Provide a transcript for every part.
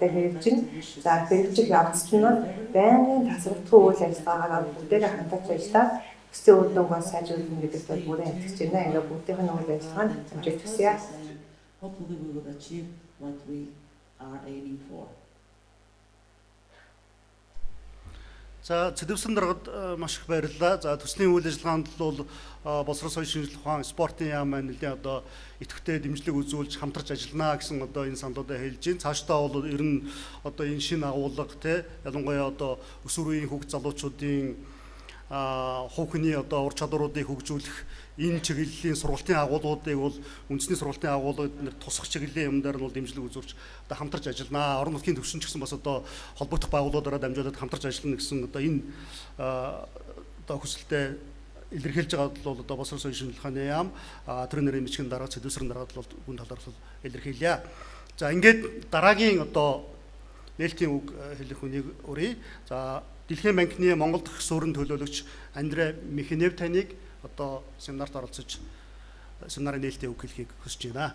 Тэгж за хэрэгжих явц нь байнгын тасралтгүй үйл ажиллагаагаар бүгдээрээ хамтарч ажиллаад өссөн үр дүнгээ сайжруулах гэдэгт бол бүрэн итгэж байна. Ингээ бүгдийнх нь үйл ажиллагаанд амжилт хүсье. Hopefully we will achieve what we are aiming for. За цэдвсэн даргад маш их баярлалаа. За төслийн үйл ажиллагаанд бол боловсрол соёлын шинжилгээ ухаан спортын яам маань нэлээд одоо идэвхтэй дэмжлэг үзүүлж хамтарч ажиллана гэсэн одоо энэ саналуудаа хэлж байна. Цаашдаа бол ер нь одоо энэ шинэ агуулга те ялангуяа одоо өсвөр үеийн хүүхд залуучуудын хувь хүний одоо ур чадваруудыг хөгжүүлэх энэ чиглэлийн сургалтын агуулгуудыг бол үндэсний сургалтын агуулгууд нэр тусах чиглэлийн юм дээр нь бол дэмжлэг үзүүлж одоо хамтарч ажиллана. Орон нутгийн төвшин ч гэсэн бас одоо холбогдох байгууллагуудаараа дамжуулаад хамтарч ажиллана гэсэн одоо энэ одоо хүсэлтэд илэрхийлж байгаа бол одоо боловсрол соёлын шинжилгээ ухааны яам төрийн нэрийн бичгийн дарга цэдвсрэн даргаад бол гүн талаар илэрхийлье. За ингээд дараагийн одоо нээлтийн үг хэлэх үнийг өрье. За Дэлхийн банкны Монгол дахь суурин төлөөлөгч Энтрепренергшип таныг одоо семинарт оролцож семинарын нээлтийн үг хэлхийг хүсэж байна.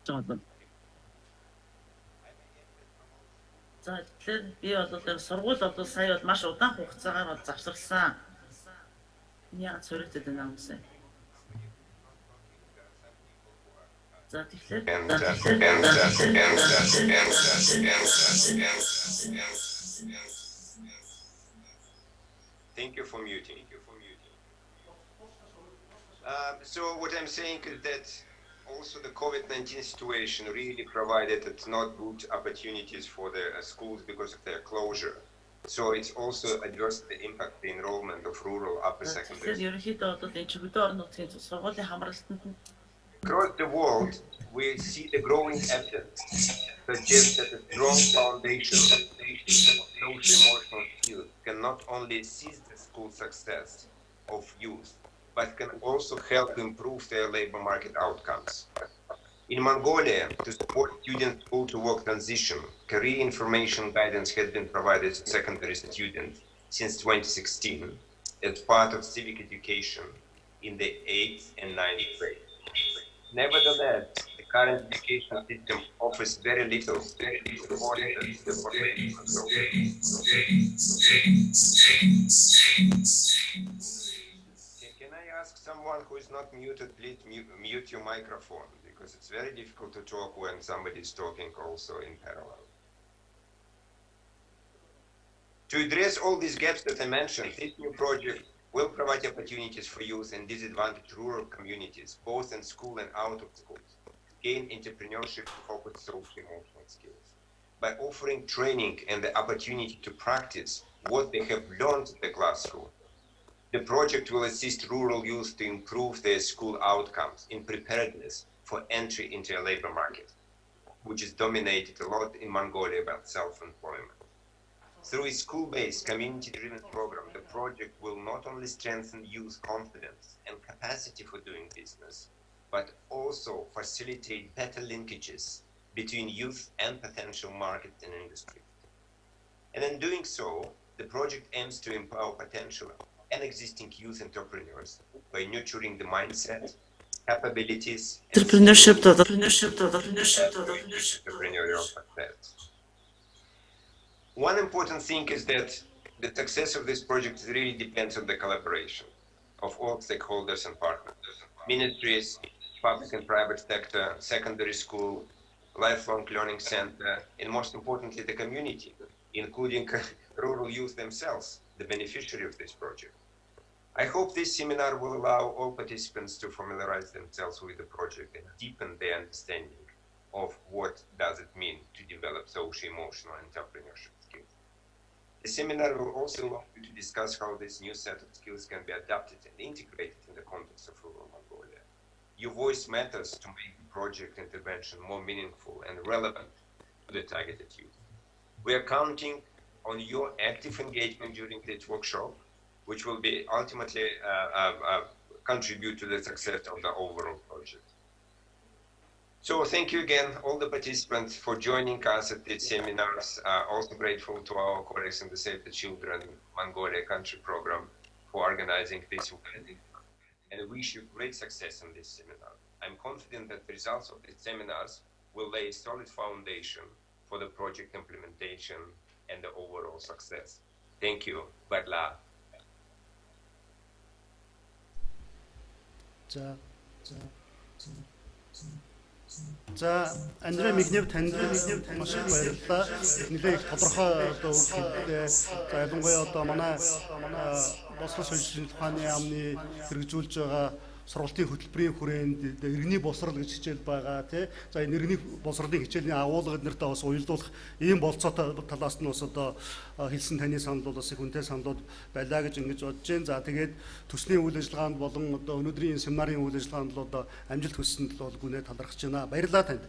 За тэгэхээр би бол сургууль бол сая бол маш удаан хугацаагаар бол завсарласан. Яагаад сурагдаад байна юмсан? За тэгэхээр Thank you for muting. So what I'm saying is that also the COVID-19 situation really provided not good opportunities for the schools because of their closure. So it's also adversely impact the enrollment of rural upper secondary. Across the world, we see the growing evidence suggests that a strong foundation of social-emotional skills can not only seize the school success of youth, but can also help improve their labor market outcomes. In Mongolia, to support students' school-to-work transition, career information guidance has been provided to secondary students since 2016 as part of civic education in the 8th and 9th grade. Nevertheless, the current education system offers very little Can I ask someone who is not muted, please mute your microphone, because it's very difficult to talk when somebody is talking also in parallel. To address all these gaps that I mentioned, this new project will provide opportunities for youth in disadvantaged rural communities, both in school and out of schools, to gain entrepreneurship and focus social-emotional skills. By offering training and the opportunity to practice what they have learned in the classroom, the project will assist rural youth to improve their school outcomes in preparedness for entry into a labor market, which is dominated a lot in Mongolia by self-employment. Through a school-based, community-driven program, the project will not only strengthen youth confidence and capacity for doing business, but also facilitate better linkages between youth and potential markets and industry. And in doing so, the project aims to empower potential and existing youth entrepreneurs by nurturing the mindset, capabilities, and entrepreneurial success. One important thing is that the success of this project really depends on the collaboration of all stakeholders and partners, ministries, public and private sector, secondary school, lifelong learning center, and most importantly, the community, including rural youth themselves, the beneficiary of this project. I hope this seminar will allow all participants to familiarize themselves with the project and deepen their understanding of what does it mean to develop social-emotional entrepreneurship skills. The seminar will also allow you to discuss how this new set of skills can be adapted and integrated in the context of rural Mongolia. Your voice matters to make the project intervention more meaningful and relevant to the targeted youth. We are counting on your active engagement during this workshop, which will be ultimately contribute to the success of the overall project. So thank you again, all the participants, for joining us at these seminars. Also grateful to our colleagues in the Save the Children Mongolia country program for organizing this event, and wish you great success in this seminar. I'm confident that the results of these seminars will lay a solid foundation for the project implementation and the overall success. Thank you. Bad luck. За Андрей Мигнев танд маш их баярлалаа. Нэлээд их тодорхой одоо үг хэлээ. За ялангуяа одоо манай Боловсрол шинжилгээ ухааны яамны хэрэгжүүлж байгаа сургалтын хөтөлбөрийн хүрээнд иргэний боловсрол гэж хичээл байгаа тий. За энэ иргэний боловсролын хичээлийн агуулга эднэртээ бас уялдуулах ийм болцоотой талаас нь бас одоо хэлсэн таны санал бол бас их үнэтэй саналуд байлаа гэж ингэж бодож байна. За тэгээд төслийн үйл ажиллагаанд болон одоо өнөөдрийн семинарын үйл ажиллагаанд бол одоо амжилт хүссэнд бол гүнээ талархаж байна. Баярлалаа танд.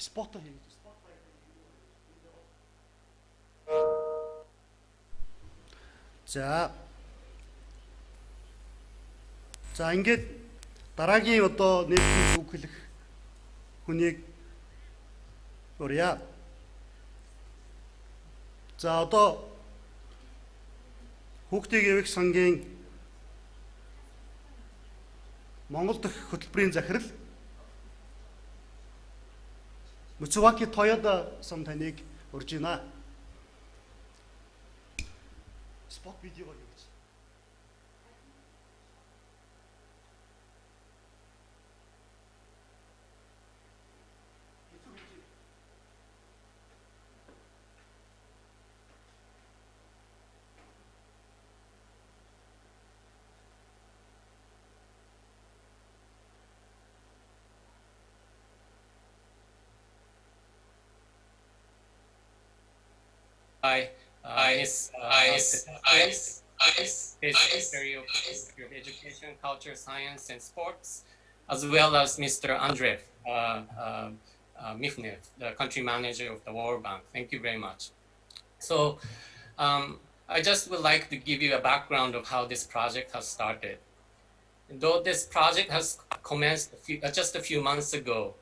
Спото хийж. За ингээд дараагийн одоо нийтийн үг хэлэх хүнийг урья. За одоо Хүүхдийн эвэг сангийн Монгол дахь хөтөлбөрийн захирал Муцуваки Тоёда сан таныг урьж байна. Spot video var gjort. Secretary of Education, Culture, Science, and Sports, as well as Mr. Andrev Mifnev, the country manager of the World Bank. Thank you very much. So I just would like to give you a background of how this project has started. Though this project has commenced just a few months ago,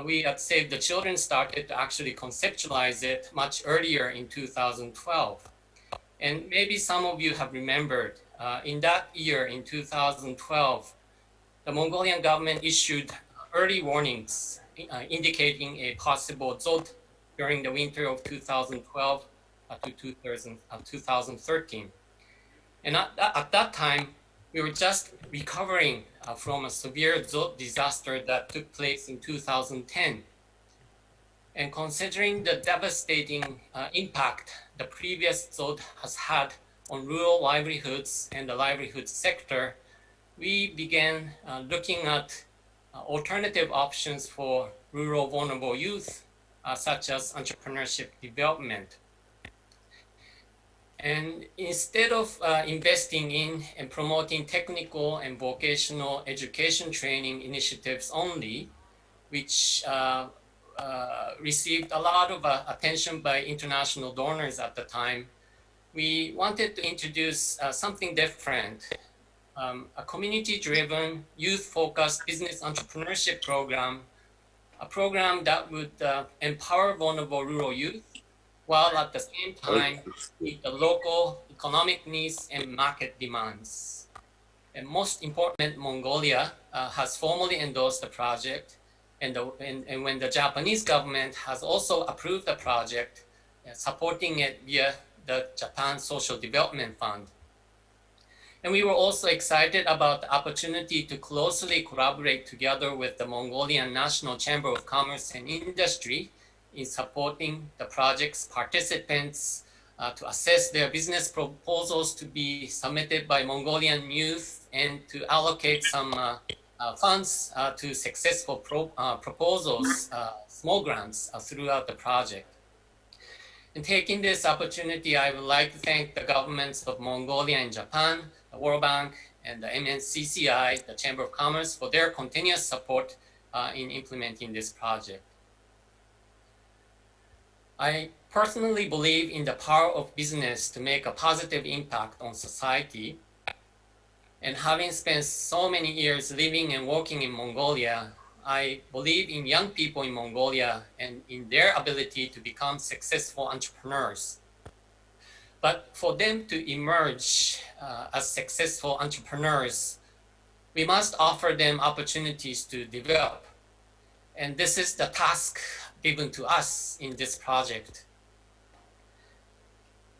we at Save the Children started to actually conceptualize it much earlier in 2012. And maybe some of you have remembered, in that year, in 2012, the Mongolian government issued early warnings indicating a possible dzot during the winter of 2012 to 2013. And at that time, we were just recovering from a severe disaster that took place in 2010. And considering the devastating impact the previous zone has had on rural livelihoods and the livelihood sector, we began looking at alternative options for rural vulnerable youth, such as entrepreneurship development. And instead of investing in and promoting technical and vocational education training initiatives only, which received a lot of attention by international donors at the time, we wanted to introduce something different, a community-driven, youth-focused business entrepreneurship program, a program that would empower vulnerable rural youth, while at the same time meet the local economic needs and market demands. And most important, Mongolia has formally endorsed the project, and when the Japanese government has also approved the project, supporting it via the Japan Social Development Fund. And we were also excited about the opportunity to closely collaborate together with the Mongolian National Chamber of Commerce and Industry in supporting the project's participants to assess their business proposals to be submitted by Mongolian youth and to allocate some funds to successful proposals, small grants throughout the project. In taking this opportunity, I would like to thank the governments of Mongolia and Japan, the World Bank, and the MNCCI, the Chamber of Commerce, for their continuous support in implementing this project. I personally believe in the power of business to make a positive impact on society. And having spent so many years living and working in Mongolia, I believe in young people in Mongolia and in their ability to become successful entrepreneurs. But for them to emerge as successful entrepreneurs, we must offer them opportunities to develop. And this is the task given to us in this project.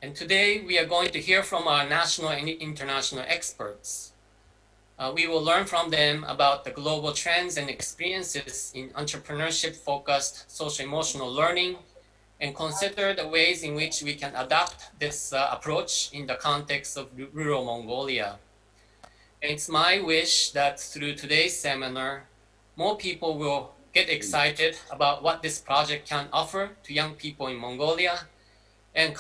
And today we are going to hear from our national and international experts. We will learn from them about the global trends and experiences in entrepreneurship-focused social-emotional learning, and consider the ways in which we can adapt this approach in the context of rural Mongolia. And it's my wish that through today's seminar, more people will get excited about what this project can offer to young people in Mongolia, and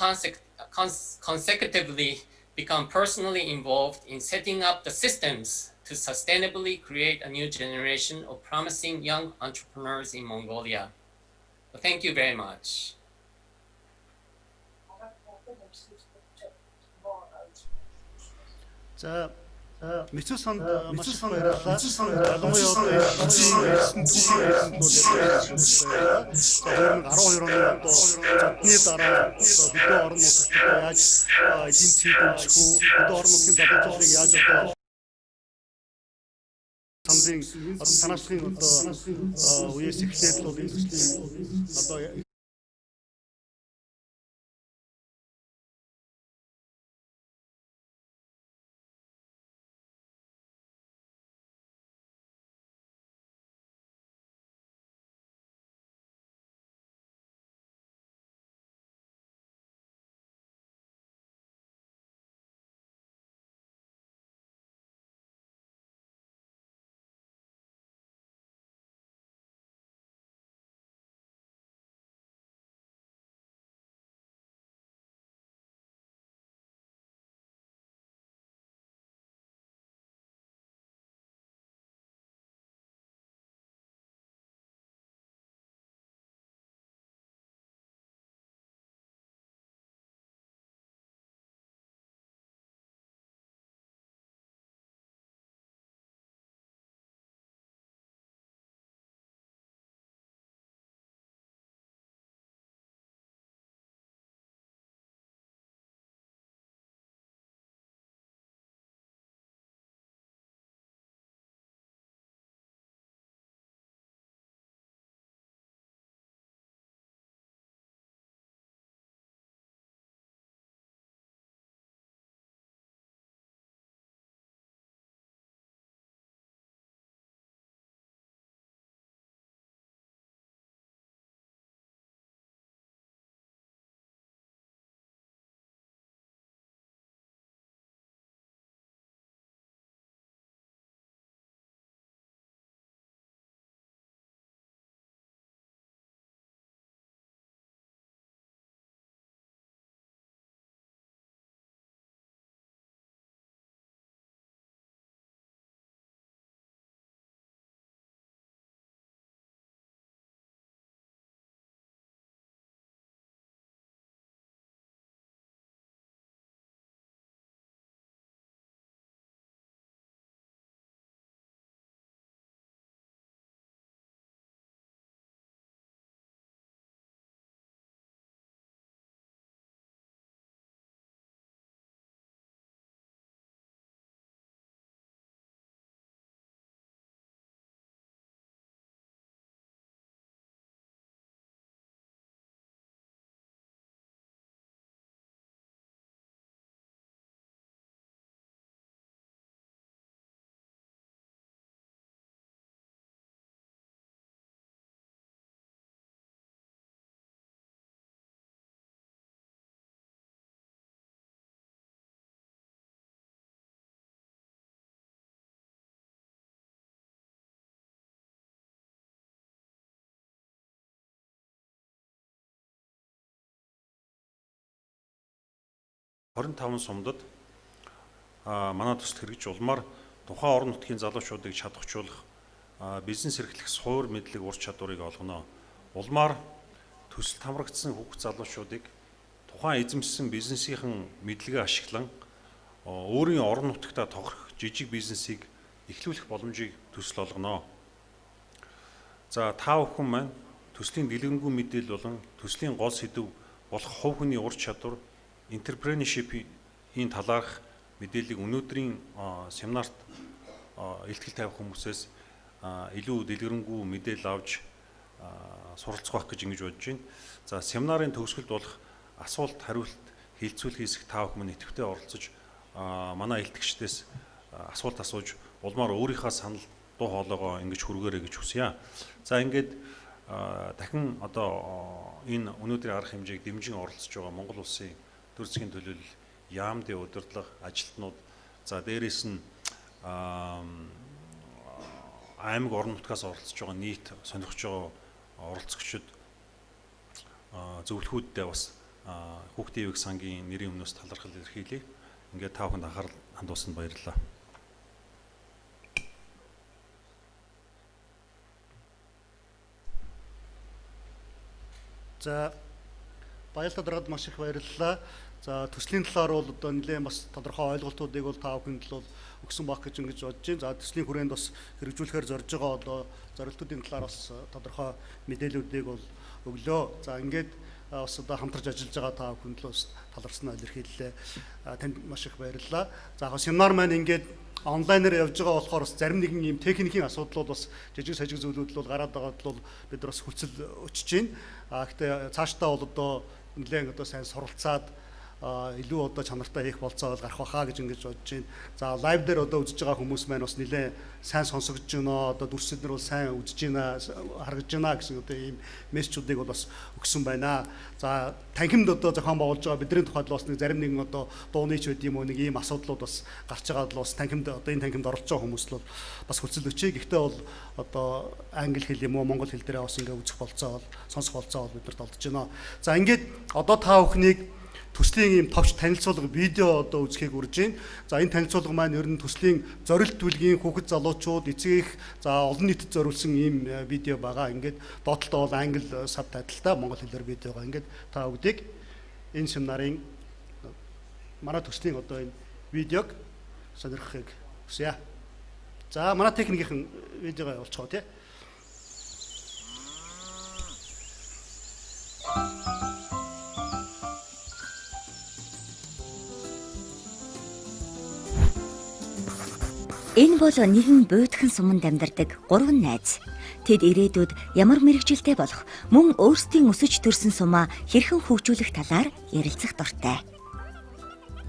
consecutively become personally involved in setting up the systems to sustainably create a new generation of promising young entrepreneurs in Mongolia. So thank you very much. Мэдсэн санд маш их баярлалаа. Ялангуяа хэлсэн түүхийн бол баярлалаа. 2012 оны зодны дараа бидний орон нутагт яаж эдийн засгийг дэмжих үү, бидний орон нутгийн залуучуудыг яаж самбын санаачлалын үеэс эхлээд бол энэ төслийн 25 сумдад манай төсөл хэрэгж улмаар тухайн орон нутгийн залуучуудыг чадварчуулах бизнес эрхлэх суур мэдлэг ур чадварыг олгоно. Улмаар төсөлд хамрагдсан хүүхэд залуучуудыг тухайн эзэмшсэн бизнесийн мэдлэгээ ашиглан өөрийн орон нутагтаа тохирох жижиг бизнесийг эхлүүлэх боломжийг төсөл олгоно. За та бүхэн маань төслийн дэлгэрэнгүй мэдээлэл болон төслийн гол сэдэв болох хувь хүний ур чадвар энтрепренергшипийн талаарх мэдээллийг өнөөдрийн семинарт илтгэл тавих хүмүүсээс илүү дэлгэрэнгүй мэдээлэл авч суралцах байх гэж ингэж бодож байна. За семинарын төгсгөлд болох асуулт хариулт хилцүүлэх хэсэг та бүхэн идэвхтэй оролцож манай илтгэгчдээс асуулт асууж улмаар өөрийнхөө санал дуу хоолойгоо ингэж хүргээрэй гэж хүсье. За ингээд дахин одоо энэ өнөөдрийн арга хэмжээг дэмжин оролцож байгаа Монгол улсын төр засгийн төлөөлөл яамдын удирдлага ажилтнууд за дээрээс нь аймаг орон нутгаас оролцож байгаа нийт сонирхож байгаа оролцогчид зөвлөхүүддээ бас хүүхдийн ивэг сангийн нэрийн өмнөөс талархал илэрхийлье. Ингээд та бүхэнд анхаарал хандуулсанд баярлалаа. За баялаг дараад маш их баярлалаа. За төслийн талаар бол одоо нэлээд бас тодорхой ойлголтуудыг бол та бүхэнд л өгсөн байх гэж ингэж бодож байна. За төслийн хүрээнд бас хэрэгжүүлэхээр зорж байгаа одоо зорилтуудын талаар бас тодорхой мэдээллүүдийг бол өглөө. За ингээд бас одоо хамтарч ажиллаж байгаа та бүхэнд л бас талархснаа илэрхийллээ. Танд маш их баярлалаа. За семинар маань ингээд онлайнаар явж байгаа болохоор бас зарим нэгэн ийм техникийн асуудлууд бас жижиг сажиг зүйлүүд л гараад байгаад л бид бас хүлцэл өчөж байна. Гэхдээ цаашдаа бол одоо нэлээд одоо сайн суралцаад илүү одоо чанартай хийх болцоо бол гарах байхаа гэж ингэж бодож байна. За лайв дээр одоо үзэж байгаа хүмүүс маань бас нэлээд сайн сонсогдож байна. Одоо дүрсэд нар бол сайн үзэж байна, харагдж байна гэсэн одоо ийм мессежүүдийг бол бас өгсөн байна. За танхимд одоо зохион байгуулж байгаа бидний тухайд бас нэг зарим нэгэн одоо дууны ч байд юм уу нэг ийм асуудлууд бас гарч байгаа бол бас танхимд одоо энэ танхимд оролцож байгаа хүмүүс л бас хүсэл өчье. Гэхдээ бол одоо англи хэл юм уу монгол хэл дээрээ бас ингээ үзэх болцоо бол сонсох болцоо бол бидэрт олдож байна. За ингээд одоо та бүхнийг төслийн ийм товч танилцуулга видео одоо үзэхийг урьж байна. За энэ танилцуулга маань ер нь төслийн зорилт бүлгийн хүүхэд залуучууд эцэг их за олон нийтэд зориулсан ийм видео байгаа. Ингээд доотлолтоо бол англи сабтайтлтай монгол хэлээр видеога ингээд та бүгдийг энэ семинарын манай төслийн одоо энэ видеог сонирхохыг хүсье. За манай техникийн видеого явуулчихоо тий. Энэ бол нэгэн буйдхан суманд амьдардаг 3 найз. Тэд ирээдүйд ямар мэрэгжилтэй болох мөн өөрсдийн өсөж төрсөн сумаа хэрхэн хөгжүүлэх талаар ярилцах дуртай.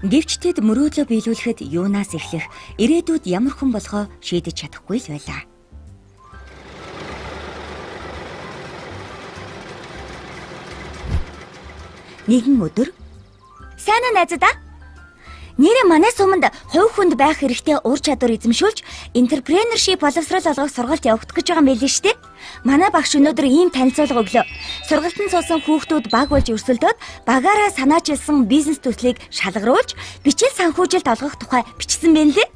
Гэвч тэд мөрөөдлөө биелүүлэхэд юунаас эхлэх, ирээдүйд ямар хүн болохоо шийдэж чадахгүй л байлаа. Нэгэн өдөр "Сайн уу найзад аа? Нэрээ манай суманд хувь хүнд байх хэрэгтэй ур чадвар эзэмшүүлж энтрепренергшип боловсрол олгох сургалт явагдах гэж байгаа юм билээ шүү дээ. Манай багш өнөөдөр ийм танилцуулга өглөө. Сургалтанд суусан хүүхдүүд баг болж өрсөлдөөд багаараа санаачилсан бизнес төслийг шалгаруулж бичил санхүүжилт олгох тухай бичсэн байна лээ.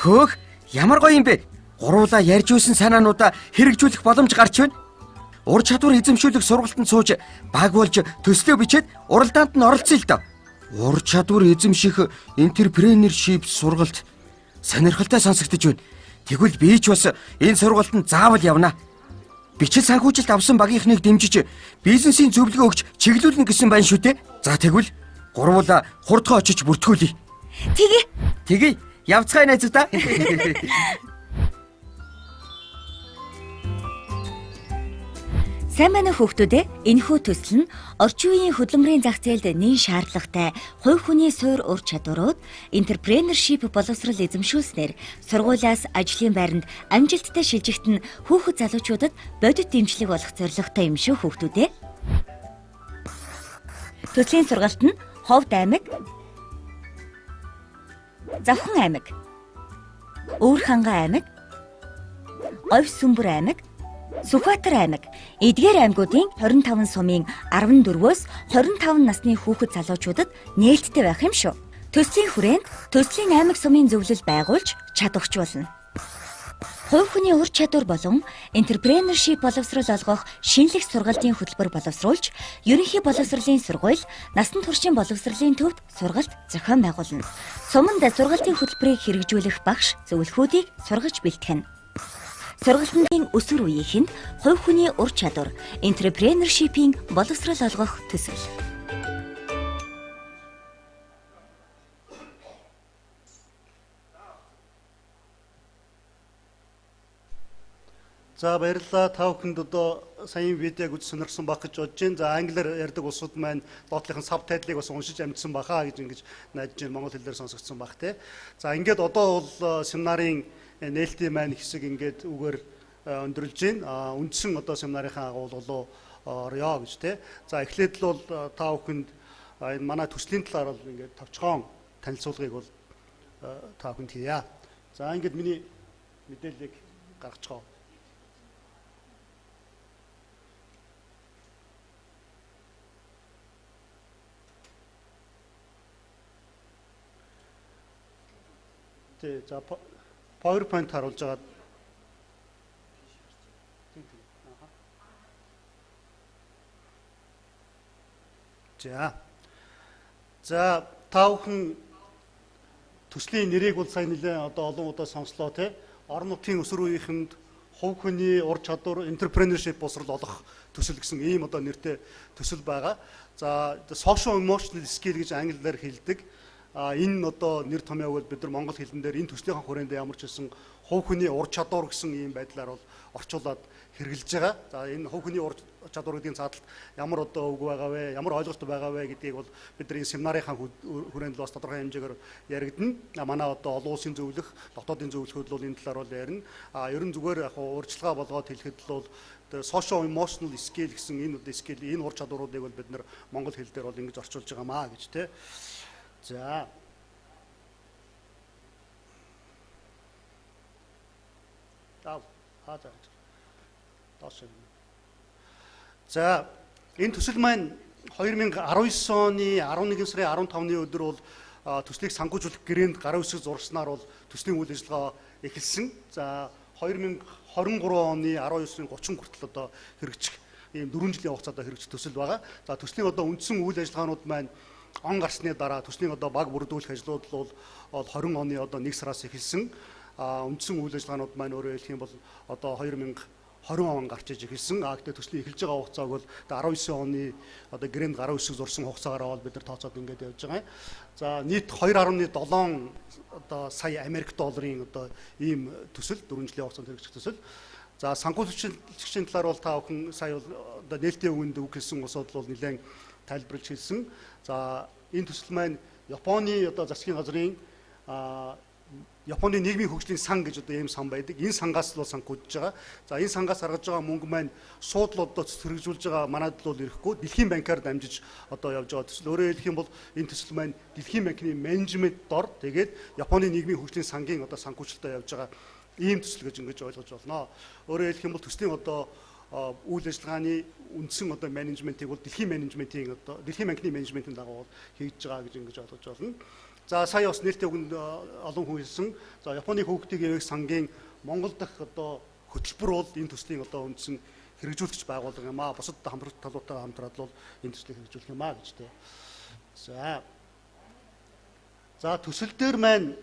Хөөх, ямар гоё юм бэ? Гуруула ярьж үйсэн санаануудаа хэрэгжүүлэх боломж гарч байна. Ур чадвар эзэмшүүлэх сургалтанд сууж баг болж төслөө бичээд уралдаанд нь оролцъё л доо. Ур чадвар эзэмших энтрепренергшип сургалт сонирхолтой сонсогдож байна. Тэгвэл би ч бас энэ сургалтанд заавал явна. Бичил санхүүжилт авсан багийнхныг дэмжиж бизнесийн зөвлөгөө өгч чиглүүлнэ гэсэн байна шүү дээ. За тэгвэл гурвуулаа хурдхан очиж бүртгүүлье. Тэгье. Явцгаая найзуудаа. Сайн байна хүүхдүүдээ, энэхүү төсөл нь орчин үеийн хөдөлмөрийн зах зээлд нэн шаардлагатай хувь хүний суур ур чадварууд энтрепренергшип боловсрол эзэмшүүлснээр сургуулиас ажлын байранд амжилттай шилжихт нь хүүхэд залуучуудад бодит дэмжлэг болох зорилготой юм шүү хүүхдүүдээ. Төслийн сургалт нь Хувь аймаг, Завхан аймаг, Өвөр хангай аймаг, Овь сүмбэр аймаг, Сүхбаатар аймаг эдгээр аймагуудын 25 сумын 14-өөс 25 насны хүүхэд залуучуудад нээлттэй байх юм шүү. Төслийн хүрээнд Төслийн аймаг сумын зөвлөл байгуулж чадварчуулна. Хувь хүний ур чадвар болон энтрепренергшип боловсрол олгох шинэлэг сургалтын хөтөлбөр боловсруулж, ерөнхий боловсролын сургууль, насан туршийн боловсролын төвд сургалт зохион байгуулна. Суманд сургалтын хөтөлбөрийг хэрэгжүүлэх багш зөвлөхүүдийг сургаж бэлтгэн. Сургалтын өсвөр үеийнхэнд хувь хүний ур чадвар, энтрепренергшипийн боловсрол олгох төсөл. За баярлалаа. Та бүхэнд одоо саяын видеог үзэж сонирхсан байх гэж бодож байна. За англиар ярьдаг улсууд маань доотлохын сабтайтлыг бас уншиж амжсан бахаа гэж ингэж найдаж байна. Монгол хэлээр сонсогдсон бах те. За ингээд одоо бол семинарын нээлтийн маань хэсэг ингээд үгээр өндөрлж байна. Үндсэн одоо семинарынхаа агуулгалуу орё гэж те. За эхлээд л бол та бүхэнд энэ манай төслийн талаар бол ингээд товчхон танилцуулгыг бол та бүхэнд хийя. За ингээд миний мэдээллийг гаргачихоо. За PowerPoint харуулж байгаа. За та бүхэн төслийн нэрийг бол сайн нэлээд одоо олон удаа сонслоо те. Орон нутгийн өсвөр үеийнхэнд хувь хүний ур чадвар, энтрепренергшип боловсрол олох төсөл гэсэн ийм одоо нэртэй төсөл байгаа. За social emotional skill гэж англиар хэлдэг. Энэ одоо нэр томьёог бол бид нар монгол хэлэн дээр энэ төслийнхаа хүрээнд ямар ч хэлсэн хувь хүний ур чадвар гэсэн ийм байдлаар бол орчуулад хэрэгжилж байгаа. За энэ хувь хүний ур чадвар гэдгийн цааталт ямар одоо үг байгаа вэ, ямар ойлголт байгаа вэ гэдгийг бол бид нар энэ семинарынхаа хүрээнд л бас тодорхой хэмжээгээр яригдана. Манай одоо олон улсын зөвлөх, дотоодын зөвлөхүүд бол энэ талаар бол ярина. Ер нь зүгээр яг урьдчилгаа болгоод хэлэхэд л бол social emotional skill гэсэн энэ одоо skill, энэ ур чадваруудыг бол бид нар монгол хэл дээр бол ингэж орчуулж байгаамаа гэж те. За За энэ төсөл маань 2019 оны 11 сарын 15-ны өдөр бол төслийг санхүүжүүлэх гэрээнд гарын үсэг зурснаар бол төслийн үйл ажиллагаа эхэлсэн. За 2023 оны 19-ны 30 хүртэл одоо хэрэгжих ийм 4 жилийн хугацаанд хэрэгжих төсөл байгаа. За төслийн одоо үндсэн үйл ажиллагаанууд маань он гарсны дараа төслийн одоо баг бүрдүүлэх ажлууд бол 20 оны одоо 1 сараас эхэлсэн. Үндсэн үйл ажиллагаанууд маань өөрөөр хэлэх юм бол одоо 2020 он гарч иж эхэлсэн. Гэхдээ төслийн эхэлж байгаа хугацааг бол 19 оны одоо гэрээнд гарын үсэг зурсан хугацаагаараа бол бид нар тооцоод ингээд явж байгаа. За нийт 2.7 одоо сая Америк долларын одоо ийм төсөл 4 жилийн хугацаанд хэрэгжих төсөл. За санхүүжүүлэгчийн талаар бол та бүхэн сая бол одоо нээлтийн үгэнд үг хэлсэн усууд бол нэлээд тайлбарлаж хэлсэн. За энэ төсөл маань Японы одоо засгийн газрын Японы нийгмийн хөгжлийн сан гэж одоо ийм сан байдаг. Энэ сангаас л санхүүжж байгаа. За энэ сангаас гаргаж байгаа мөнгө маань шууд л одоо хэрэгжүүлж байгаа манайд л ирэхгүй Дэлхийн банкаар дамжиж одоо явж байгаа төсөл. Өөрөөр хэлэх юм бол энэ төсөл маань Дэлхийн банкны менежмент дор тэгээд Японы нийгмийн хөгжлийн сангийн одоо санхүүжилтөд явж байгаа ийм төсөл гэж ингэж ойлгож болно. Өөрөөр хэлэх юм бол төслийн одоо үйл ажиллагааны үндсэн одоо менежментийг бол Дэлхийн менежментийн одоо Дэлхийн банкны менежментийн дагуу хийж байгаа гэж ингэж ойлгож байна. За сая бас нээлттэй үгэнд олон хүн хэлсэн. За Японы хөгжлийн эвэг сангийн Монгол дахь одоо хөтөлбөр бол энэ төслийн одоо үндсэн хэрэгжүүлэгч байгууллага юм аа. Бусад талуудтай хамтраад бол энэ төслийг хэрэгжүүлэх юм аа гэж тэ. За төсөл дээр маань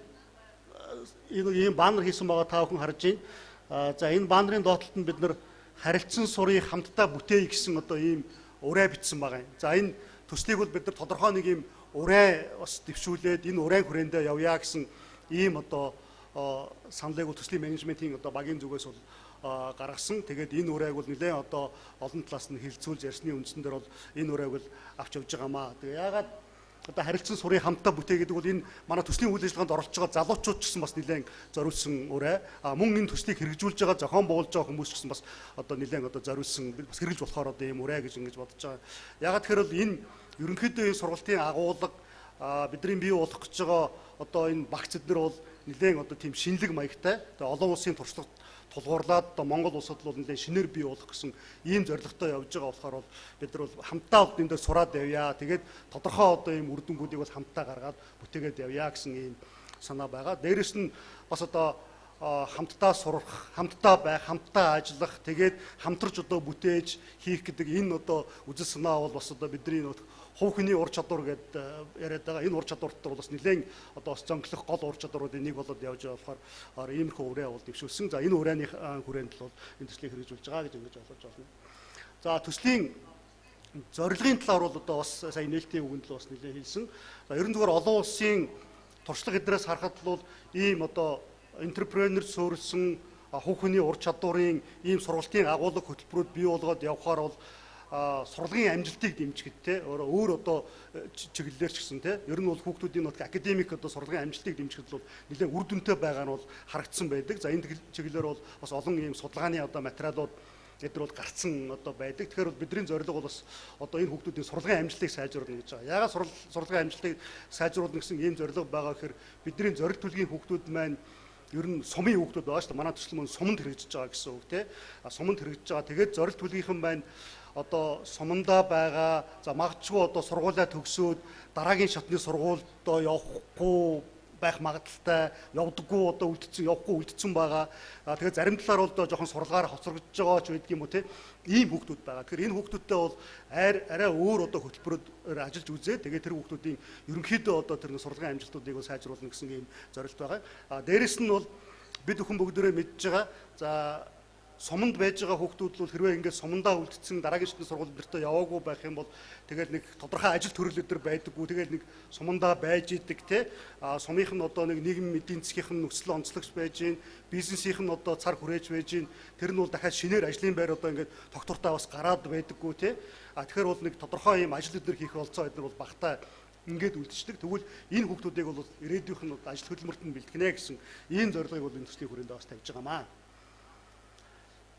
ийм баннер хийсэн байгаа та бүхэн харж байна. За энэ баннерын доотлолд нь бид нар харилцан сурыг хамтдаа бүтээе гэсэн одоо ийм ураа бичсэн байгаа юм. За энэ төслийг бол бид нар тодорхой нэг ийм ураа бас дэвшүүлээд энэ ураа хүрээндээ явъя гэсэн ийм одоо саналыг төслийн менежментийн одоо багийн зүгээс бол гаргасан. Тэгээд энэ урааг бол нэлээд одоо олон талаас нь хилцүүлж ярьсны үндсэн дээр бол энэ урааг бол авч явж байгаамаа. Тэгээ яагаад одоо харилцан сурыг хамтдаа бүтээ гэдэг бол энэ манай төслийн үйл ажиллагаанд оролцож байгаа залуучууд ч гэсэн бас нэлээд зориулсан ураа. Мөн энэ төслийг хэрэгжүүлж байгаа зохион байгуулж байгаа хүмүүс ч гэсэн бас одоо нэлээд одоо зориулсан бас хэрэгж болохоор одоо ийм ураа гэж ингэж бодож байгаа. Яагаад тэгэхээр бол энэ ерөнхийдөө энэ сургалтын агуулга бидний бий болох гэж байгаа одоо энэ багц эднэр бол нэлээд одоо тийм шинэлэг маягтай. Тэгээ олон улсын туршлага тулгуурлаад одоо Монгол улсад бол нэлээд шинээр бий болох гэсэн ийм зорилготой явж байгаа болохоор бол бид нар бол хамтдаа энэ дээр сураад явъя. Тэгээд тодорхой одоо ийм үр дүнгуудыг бол хамтдаа гаргаад бүтээгээд явъя гэсэн ийм санаа байгаа. Дээрэс нь бас одоо хамтдаа сурах, хамтдаа байх, хамтдаа ажиллах, тэгээд хамтарч одоо бүтээж хийх гэдэг энэ одоо үзэл санаа бол бас одоо бидний хувь хүний ур чадвар гэдэг яриад байгаа. Энэ ур чадвартай бол бас нэлээд одоо бас зөнгөлөх гол ур чадваруудын нэг болоод явж байгаа болохоор иймэрхүү ураа бол дэвшүүлсэн. За энэ урааны хүрээнд л бол энэ төслийг хэрэгжүүлж байгаа гэж ингэж ойлгож байна. За төслийн зорилгын талаар бол одоо бас сая нээлтийн үгэнд л бас нэлээд хэлсэн. За ерөн зүгээр олон улсын туршлага эдрээс харахад бол ийм одоо энтрепренер суурилсан хувь хүний ур чадварын ийм сургалтын агуулга хөтөлбөрүүд бий болгоод явхаар бол сурлагын амжилтыг дэмжихэд те өөр одоо чиглэлээр ч гэсэн те ер нь бол хүүхдүүдийн академик одоо сурлагын амжилтыг дэмжихэд бол нэлээд үр дүнтэй байгаа нь бол харагдсан байдаг. За энэ чиглэлээр бол бас олон ийм судалгааны одоо материалууд эдгээр бол гарцсан одоо байдаг. Тэгэхээр бол бидний зорилго бол бас одоо энэ хүүхдүүдийн сурлагын амжилтыг сайжруулна гэж байгаа. Яагаад сурлагын амжилтыг сайжруулна гэсэн ийм зорилго байгаа гэхээр бидний зорилт төлгийн хүүхдүүд маань ер нь сумын хүүхдүүд байгаа шүү дээ. Манай төсөл мөн суманд хэрэгжиж байгаа гэсэн үг те. Суманд хэрэгжиж байгаа. Тэгээд зорилт төлгийнхэн маань одоо сумандаа байгаа. За магадгүй одоо сургуулаа төгсөөд дараагийн шатны сургуульдоо явахгүй байх магадaltaй, явдаггүй одоо үлдсэн байгаа. Тэгэхээр зарим талаар бол одоо жоохон сурлагаар хоцрогдож байгаа ч байдаг юм уу те. Ийм хүүхдүүд байгаа. Тэгэхээр энэ хүүхдүүдтэй бол арай өөр одоо хөтөлбөрөөр ажиллаж үзээ. Тэгээд тэр хүүхдүүдийн ерөнхийдөө одоо тэр сурлагын амжилтуудыг сайжруулна гэсэн ийм зорилт байгаа. Дээрэс нь бол бид бүхэн бүгдээрээ мэдж байгаа. За суманд байж байгаа хүүхдүүд бол хэрвээ ингээд сумандаа үлдсэн дараагийн шатны сургуульд яваагүй байх юм бол тэгээд нэг тодорхой ажил төрөл өдр байдаггүй. Тэгээд нэг сумандаа байж идэг те. Сумынх нь одоо нэг нийгмийн эдийн засгийн нөхцөл онцлогч байж гин, бизнесийнх нь одоо цар хүрээж байж гин. Тэр нь бол дахиад шинээр ажлын байр одоо ингээд тогтвортой бас гараад байдаггүй те. Тэгэхээр бол нэг тодорхой ийм ажил өдр хийх болцоо эдгээр бол багтаа ингээд үлдчихдэг. Тэгвэл энэ хүүхдүүдийг бол ирээдүйнх нь ажил хөдөлмөрт нь бэлтгэнэ гэсэн ийм зорилгыг бол энэ төслийн хүрээнд бас тавьж байгаамаа.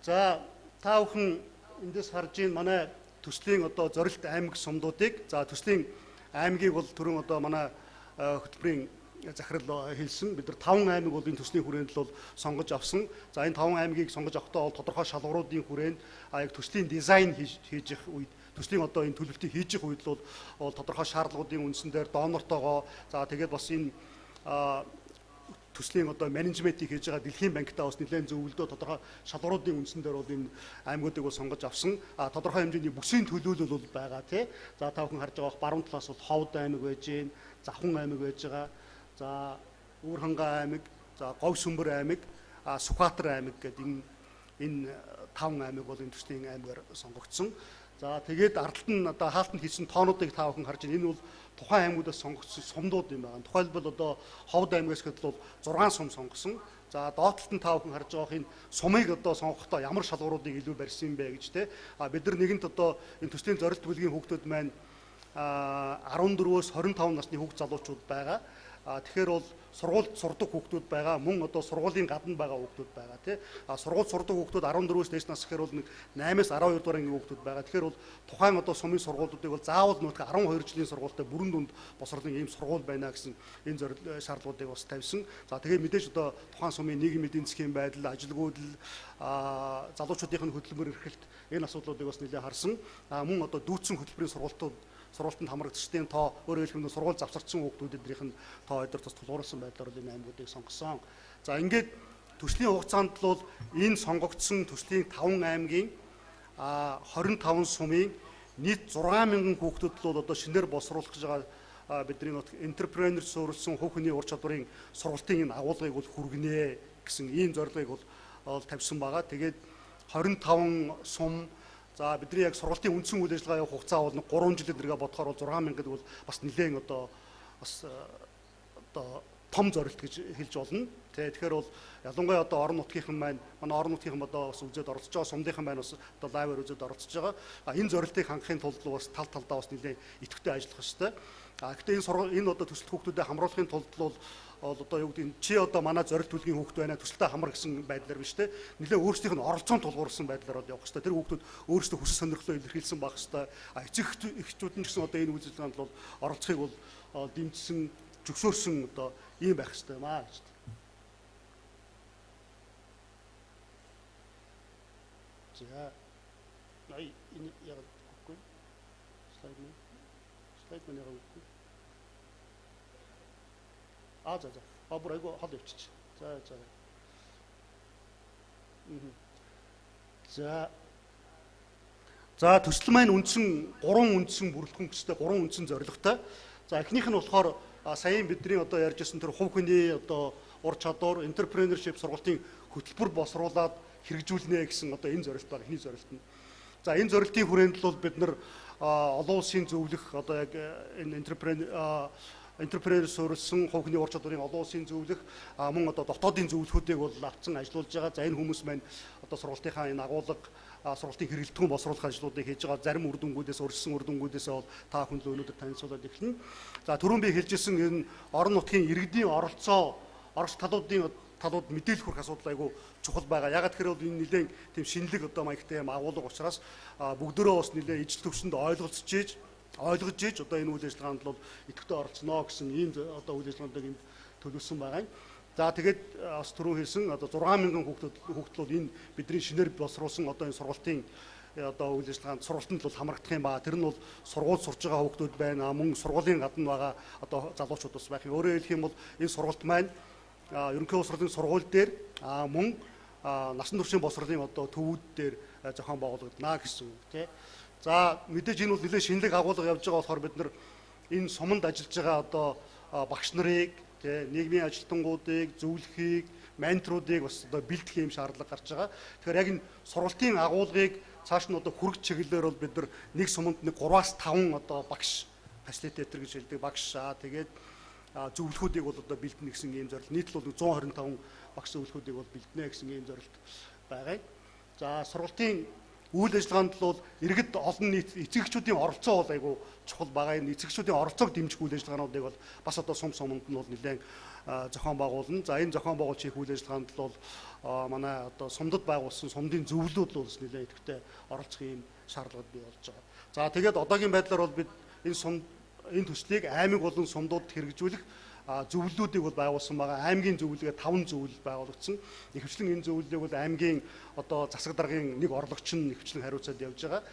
За та бүхэн эндээс харж ийн манай төслийн одоо зорилт аймаг сумдуудыг за төслийн аймгийг бол түрүүн одоо манай хөтөлбөрийн захирал хэлсэн. Бид нар 5 аймаг бол энэ төслийн хүрээнд л бол сонгож авсан. За энэ 5 аймгийг сонгож авахдаа бол тодорхой шалгууруудын хүрээнд яг төслийн дизайн хийж явах үед төслийн одоо энэ төлөвлөлтийг хийж явах үед л бол тодорхой шаардлагуудын үндсэн дээр донортойгоо за тэгээд бас энэ төслийн одоо менежментийг хийж байгаа дэлхийн банктаа бас нэлээд зөвлөдөө тодорхой шалгууруудын үндсэн дээр бол энэ аймагуудыг бол сонгож авсан. Тодорхой хэмжээний бүсийн төлөөлөл бол байгаа тий. За та бүхэн харж байгаа баруун талаас бол Ховд аймаг байж гин, Захун аймаг байж байгаа. За Үүрхангай аймаг, за Говь Сүмбэр аймаг, Сүхбаатар аймаг гэдэг энэ 5 аймаг бол энэ төслийн аймгаар сонгогдсон. За тэгээд ардталт нь одоо хаалтанд хийсэн тоонуудыг та бүхэн харж байна. Энэ бол тухайн аймагудаас сонгогдсон сумдууд юм байна. Тухайлбал одоо Ховд аймагаас гэтэл бол 6 сум сонгосон. За доотлолт нь та бүхэн харж байгаа энэ сумыг одоо сонгохдоо ямар шалгууруудыг илүү барьсан юм бэ гэж те. Бид нар нэгэнт одоо энэ төслийн зорилт бүлгийн хүүхдүүд маань 14-өөс 25 насны хүүхд залуучууд байгаа. Тэгэхээр бол сургуульд сурдаг хүүхдүүд байгаа, мөн одоо сургуулийн гадна байгаа хүүхдүүд байгаа тий. Сургуульд сурдаг хүүхдүүд 14-өөс дээш нас гэхээр бол нэг 8-аас 12 дугаар ангийн хүүхдүүд байгаа. Тэгэхээр бол тухайн одоо сумын сургуулиудыг бол заавал нөтгө 12 жилийн сургуультай бүрэн дүнд босрлын ийм сургууль байна гэсэн энэ шаардлагуудыг бас тавьсан. За тэгээд мэдээж одоо тухайн сумын нийгмийн эдийн засгийн байдал, ажилгүйдэл, залуучуудын хөдөлмөр эрхлэлт энэ асуудлуудыг бас нэлээд харсан. Мөн одоо дүүцэн хөтөлбөрийн сургалтанд хамрагдчдын тоо өөрөөр хэлбэл сургууль завсарчсан хүүхдүүдийнх нь тоо өдөр тус тулгуурласан байдлаар энэ аймагуудыг сонгосон. За ингээд төслийн хугацаанд бол энэ сонгогдсон төслийн 5 аймгийн 25 сумын нийт 6000 хүүхдүүд бол одоо шинээр боловсруулах гэж байгаа бидний энтрепренер суурилсан хувь хүний ур чадварын сургалтын энэ агуулгыг бол хүргэнэ гэсэн ийм зорилгыг бол тавьсан байгаа. Тэгээд 25 сум за бидний яг сургалтын үндсэн үйл ажиллагаа явах хугацаа бол 3 жилд нэргээ бодохоор 6000 гэдэг бол бас нэлээд одоо бас одоо том зорилт гэж хэлж болно. Тэгэхээр бол ялангуяа одоо орон нутгийнхан маань манай орон нутгийнхан одоо бас үзээд оролцож байгаа сумдынхан маань бас одоо лайваар үзээд оролцож байгаа. Энэ зорилтыг хангахын тулд бас тал талдаа бас нэлээд идэвхтэй ажиллах хэрэгтэй. Гэхдээ энэ одоо төсөлт хүүхдүүдэд хамруулахын тулд бол одоо юу гэдэг чи одоо манай зорилт төлгийн хүүхд байна төсөлтөд хамар гэсэн байдлаар биш те нэлээ өөрсдийнх нь оролцоон тулгуурсан байдлаар явах хэрэгтэй. Тэр хүүхдүүд өөрсдөө хүсэл сонирхлоо илэрхийлсэн байх хэрэгтэй. Эцэг эхчүүд нь ч гэсэн одоо энэ үйл ажиллагаанд бол оролцохыг бол дэмжсэн зөвшөөрсөн одоо ийм байх хэрэгтэй маа гэж. За. Энэ яг үгүй. Слайд мөн яг үгүй. За. Бүр айгу хол явчих. За төсөл маань үндсэн 3 үндсэн бүрэлдэхүүн гэстэй 3 үндсэн зорилготой. За эхнийх нь болохоор саяын бидний одоо ярьжсэн тэр хувь хүний одоо ур чадвар, энтрепренергшип сургалтын хөтөлбөр боловсруулад хэрэгжүүлнэ гэсэн одоо энэ зорилт баг эхний зорилт нь. За энэ зорилтын хүрээнд бол бид нар олон улсын зөвлөх одоо яг энэ энтрепренер суурилсан хувь хүний ур чадварын олон улсын зөвлөх мөн одоо дотоодын зөвлөхүүдийг бол авцсан ажиллуулж байгаа. За энэ хүмүүс маань одоо сургалтынхаа энэ агуулга сургалтын хэрэгэлдэхүүн боловсруулах ажлуудыг хийж байгаа. Зарим үр дүнгуудээс өрссөн үр дүнгуудээс бол та бүхэнд өнөөдөр танилцуулаад эхэлнэ. За түрүүн би хэлжсэн энэ орон нутгийн иргэдийн оролцоо орос талууд мэдээлэл хүрэх асуудал айгүй чухал байгаа. Ягаад гэхээр бол энэ нэлээд тийм шинэлэг одоо маягтай юм агуулга учраас бүгдөө бас нэлээд ижил төвшөнд ойлгож ийж одоо энэ үйл ажиллагаанд бол идэвхтэй оролцоно гэсэн ийм одоо үйл ажиллагаанд энд төлөвлөсөн байгаа юм. За тэгээд бас түрүүн хэлсэн одоо 6,000 хүүхэд бол энэ бидний шинээр боловсруулсан одоо энэ сургалтын одоо үйл ажиллагаанд сургалтанд бол хамрагдах юм ба. Тэр нь бол сургууль сурж байгаа хүүхдүүд байна. Мөн сургуулийн гадна байгаа одоо залуучууд бас байх юм. Өөрөөр хэлэх юм бол энэ сургалт маань ерөнхий боловсролын сургууль дээр мөн насан туршийн боловсролын одоо төвүүд дээр зохион байгуулагдана гэсэн үг тий. За мэдээж энэ бол нэлээд шинэлэг агуулга явж байгаа болохоор бид нар энэ суманд ажиллаж байгаа одоо багш нарыг тий нийгмийн ажилтнуудыг зөвлөхийг менторуудыг бас одоо бэлдэх юм шаардлага гарч байгаа. Тэгэхээр яг энэ сургалтын агуулгыг цааш нь одоо хүрэх чиглэлээр бол бид нар нэг суманд 3-5 одоо багш фасилитатор гэж хэлдэг багш тэгээд зөвлөхүүдийг бол одоо бэлдэнэ гэсэн ийм зорилт. Нийтлэл бол 125 багш зөвлөхүүдийг бол бэлдэнэ гэсэн ийм зорилт байгаа. За сургалтын үйл ажиллагаанд бол иргэд олон нийт эцэгчүүдийн оролцоо бол айгүй чухал байгаа. Энэ эцэгчүүдийн оролцоог дэмжих үйл ажиллагаануудыг бол бас одоо сумд нь бол нэлээд зохион байгуулна. За энэ зохион байгуулж хийх үйл ажиллагаанд бол манай одоо сумдад байгуулсан сумдын зөвлөлүүд бол бас нэлээд идэвхтэй оролцох юм шаардлагууд бий болж байгаа. За тэгээд одоогийн байдлаар бол бид энэ төслийг аймаг болон сумдууд хэрэгжүүлэх зөвлөлүүдийг бол байгуулсан байгаа. Аймгийн зөвлөлгээ 5 зөвлөл байгуулагдсан. Ихэвчлэн энэ зөвлөлийг бол аймгийн одоо засаг даргын нэг орлогч нь ихэвчлэн хариуцаад явж байгаа.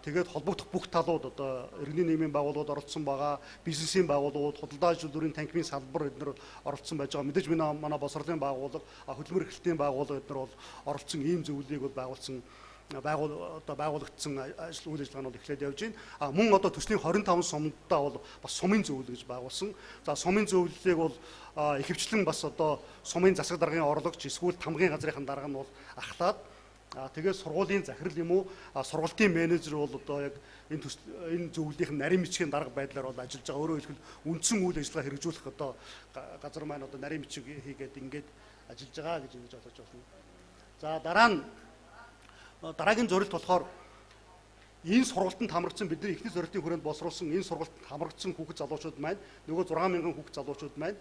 Тэгээд холбогдох бүх талууд одоо иргэний нийгмийн байгууллагууд оролцсон байгаа. Бизнесийн байгууллагууд, худалдаа ажиллуулрын танхимын салбар эдгээр оролцсон байж байгаа. Мэдээж манай боловсролын байгууллага, хөдөлмөр эрхлэлтийн байгууллага эдгээр бол оролцсон ийм зөвлөлийг бол байгуулсан байгуулагдсан үйл ажиллагаанууд эхлээд явж байна. Мөн одоо төслийн 25 сумдаа бол бас сумын зөвлөл гэж байгуулсан. За сумын зөвлөлийг бол ихэвчлэн бас одоо сумын засаг даргын орлогч эсвэл тамгын газрын дарга нь бол ахлаад тэгээд сургуулийн захирал юм уу сургалтын менежер бол одоо яг энэ зөвлөлийн нарийн бичгийн дарга байдлаар бол ажиллаж байгаа. Өөрөөр хэлбэл үндсэн үйл ажиллагаа хэрэгжүүлэх одоо газар маань одоо нарийн бичиг хийгээд ингээд ажиллаж байгаа гэж ингэж ойлгож байна. За дараагийн зорилт болохоор энэ сургалтанд хамрагдсан бидний эхний зорилтын хүрээнд боловсруулсан энэ сургалтанд хамрагдсан хүүхэд залуучууд маань нөгөө 6,000 хүүхэд залуучууд маань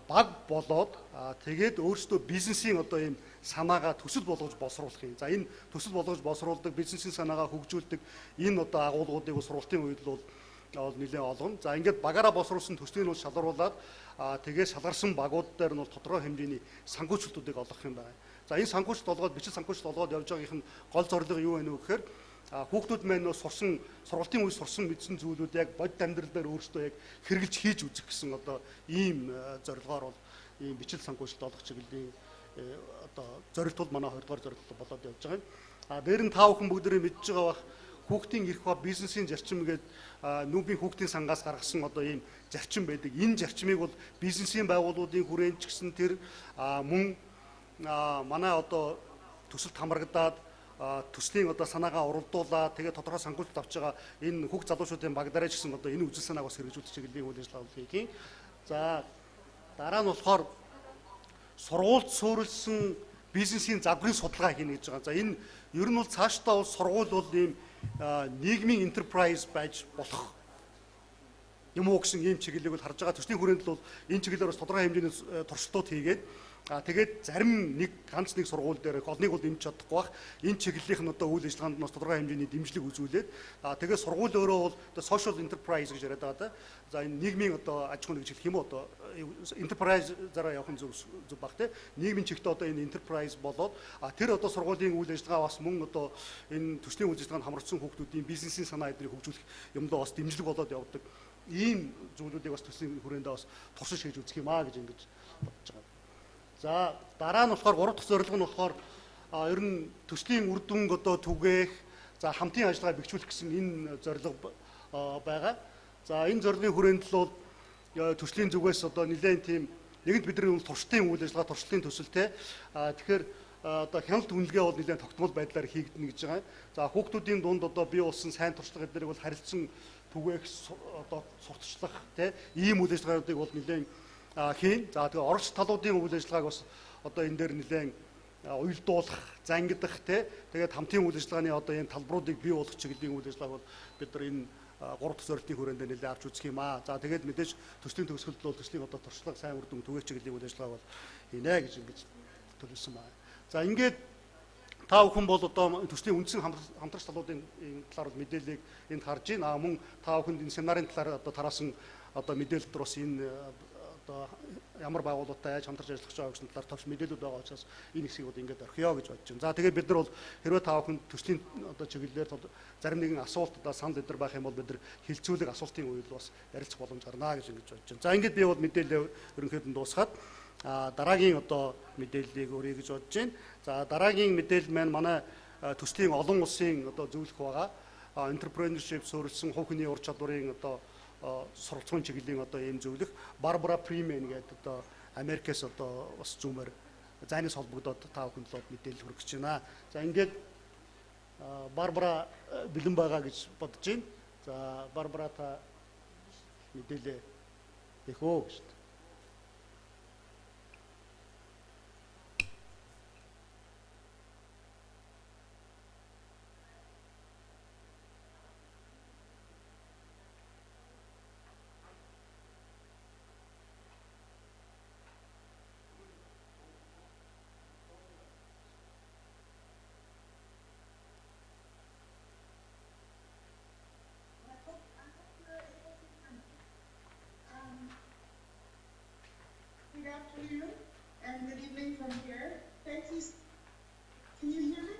баг болоод тэгээд өөрсдөө бизнесийн одоо ийм санаагаа төсөл болгож боловсруулах юм. За энэ төсөл болгож боловсруулдаг бизнесийн санаагаа хөгжүүлдэг энэ одоо агуулгуудыг сургалтын үед бол нэлээд олгоно. За ингээд багаараа боловсруулсан төслийг нь шалгаруулад тэгээд шалгарсан багууд дээр нь бол тодорхой хэмжээний санхүүжилтүүдийг олгох юм байна. За энэ санхүүжилт олгоод бичил санхүүжилт олгоод явж байгаагийнх нь гол зорилго юу вэ гэхээр хүүхдүүд маань сурсан сургалтын үе сурсан мэдсэн зүйлүүд яг бодит амьдрал дээр өөрсдөө яг хэрэгжилж хийж үзэх гэсэн одоо ийм зорилгоор бол ийм бичил санхүүжилт олгох чиглэлийн одоо зорилт бол манай 2 дугаар зорилт болоод явж байгаа юм. Дээр нь та бүхэн бүгдээрээ мэдж байгаа бах хүүхдийн эрх ба бизнесийн зарчим гэдэг нүүбийн хүүхдийн сангаас гаргасан одоо ийм зарчим байдаг. Энэ зарчмыг бол бизнесийн байгууллагуудын хүрээнд ч гэсэн тэр мөн манай одоо төсөлд хамрагдаад төслийн одоо санаагаа уралдуулаад тэгээд тодорхой санхүүжилт авч байгаа энэ хүүхд залуучуудын баг дараа ч гэсэн одоо энэ үзэл санааг бас хэрэгжүүлэх чиглэлийн үйл ажиллагаа хийх юм. За дараа нь болохоор сургуульд суурилсан бизнесийн загварын судалгаа хийнэ гэж байгаа. За энэ ер нь бол цаашдаа бол сургууль бол ийм нийгмийн enterprise байж болох юм уу гэсэн ийм чиглэлийг бол харж байгаа. Төслийн хүрээнд бол энэ чиглэлээр бас тодорхой хэмжээний туршилтууд хийгээд тэгээд зарим ганц нэг сургууль дээр олныг бол дэмжиж чадахгүй бах. Энэ чиглэлийн нь одоо үйл ажиллагаанд бас тодорхой хэмжээний дэмжлэг үзүүлээд тэгээд сургууль өөрөө бол одоо social enterprise гэж яриад байгаа да. За энэ нийгмийн одоо аж ахуйн гэж хэлэх юм уу одоо enterprise зараа явах нь зөв баг те. Нийгмийн чигтээ одоо энэ enterprise болоод тэр одоо сургуулийн үйл ажиллагаа бас мөн одоо энэ төслийн үйл ажиллагаанд хамрагдсан хүүхдүүдийн бизнесийн санаа эдрийг хөгжүүлэх юмдаа бас дэмжлэг болоод явдаг. Ийм зүйлүүдийг бас төслийн хүрээндээ бас туршиж хийж үзэх юм аа гэж ингэж бодож байгаа. За дараа нь болохоор 3 дахь зорилго нь болохоор ер нь төслийн үр дүнг одоо түгээх, за хамтын ажиллагаа бэхжүүлэх гэсэн энэ зорилго байгаа. За энэ зорилгын хүрээнд л бол төслийн зүгээс одоо нэлээд тийм нэгэнт бидний туршилтын үйл ажиллагаа, туршилтын төсөлтэй. Тэгэхээр одоо хяналт үнэлгээ бол нэлээд тогтмол байдлаар хийгдэнэ гэж байгаа. За хүүхдүүдийн дунд одоо бий болсон сайн туршлага эднэрийг бол харилцан түгээх, одоо сурталчлах тийм ийм үйл ажиллагаануудыг бол нэлээд хийн. За тэгээ орогч талуудын үйл ажиллагааг бас одоо энэ дээр нэлээд уялдуулах, зангидах тэгээд хамтын үйл ажиллагааны одоо энэ талбаруудыг бий болгох чиглэлийн үйл ажиллагааг бол бид нар энэ 3 дахь зорилтын хүрээндээ нэлээд авч үзэх юм аа. За тэгээд мэдээж төслийн төгсгөлд бол төслийн одоо туршлага сайн үр дүн түгээх чиглэлийн үйл ажиллагаа бол хийнэ гэж ингэж төлөвлөсөн байна. За ингээд та бүхэн бол одоо төслийн үндсэн хамтрагч талуудын талаар мэдээллийг энд харж байна. Мөн та бүхэнд энэ семинарын талаар одоо тараасан одоо мэдээлэл дотор бас энэ одоо ямар байгууллагатай яаж хамтарч ажиллах гэж байгаа гэсэн талаар товч мэдээлэлүүд байгаа учраас энэ хэсгийг одоо ингээд орхиё гэж бодож байна. За тэгээд бид нар бол хэрвээ та бүхэн төслийн одоо чиглэлээр зарим нэгэн асуулт одоо санал өдр байх юм бол бид нар хилцүүлэг асуултын үед бас ярилцах боломж гарна гэж ингэж бодож байна. За ингээд би бол мэдээлэл ерөнхийдөө дуусгаад дараагийн одоо мэдээллийг өргөе гэж бодож байна. За дараагийн мэдээлэл маань манай төслийн олон улсын одоо зөвлөх байгаа. Энтрепренергшип суурилсан хувь хүний ур чадварын одоо суралцсан чиглэлийн одоо ийм зөвлөх Барбара Примен гэдэг одоо Америкээс одоо бас зүүмээр зайнаас холбогдоод та бүхэнд л мэдээлэл хүргэж байна. За ингээд Барбара бэлэн байгаа гэж бодож байна. За Барбара та мэдээлээ их үү гэж. Good afternoon and good evening from here. Thank you. Can you hear me?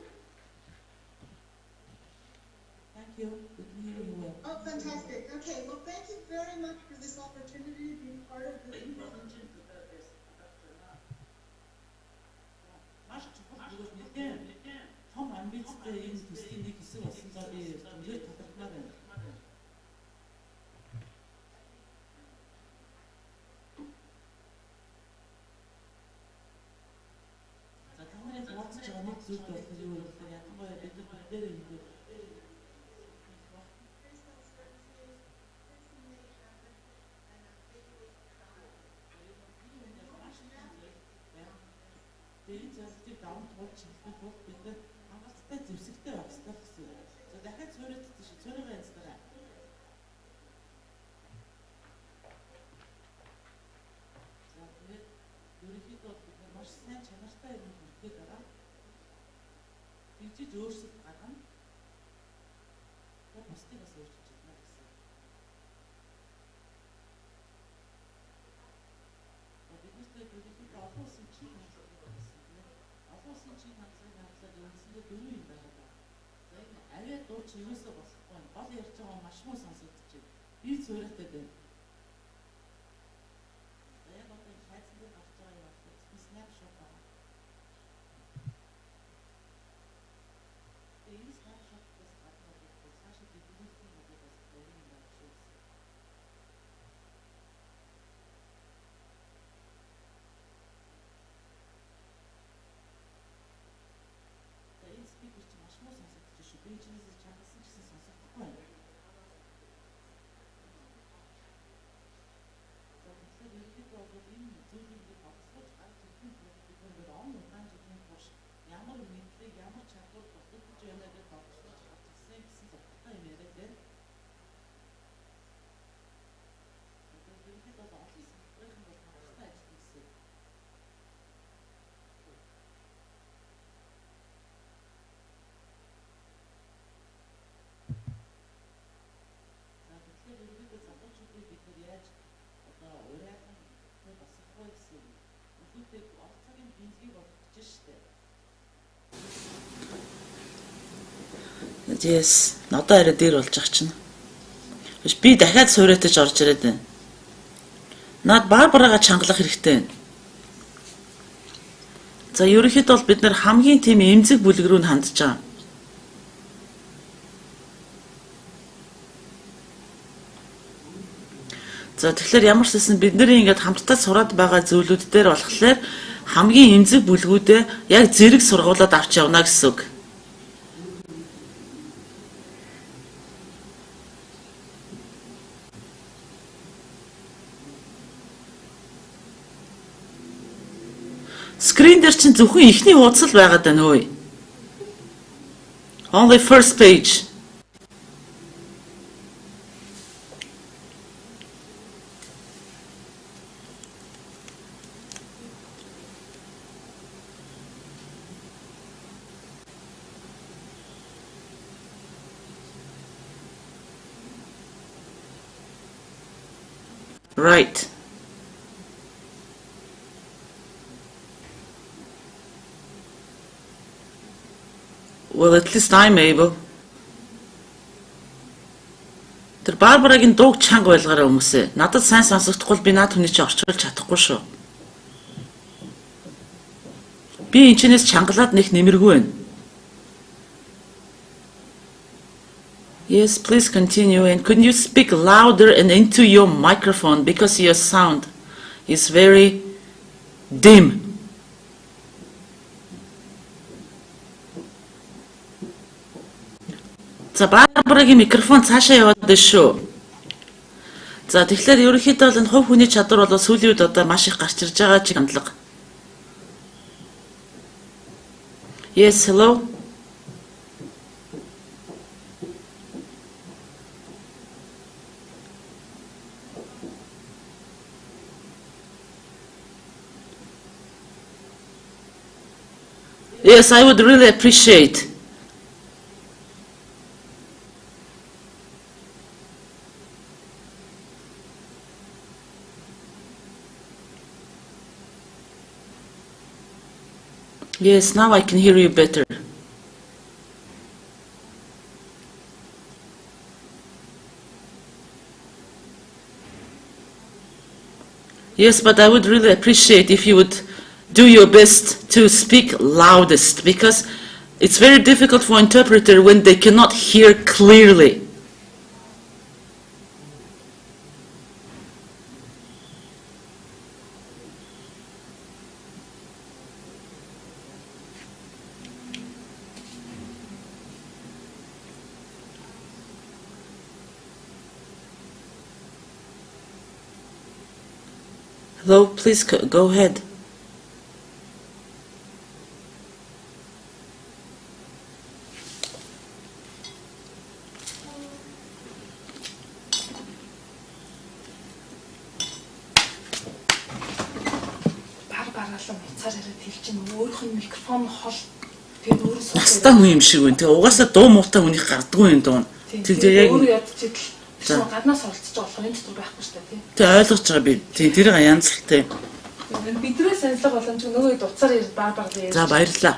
Thank you. We can hear you well. Oh, fantastic. Okay. Well, thank you very much for this opportunity to be part of this meeting. Маш чухал бүгд нэгэн том амбицтай энэ төслийн нэг хэсэг болсондоо би түнлээ тодорхойлмаар байна. За танарын хуваалцаж байгаа нэг зүйл бол юу вэ гэхээр ятгаараа бид нар дээр энэ энэ зүйлийг даван туулж чадах бол бид нар хангалттай зэвсэгтэй байх хэрэгтэй гэсэн. За дахиад цорьд тийш цорьгоо янзлаа. За тэгээд ерөнхийдөө бид нар маш сайн чанартай юм хүртээд байгаа. Тэгжиж өөрсөд гаргана. Тэгээд бусдыг бас өөрчилж чадна гэсэн. Бид нар ерөнхийдөө олон улсын чиг Олгохын чиг хандлагыг үндсэндээ 4 юм байна. За энэ авиа дуу чи юусоо болохгүй. Гол ярьж байгаа маш муу сонсогдож байна. Би цорьтой байна. За яг одоо хайцсан дээр гарч байгаа юм байна. Би snapshot байна. Энэ snapshot-ээс гадна цаашаа дэлгэрүүлсэн юм байна. Өөрийн юм байна шүү. Би чинээс чанарсан гэсэн сонсохгүй байна. гэсэн. Илүүтэй орц цагийн бензийг олгож штэ. Yes, надад арай дээр болж ах чинь. Би дахиад суурайтаж орж ирээд байна. Наад Барбарагаа чангалах хэрэгтэй байна. За ерөнхийдөө бол бид нэр хамгийн тийм эмзэг бүлэг рүү хандж байгаа. За тэгэхээр ямар ч гэсэн бид нэр ингээд хамтдаа сураад байгаа зүйлүүд дээр болохоор хамгийн эмзэг бүлгүүдээ яг зэрэг сургуулаад авч явна гэсэн үг. Скрин дээр чинь зөвхөн ихний хуудас л байгаад байна өө. Only first page. Right. Well, at least I'm able. Тэр Барбарагийн дууг чанга байлгаараа хүмүүсээ. Надад сайн сонсогдохгүй би наад хүний чинь орчуулж чадахгүй шүү. Би энэчнээс чангалаад нэг нэмэргүй байна. Yes, please continue. And could you speak louder and into your microphone because your sound is very dim. За Барбарагийн микрофон цаашаа яваад байна шүү. За тэгэхээр ерөнхийдөө бол энэ хувь хүний чадвар бол сүүлийн үед одоо маш их гарч ирж байгаа чиг хандлага. Yes, hello. Yes, I would really appreciate. Yes, now I can hear you better. Yes, but I would really appreciate if you would do your best to speak loudest, because it's very difficult for interpreter when they cannot hear clearly. Hello, please go ahead. Настаа хүн юм шиг байна. Тэгээ угаасаа дуу муутай хүнийг гардгүй юм дуу. Тэгээ яг гаднаас оролцож байгаа болох юм ч байхгүй шүү дээ. Тэгээ ойлгож байгаа би. Тэгээ тэрийг янзлалтай. Бидрээс санислах боломж нөгөө дуцаар ирж Барбар дээр. За баярлалаа.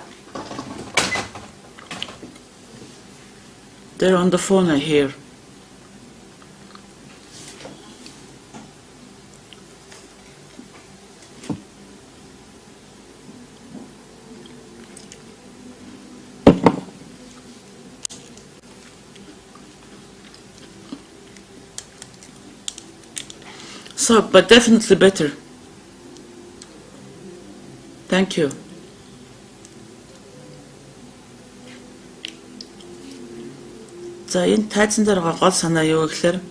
They're on the phone I hear. So, but definitely better. Thank you. За энэ тайзан дээр байгаа гол санаа юу гэхээр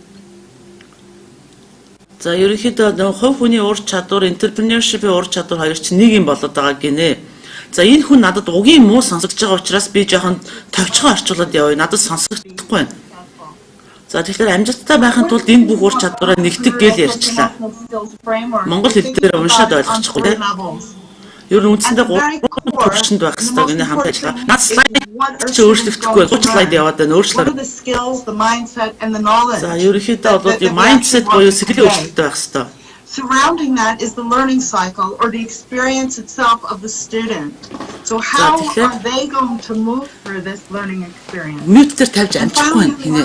за ерөнхийдөө хувь хүний ур чадвар, энтрепренершипийн ур чадвар хоёр чинь нэг юм болоод байгаа гинэ. За энэ хүн надад угийн муу сонсогдож байгаа учраас би жоохон товчхон орчуулад явъя. Надад сонсогдохгүй байна. За тэгэхээр амжилттай байхын тулд энэ бүх ур чадвараа нэгтгэх гээл ярьчлаа. Монгол хэл дээр уншаад ойлгочихгүй тийм. Ер нь үндсэндээ 3 төвшөнд байх хэрэгтэй гэнэ хамт ажиллаа. Наад слайд чи өөрчлөгдөхгүй 30 слайд яваад байна. Өөрчлөлөө. За ерөнхийдөө бол mindset буюу сэтгэлийн өөрчлөлттэй байх хэрэгтэй. surrounding that is the learning cycle or the experience itself of the student. So how are they going to move through this learning experience? Mute дээр тавьж амжихгүй байна гинэ.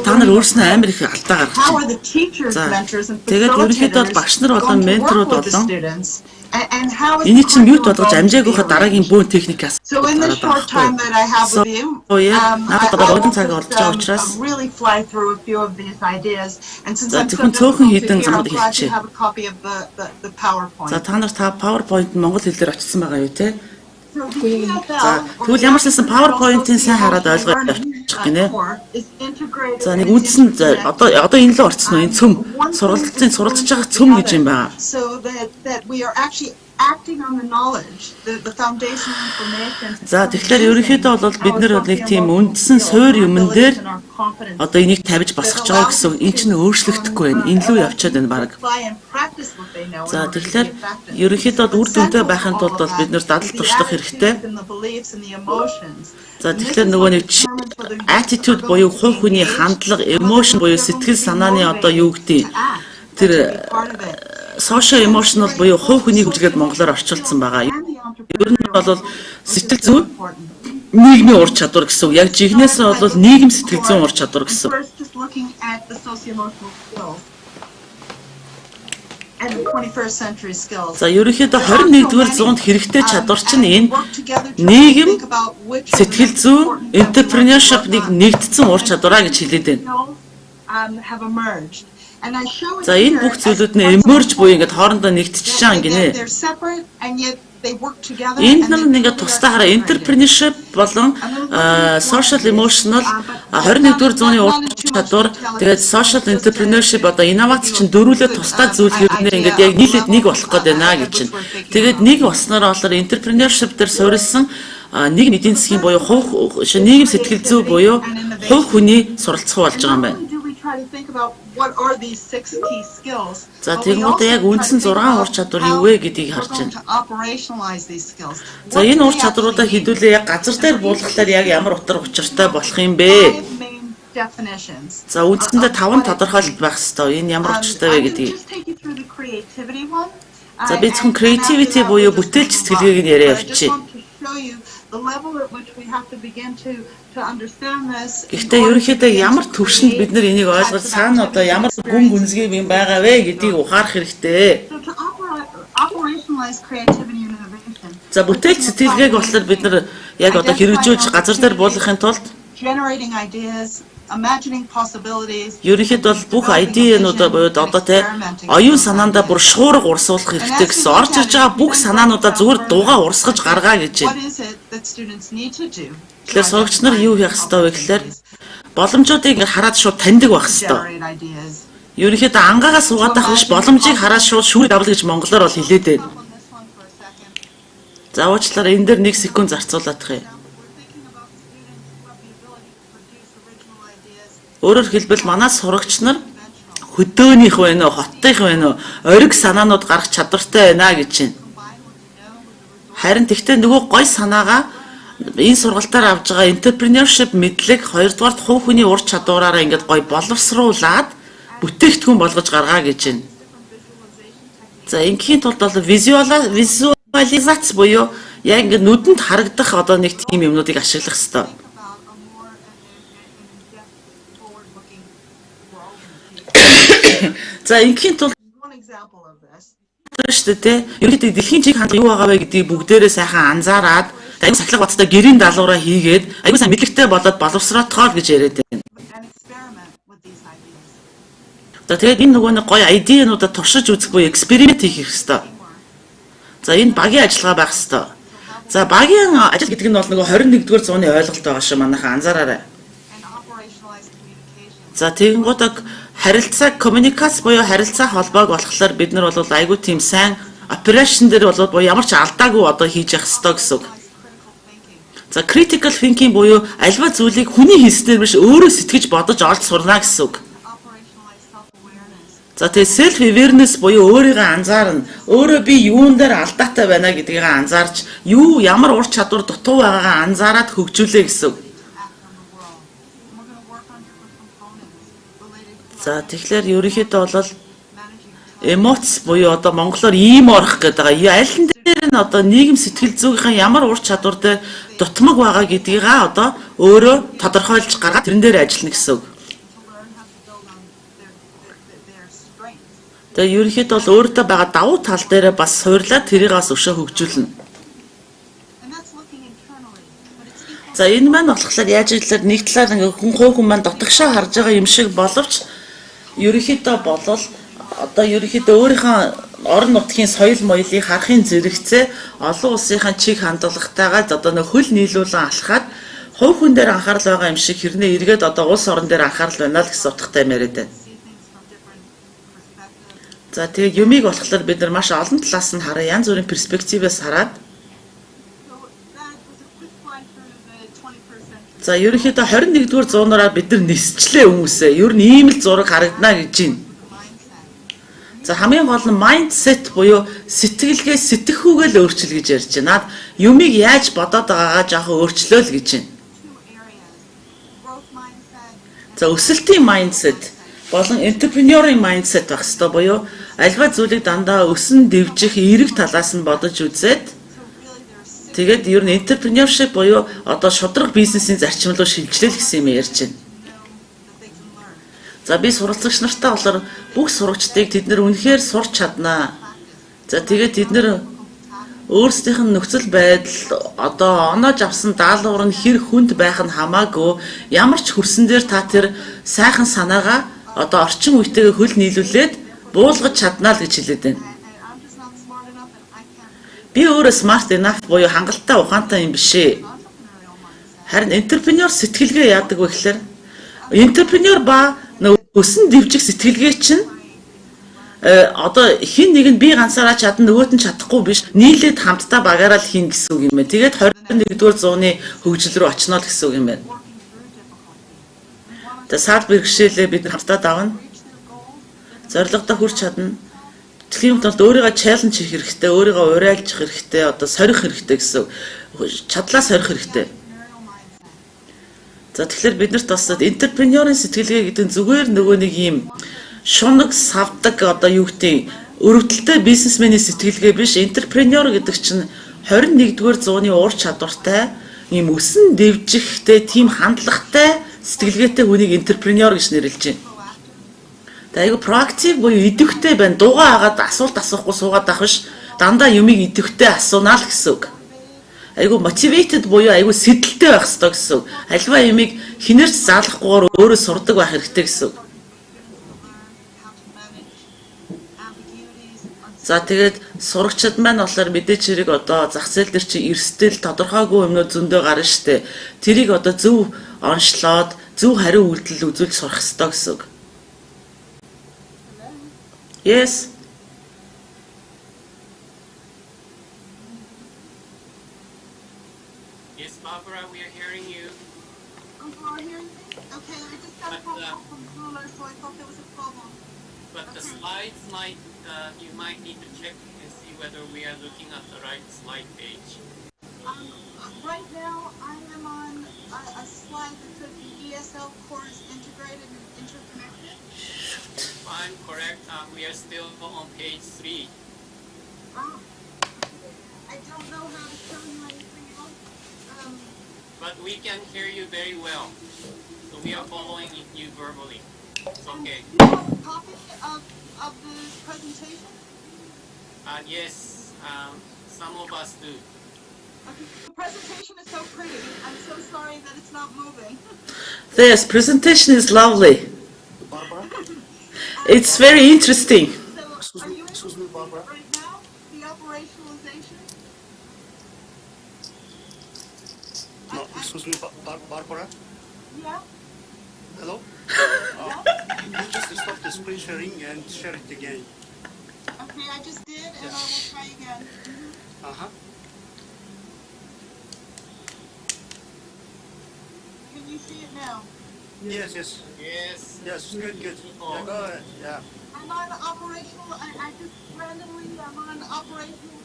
Та нар өөрснөө амар их алдаа гаргаж How are байна. the teachers, mentors, and Тэгээд ерөнхийдөө facilitators багш нар болон going to менторууд work with the болон students? And how is энийг чинь the mute curriculum болгож going to be амжаагүйхаа дараагийн бөөн техникаас So in the short time that I have with you, надад I бодон will цаг орж байгаа учраас just really fly through a few of these ideas. And since За I'm so зөвхөн цөөхөн difficult хідэн to hear, I'm замд glad to хэлчихье. have a copy of the PowerPoint. За та нар та PowerPoint нь монгол хэлээр очсон байгаа юу те? So the За тэгвэл ямар ч байсан PowerPoint-ын сайн хараад ойлгоод явчих гинэ. За нэг үндсэн одоо энэ л орцсон уу? Энэ цөм суралцж байгаа цөм гэж юм байна. So that we are actually acting on the knowledge, the foundational information. За тэгэхээр ерөнхийдөө бол бид нар нэг тийм үндсэн суур юмн дээр одоо энийг тавьж босгож байгаа гэсэн энэ чинь өөрчлөгдөхгүй байна. Энэ лүү явчихад байна баг. За тэгэхээр ерөнхийдөө үр дүнтэй байхын тулд бол бид нар дадал туршлах хэрэгтэй. За тэгэхээр нөгөө нэг attitude буюу хувь хүний хандлага, emotion буюу сэтгэл санааны одоо юу гэдэг тэр social emotional буюу хувь хүний хөгжлөд монголоор орчуулсан байгаа. Ер нь бол сэтгэл зүйн нийгмийн ур чадвар гэсэн үг. Яг жигнэсээ бол нийгэм сэтгэл зүйн ур чадвар гэсэн. За ерөнхийдөө 21-р зуунд хэрэгтэй чадвар чинь энэ нийгэм сэтгэл зүйн энтрепренершипийг нэгдсэн ур чадвараа гэж хэлээд байна. За энэ бүх зүйлүүд нь emerge буюу ингээд хоорондоо нэгдчихэж байгаа гинэ. Энд нар ингээд тусдаа хараа энтрепренершип болон social emotional 21-р зууны ур чадвар тэгээд social entrepreneurship одоо инновац чинь дөрвөлээ тусдаа зүйл хэрнээ ингээд яг нийлээд нэг болох гээд байна гэж чинь. Тэгээд нэг болсноор олоор entrepreneurship дээр суурилсан нэг эдийн засгийн буюу хувь нийгэм сэтгэл зүй буюу хувь хүний суралцах болж байгаа юм байна. За тэгмээ яг үндсэн 6 ур чадвар юу вэ гэдгийг харж байна. За энэ ур чадваруудаа хэдүүлээ яг газар дээр буулгахлаар яг ямар утга учиртай болох юм бэ? За үндсэндээ 5 тодорхойлолт байх ёстой. Энэ ямар учиртай вэ гэдгийг. За би зөвхөн creativity буюу бүтээлч сэтгэлгээг нь яриа явуулчих. Гэхдээ ерөнхийдөө ямар төвшөнд бид нар энийг ойлгож цаана одоо ямар гүн гүнзгий юм байгаа вэ гэдгийг ухаарах хэрэгтэй. За бүтээлч сэтгэлгээг болохоор бид нар яг одоо хэрэгжүүлж газар дээр буулгахын тулд ерөнхийдөө бол бүх ID-нуудаа буюу одоо те оюун санаандаа бүр шуурга урсуулах хэрэгтэй гэсэн. Орж ирж байгаа бүх санаануудаа зүгээр дуугаа урсгаж гаргаа гэж байна. Тэгэхээр сурагч нар юу хийх ёстой вэ гэхээр боломжуудыг хараад шууд таньдаг байх ёстой. Ерөнхийдөө ангаагаа суугаад байх биш боломжийг хараад шууд шүүрэг авал гэж монголоор бол хэлээд байна. За уучлаарай энэ дээр 1 секунд зарцуулаад тах юм. Өөрөөр хэлбэл манай сурагч нар хөдөөнийх байна уу, хоттойх байна уу, ориг санаанууд гарах чадвартай байна гэж байна. Харин тэгтээ нөгөө гой санаагаа энэ сургалтаар авж байгаа энтрепренершип мэдлэг 2-дугаар хувь хүний ур чадвараараа ингээд гой боловсруулад бүтээгдэхүүн болгож гаргаа гэж байна. За ингийн тулд бол визуализац буюу яг ингээд нүдэнд харагдах одоо нэг тийм юмнуудыг ашиглах хэрэгтэй. За ингийн тулд шүү дээ. Ерөнхийдөө дэлхийн чиг хандлага юу байгаа вэ гэдгийг бүгдээрээ сайхан анзаараад аюу сахилга баттай гэрийн даалгавраа хийгээд аюу сайн мэдлэгтэй болоод боловсроотгоол гэж яриад байна. За тэгээд энэ нөгөө нэг гоё ID-нуудаа туршиж үзэх буюу эксперимент хийх хэрэгтэй. За энэ багийн ажиллагаа байх хэрэгтэй. За багийн ажил гэдэг нь бол нөгөө 21-р зууны ойлголт байгаа шүү манайхаа анзаараарай. За тэгэнгүүт харилцаа коммуникац буюу харилцаа холбоог болохоор бид нар бол айгүй тийм сайн операшн дээр бол буюу ямар ч алдаагүй одоо хийж явах ёстой гэсэн үг. За critical thinking буюу альва зүйлийг хүний хийснээр биш өөрөө сэтгэж бодож олж сурна гэсэн үг. За тэгээ self awareness буюу өөрийгөө анзаарна. Өөрөө би юун дээр алдаатай байна гэдгийг анзаарч юу ямар ур чадвар дутуу байгаагаа анзаараад хөгжүүлээ гэсэн үг. За тэгэхээр ерөнхийдөө бол эмоц буюу одоо монголоор ийм орох гэдэг байгаа. Аль нь дээр нь одоо нийгэм сэтгэл зүйнхэн ямар ур чадвар дээр дутмаг байгаа гэдгийг одоо өөрөө тодорхойлж гаргаад тэрэн дээр ажиллана гэсэн үг. Тэгээ ерөнхийдөө бол өөртөө байгаа давуу тал дээр бас суурлаад тэрийг бас өшөө хөгжүүлнэ. За энэ маань болохоор яаж ийлэр нэг талаар ингээ хүн маань дотгошоо харж байгаа юм шиг боловч ерөнхийдөө болвол одоо ерөнхийдөө өөрийнхөө орон нутгийн соёл моёлыг харахын зэрэгцээ олон улсынхаа чиг хандлагатайгаа одоо нэг хөл нийлүүлэн алхаад хувь хүн дээр анхаарал байгаа юм шиг хэрнээ эргээд одоо улс орон дээр анхаарал байна л гэсэн утгатай яриад байна. За тэгээ юмыг болохоор бид нар маш олон талаас нь хараа, янз бүрийн перспективээс хараад за ерөнхийдөө 21-р зуунаараа бид нар нисчлээ хүмүүсээ. Ер нь ийм л зураг харагдана гэж байна. За хамгийн гол нь mindset буюу сэтгэлгээ сэтгэхүүгээ л өөрчил гэж ярьж байна. Юмыг яаж бодоод байгаагаа жоохон өөрчлөө л гэж байна. За өсөлтийн mindset болон энтрепренерийн mindset байх хэрэгтэй буюу альва зүйлийг дандаа өсөн дэвжих эерэг талаас нь бодож үзээд тэгээд ер нь энтрепренершип буюу одоо шудраг бизнесийн зарчим руу шилжлэл гэсэн юм ярьж байна. За би суралцагч нартай болоор бүх сурагчдыг тэд нар үнэхээр сурч чаднаа. За тэгээд тэд нар өөрсдийнх нь нөхцөл байдал одоо оноож авсан даалгавар нь хэр хүнд байх нь хамаагүй ямар ч хөрсөн дээр та тэр сайхан санаагаа одоо орчин үетэйгээ хөл нийлүүлээд буулгаж чаднаа л гэж хэлээд байна. Би өөрөө smart enough буюу хангалттай ухаантай юм биш ээ. Харин энтрепренер сэтгэлгээ яадаг вэ гэхээр энтрепренер ба өсөн дэвжих сэтгэлгээ чинь одоо хин нэг нь би ганцаараа чадна нөгөөт нь чадахгүй биш нийлээд хамтдаа багаараа л хийн гэсэн үг юм байна. Тэгээд 21-р зууны хөгжил рүү очино л гэсэн үг юм байна. Тэгээд саад бэрхшээлээ бид хамтдаа давна. Зорилгодоо хүрч чадна. Тийм тулд өөрийгөө чаленж хийх хэрэгтэй, өөрийгөө урайлжих хэрэгтэй, одоо сорих хэрэгтэй гэсэн чадлаа сорих хэрэгтэй. За тэгэхээр биднэрт бас энтрепренерийн сэтгэлгээ гэдэг нь зүгээр нөгөө нэг юм шунаг савдаг одоо юу гэдэг өрөвдөлтэй бизнесменийн сэтгэлгээ биш. Энтрепренер гэдэг чинь 21-р зууны ур чадвартай, ийм өсөн дэвжихтэй, тийм хандлагатай сэтгэлгээтэй хүнийг энтрепренер гэж нэрлэж байна. Айгу проактив буюу идэвхтэй байна. Дуугаа агаад асуулт асуухгүй суугаад авах биш. Дандаа юмыг идэвхтэй асуунаа л гэсэн үг. Айгу motivated буюу айгу сэтэлтэй байх хэрэгтэй гэсэн үг. Альва юмыг хинээрч заалахгүйгээр өөрөө сурдаг байх хэрэгтэй гэсэн үг. За тэгээд сурагчид маань болохоор мэдээч хэрэг одоо зах зээл дээр чи эрсдэл тодорхойгүй юмнууд зөндөө гарна штэ. Тэрийг одоо зөв онцлоод зөв хариу үйлдэл үзүүлж сурах хэрэгтэй гэсэн үг. Yes. Yes, Barbara, we are hearing you. Okay, I just got a phone call from Ruler, so I thought there was a problem. But the slides might, you might need to check and see whether we are looking at the right slide page. Right now, I am on a slide that says the ESL course integrated and interconnected. If I'm correct, we are still on page 3. I don't know how to tell you anything else. But we can hear you very well. So we are following you verbally. It's okay. Do you have a copy of the presentation? Yes, some of us do. Okay. The presentation is so pretty. I'm so sorry that it's not moving. This presentation is lovely. It's very interesting. So, are you Excuse me, Barbara. right now the operationalization? No, excuse me, Barbara. Yeah. Hello. You just stop the screen sharing and share it again. Okay, I just did, and I will try again. Can you see it now? Yes. Yes. Yes, good. Yeah, go ahead. Yeah. I'm on operational. I just randomly. I'm on operational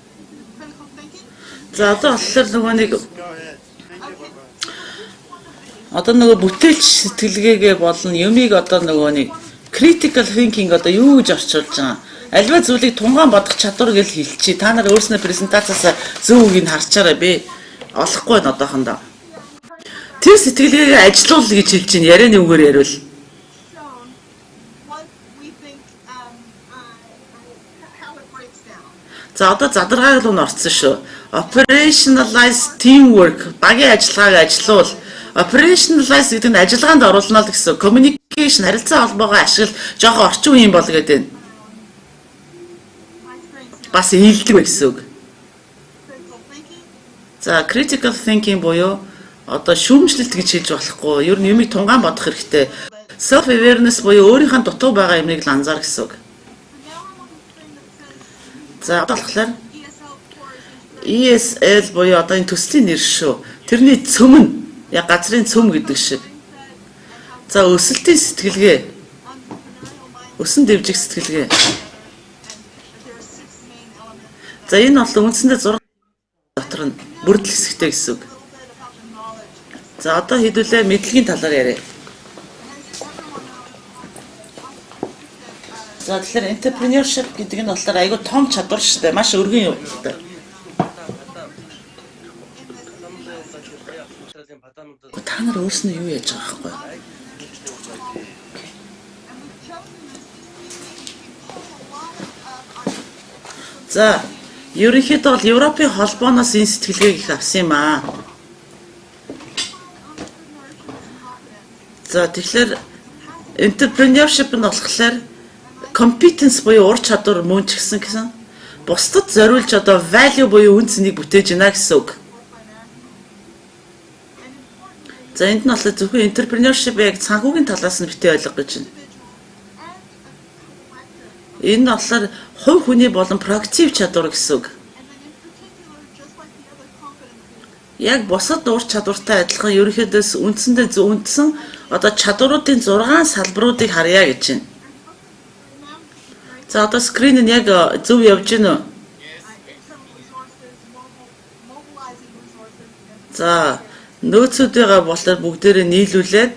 critical thinking. За одоо болохоор нөгөө нэг Go ahead. Thank you, Barbara. одоо нөгөө бүтээлч сэтгэлгээгээ болон юмыг одоо нөгөө нэг critical thinking одоо юу гэж орчуулж байгаа. альва зүйлийг тунгаан бодох чадвар гэж хэлчихье. Та нар өөрснөө презентацаас зөв үгийг харчаарай би. Олохгүй байна одоохондоо. Тэр сэтгэлгээг ажилуул гэж хэлж байна. Ярианы үгээр ярил. За одоо задаргааг руу орсон шүү. Operationalize teamwork багийн ажиллагааг ажилуул. Operationalize гэдэг нь ажиллагаанд оруулна л гэсэн. Communication харилцаа холбоогоо ашигла жоохон орчин үеийн бол гэдэг нь. Бас ийдэг вэ гэсэн үг. За critical thinking буюу одоо шүүмжлэлт гэж хэлж болохгүй. Ер нь юмыг тунгаан бодох хэрэгтэй. Self awareness буюу өөрийнхөө дутуу байгаа юмыг л анзаар гэсэн үг. За одоо болохоор ESL буюу одоо энэ төслийн нэр шүү. Тэрний цөм нь яг газрын цөм гэдэг шиг. За өсөлтийн сэтгэлгээ. Өсөн дэвжих сэтгэлгээ. За энэ бол үндсэндээ 6 дотор нь бүрдэл хэсэгтэй гэсэн үг. За одоо хэдүүлээ мэдлэгийн талаар яриа. За тэгэхээр энтрепренершип гэдэг нь болохоор айгүй том чадвар шүү дээ. Маш өргөн юм байна. Та нар өөрснөө юу яаж байгаа байхгүй? За ерөнхийдөө бол Европын холбооноос энэ сэтгэлгээг их авсан юм аа. За тэгэхээр энтрепренершип нь болохоор competence буюу ур чадвар мөн ч гэсэн бусдад зориулж одоо value буюу үн цэнийг бүтээж гинэ гэсэн үг. За энд нь болохоор зөвхөн энтрепренершип яг санхүүгийн талаас нь битээ ойлгох гэж байна. Энэ нь болохоор хувь хүний болон проактив чадвар гэсэн үг. Яг бусад ур чадвартай адилхан ерөнхийдөөс үндсэндээ үндсэн одоо чадваруудын 6 салбаруудыг харъя гэж байна. За одоо скрин нь яг зөв явж байна уу? За нөөцүүдээ болохоор бүгдээрээ нийлүүлээд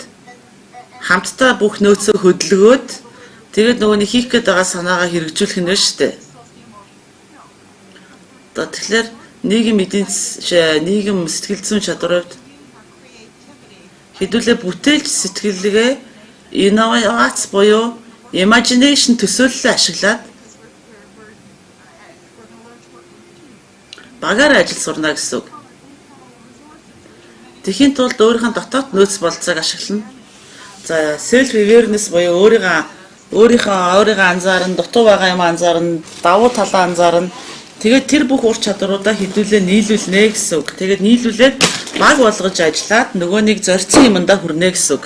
хамтдаа бүх нөөцөө хөдөлгөөд тэгээд нөгөө нэг хийх гээд байгаа санаагаа хэрэгжүүлэх нь шүү дээ. Одоо тэгэхээр нийгэм эдийн засгийн нийгэм сэтгэл зүйн чадварууд хэдүүлээ бүтээлч сэтгэлгээ инновац буюу imagination төсөөллөө ашиглаад багаар ажил сурна гэсэн үг. Тэхийн тулд өөрийнхөө дотоод нөөц болцоог ашиглана. За self awareness буюу өөрийнхөө анзаарна, дутуу байгаа юм анзаарна, давуу талаа анзаарна. Тэгээд тэр бүх ур чадваруудаа хэдүүлээ нийлүүлнэ гэсэн үг. Тэгээд нийлүүлээд баг болгож ажиллаад нөгөө нэг зорьсон юмдаа хүрнэ гэсэн үг.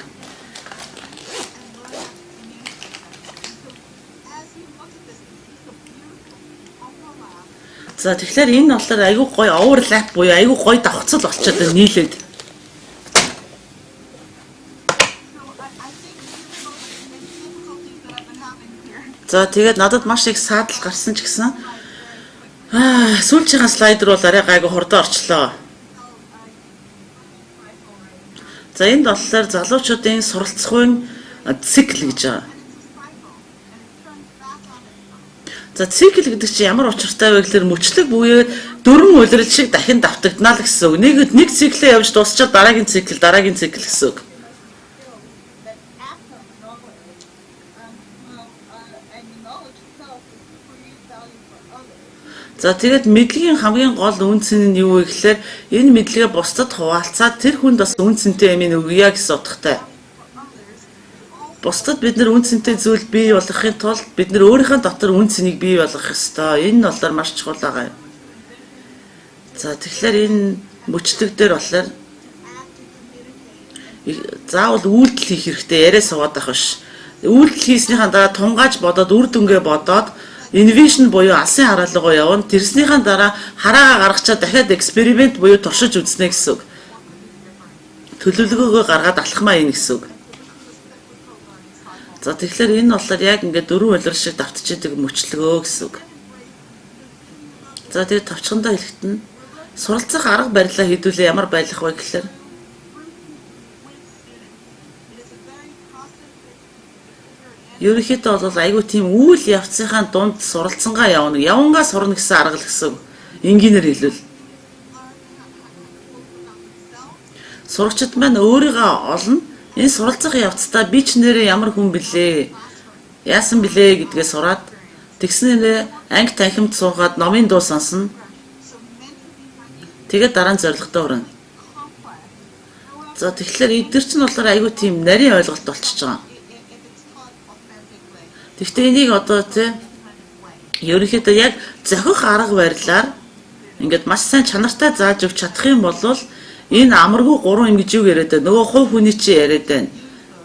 За тэгэхээр энэ болохоор айгүй гоё overlap буюу айгүй гоё давхцал болчиход байна нийлээд. За тэгээд надад маш их саадал гарсан ч гэсэн сүүлчийн слайд руу арай гайгүй хурдан орчлоо. За энд болохоор залуучуудын суралцахуйн цикл гэж байгаа. За цикл гэдэг чинь ямар учиртай вэ гэхээр мөчлөг буюу дөрвөн улирал шиг дахин давтагдана л гэсэн үг. Нэг циклээ явж дуусчаад дараагийн цикл гэсэн үг. За тэгээд мэдлэгийн хамгийн гол үнцэн нь юу вэ гэхээр энэ мэдлэгээ бусдад хуваалцаад тэр хүнд бас үнцэнтэй юм өгье гэсэн утгатай. Бусдад бид нар үнцэнтэй зүйл бий болгохын тулд бид нар өөрийнхөө дотор үнцнийг бий болгох ёстой. Энэ нь болохоор маш чухал байгаа юм. За тэгэхээр энэ мөчлөг дээр болохоор заавал үйлдэл хийх хэрэгтэй яриа суугаад байх биш. Үйлдэл хийснийхаа дараа тунгааж бодоод үр дүнгээ бодоод инновашн буюу алсын хараалгаа явна. Тэрснийхаа дараа хараагаа гаргачаад дахиад эксперимент буюу туршиж үзнэ гэсэн үг. Төлөвлөгөөгөө гаргаад алхмаа ийн гэсэн үг. За тэгэхээр энэ болохоор яг ингээд дөрвөн улирал шиг давтчихдаг мөчлөгөө гэсэн үг. За тэгээд товчхондоо хэлэхэд нь суралцах арга барилаа хэдүүлээ ямар байлах вэ гэхээр ерөнхийдөө бол айгүй тийм үйл явцынхаа дунд суралцсангаа явна. Явангаа сурна гэсэн арга л гэсэн. Энгийнээр хэлвэл. Сурагчид маань өөрийгөө олно. Энэ суралцах явцдаа би ч нэрээ ямар хүн блэ? Яасан блэ гэдгээ сураад тэгснээрээ анги танхимд суугаад номын дуу сонсно. Тэгээд дараа нь зорилготой хүрнэ. За тэгэхээр эдгээр чинь болохоор айгүй тийм нарийн ойлголт болчихж байгаа. Гэхдээ энийг одоо тий ерөнхийдөө яг зохих арга барилаар ингээд маш сайн чанартай зааж өгч чадах юм бол энэ амаргүй 3 юм гэж юу яриад байна. Нөгөө хувь хүний чи яриад байна.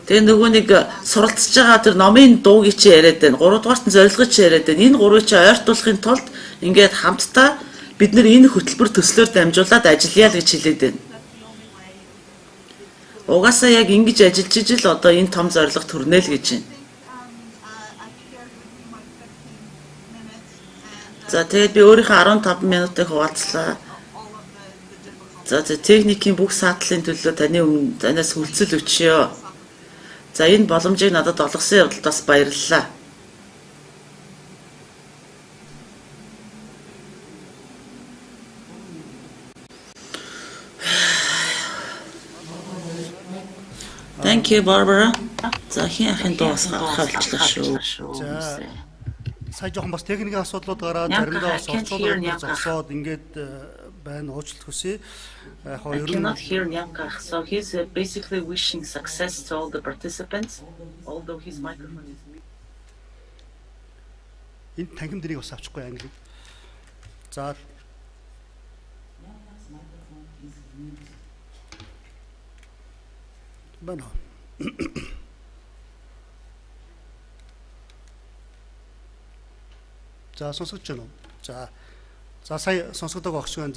Тэгээ нөгөө нэг суралцж байгаа тэр номын дуугийн чи яриад байна. 3 дугаарт нь зорилгыг чи яриад байна. Энэ гурвыг чи ойртуулахын тулд ингээд хамтдаа бид нэр энэ хөтөлбөр төслөөр дамжуулаад ажиллая л гэж хэлээд байна. Угаасаа яг ингэж ажиллаж ижил одоо энэ том зорилго төрнө л гэж байна. За тэгээд би өөрийнхөө 15 минутыг хуваалцлаа. За техникийн бүх саатлын төлөө танаас хүлцэл өчьё. За энэ боломжийг надад олгосон явдалд бас баярлалаа. Thank you, Barbara. За хин дуус гаргахлаа шүү. За сая жоохон бас техникийн асуудлууд гараад заримдаа бас орчуулгууд зогсоод ингээд байна, уучлалт хүсье. I cannot hear Nyamkach, so he's basically wishing success to all the participants, although his microphone is muted. Энэ танхим дэрийг бас авчихгүй англи. За байна. За сонсогч байна уу? За сая сонсогдог багш байна.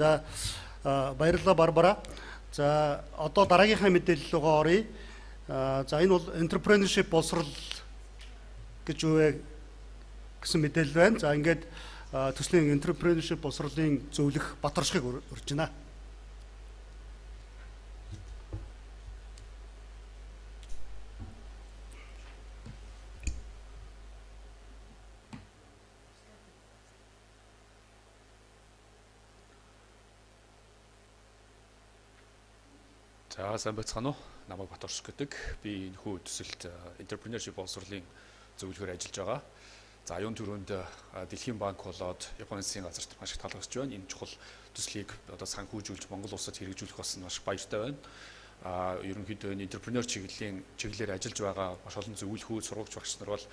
За баярлалаа Барбара. За одоо дараагийнхаа мэдээлэл рүү оръё. За энэ бол энтрепренершип боловсрол гэж юу вэ гэсэн мэдээлэл байна. За ингээд төслийн энтрепренершип боловсролын зөвлөх бат оршихыг урьж байна. За сайн байцгаана уу? Намайг Баторш гэдэг. Би энэ хүү төсөлд энтрепренершип боловсролын зөвлөхөөр ажиллаж байгаа. За оюун төрөнд Дэлхийн банк болоод Японы засгийн газарт маш их талархж байна. Энэ чухал төслийг одоо санхүүжүүлж Монгол улсад хэрэгжүүлэх бас маш баяртай байна. Ерөнхийдөө энэ энтрепренер чиглэлээр ажиллаж байгаа маш олон зөвлөхүүд, сургууль багш нар бол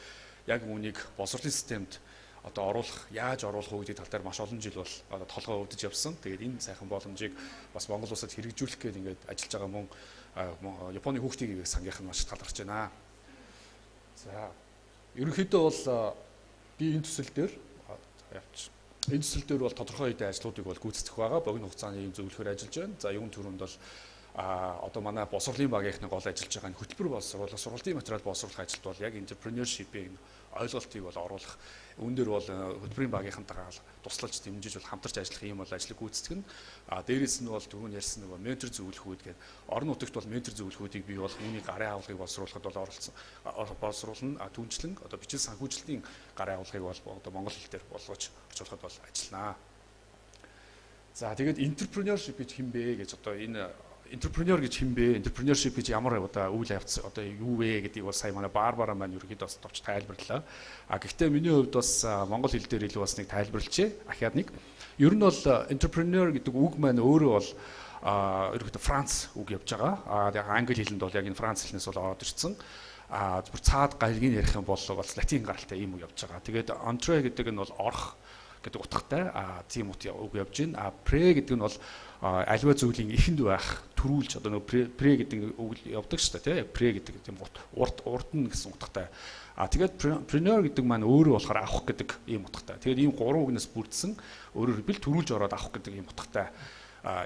яг үүнийг боловсролын системд одоо яаж оруулах уу гэдэг тал дээр маш олон жил бол одоо толгой өвдөж явсан. Тэгээд энэ сайхан боломжийг бас Монгол улсад хэрэгжүүлэх гээд ингээд ажиллаж байгаа мөн Японы хүүхдийн сангийнх нь маш талархж байна. За ерөнхийдөө бол би энэ төсөл дээр бол тодорхой хэдэн ажлуудыг бол гүйцэтгэх байгаа. Богино хугацааны зөвлөхөөр ажиллаж байна. За юун төрөнд бол одоо манай боловсролын багийнхны гол ажиллаж байгаа энэ хөтөлбөр боловсрол, сургалтын материал боловсруулах ажилд бол яг энтрепренершипийн ойлголтыг бол оруулах, үүн дээр бол хөтөлбөрийн багийнхантайгаа туслалж дэмжиж бол хамтарч ажиллах юм бол ажлыг гүйцэтгэх нь. Дээрээс нь бол түрүүн ярьсан нөгөө ментор зөвлөхүүд гэдэг орон нутагт бол ментор зөвлөхүүдийг бий болох үүний гарын агуулгыг боловсруулахад бол боловсруулна. Түүнчлэн одоо бичил санхүүжилтийн гарын агуулгыг бол одоо монгол хэл дээр болгож орчуулахад бол ажилланаа. За тэгээд энтрепренершип гэж хэм бэ гэж одоо энэ энтрепренер гэж хэм бэ? Энтрепренершип гэж ямар одоо үйл явц одоо юу вэ гэдгийг бол сая манай Барбара маань ерөнхийдөө бас товч тайлбарлаа. Гэхдээ миний хувьд бас монгол хэл дээр илүү бас нэг тайлбарлажээ. Ахаад нэг. Ер нь бол энтрепренер гэдэг үг маань өөрөө бол ерөнхийдөө Франц үг явж байгаа. Яг англи хэлэнд бол яг энэ Франц хэлнээс бол ороод ирсэн. Бүр цаад галгийг ярих юм бол латин гаралтай ийм үг явж байгаа. Тэгээд entre гэдэг нь бол орох гэдэг утгатай тийм үг явж байна. Pre гэдэг нь бол аливаа зүйлийн эхэнд байх, төрүүлж одоо нөгөө pre гэдэг үг явдаг шүү дээ, тийм pre гэдэг тийм урд нь гэсэн утгатай. Тэгээд preneur гэдэг маань өөрөө болохоор авах гэдэг ийм утгатай. Тэгээд ийм гурван үгнээс бүрдсэн өөрөөр хэлбэл төрүүлж ороод авах гэдэг ийм утгатай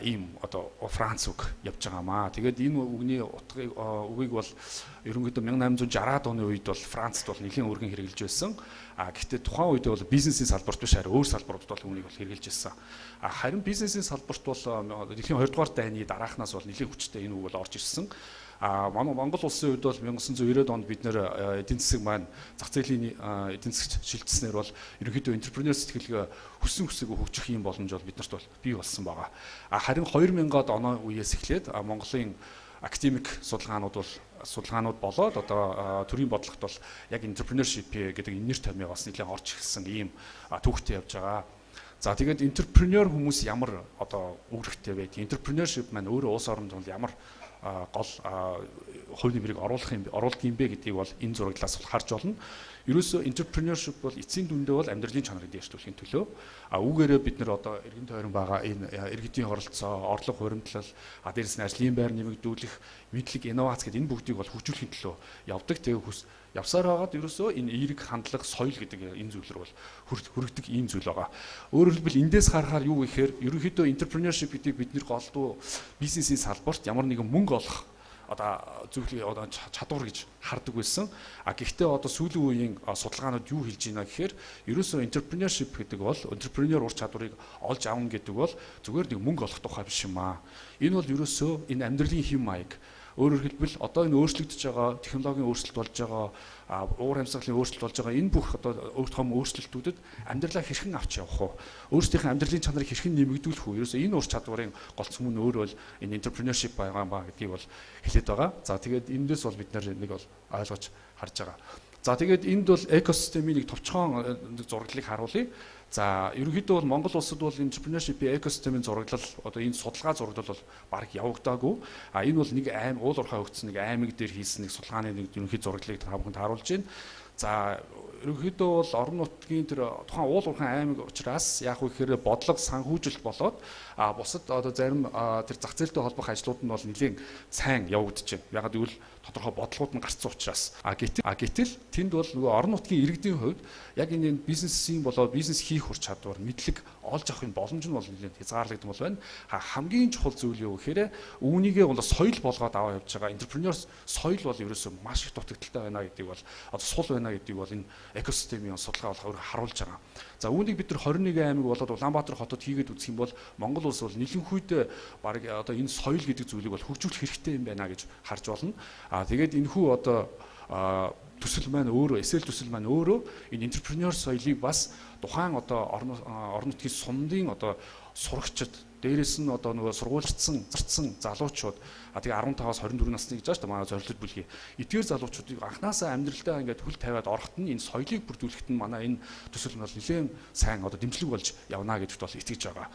ийм одоо Франц үг явж байгаамаа. Тэгээд энэ үгний үгийг бол ерөнхийдөө 1860-аад оны үед бол Францд бол нэлийн өргөн хэрэгжилж байсан. Гэхдээ тухайн үед бол бизнесийн салбарт биш харин өөр салбарт бол үүнийг бол хэрэгжилж байсан. Харин бизнесийн салбарт бол дэлхийн 2 дугаар дайны дараахнаас бол нэлийн хүчтэй энэ үг бол орж ирсэн. Манай Монгол улсын хувьд бол 1990-ад онд бид нэр эдийн засаг маань зах зээлийн эдийн засагт шилжсэнээр бол ерөнхийдөө энтерпренeur сэтгэлгээ хүссэн хүсээгүй хөгжих юм боломж бол биднэрт бол бий болсон байгаа. Харин 2000-ад оны үеэс эхлээд Монголын академик судалгаанууд болоод одоо төрийн бодлогот бол яг энтрепренершип гэдэг нэр томьёо бас нэлээд орж ирсэн ийм түүхтэй явж байгаа. За тэгээд энтрепренeur хүмүүс ямар одоо үүрэгтэй байд. Энтрепренершип маань өөрөө улс оронд бол ямар гол хувь нэмрийг оруулах юм бэ гэдгийг бол энэ зураглаас бол харж болно. Ерөөсөө энтрепренершип бол эцсийн дүндээ бол амьдралын чанарыг дээшлүүлэхийн төлөө үүгээрээ бид нар одоо иргэн тойрон байгаа энэ иргэдийн оролцоо, орлого хуримтлал, дээрээс нь ажлын байр нэмэгдүүлэх, мэдлэг, инновац гэдэг энэ бүгдийг бол хөгжүүлэхийн төлөө явдаг. Тэгээ явсаар байгаад ерөөсөө энэ эерэг хандлага, соёл гэдэг энэ зүйлэр бол хүрэгдэг ийм зүйл байгаа. Өөрөөр хэлбэл эндээс харахаар юу гэхээр ерөнхийдөө энтрепренершип гэдэг бидний голдуу бизнесийн салбарт ямар нэгэн мөнгө олох одоо зөвлөлийн одоо чадвар гэж хардаг байсан. Гэхдээ одоо сүүлийн үеийн судалгаанууд юу хэлж байна гэхээр ерөөсөө энтрепренершип гэдэг бол энтрепренeur ур чадварыг олж авна гэдэг бол зүгээр нэг мөнгө олох тухай биш юм аа. Энэ бол ерөөсөө энэ амьдралын хэм маяг. Өөрөөр хэлбэл одоо энэ өөрчлөгдөж байгаа технологийн өөрчлөлт болж байгаа уур амьсгалын өөрчлөлт болж байгаа энэ бүх одоо том өөрчлөлтүүдэд амьдралаа хэрхэн авч явах вэ? Өөрсдийнхээ амьдралын чанарыг хэрхэн нэмэгдүүлэх вэ? Ерөөсөө энэ ур чадварын голцсон мөн өөрөө бол энэ энтрепренершип байгаа гэдгийг бол хэлээд байгаа. За тэгээд эндээс бол бид нэг бол ойлгож харж байгаа. За тэгээд энд бол экосистемийн нэг товчхон зураглалыг харуулъя. За ерөнхийдөө бол Монгол улсад бол энтрепренершипийн экосистемийн зураглал одоо энэ судалгаа зураглал бол баг явагдаагүй. Энэ бол нэг уул уурхай өгсөн нэг аймаг дээр хийсэн нэг судалгааны нэг ерөнхий зураглалыг та бүхэнд харуулж байна. За ерөнхийдөө бол орон нутгийн тэр тухайн уул уурхай аймаг учраас яг уу гэхээр бодлого санхүүжилт болоод бусад одоо зарим тэр зах зээлтэй холбох ажлууд нь бол нэлээд сайн явагдаж байна. Ягаад гэвэл тодорхой бодлогууд нь гарцсан учраас. Гэтэл тэнд бол нөгөө орон нутгийн иргэдийн хувьд яг энэ бизнесийн болоод бизнес хийх ур чадвар, мэдлэг олж авахын боломж нь бол нэлээд хязгаарлагдсан бол байна. Хамгийн чухал зүйл юу гэхээр үүнийгээ бол соёл болгоод аваа явж байгаа. Энтрепренeur соёл бол ерөөсөө маш их дутагдaltaй байна гэдгийг бол одоо сул байна гэдгийг бол энэ экосистемийн судалгаа бол харуулж байгаа. За үүнийг бид нар 21 аймаг болоод Улаанбаатар хотод хийгээд үзэх юм бол Монгол улс бол нэлэнхүйдээ баг одоо энэ соёл гэдэг зүйлийг бол хөгжүүлэх хэрэгтэй юм байна гэж харж болно. Тэгээд энэхүү одоо төсөл маань өөрөө эсэл төсөл маань өөрөө энэ энтрепренeur соёлыг бас тухайн одоо орон нутгийн сумдын одоо сурагчид дээрээс нь одоо нөгөө сургуульчдсан зарцсан залуучууд тэгээ 15-аас 24 насны гэж байна шүү дээ манай зорилт бүлгийн эдгээр залуучуудыг анханасаа амьдралдаа ингээд хөл тавиад орохт нь энэ соёлыг бүрдүүлэхэд нь манай энэ төсөл нь бол нэлээд сайн одоо дэмжлэг болж явна гэдэгт бол итгэж байгаа.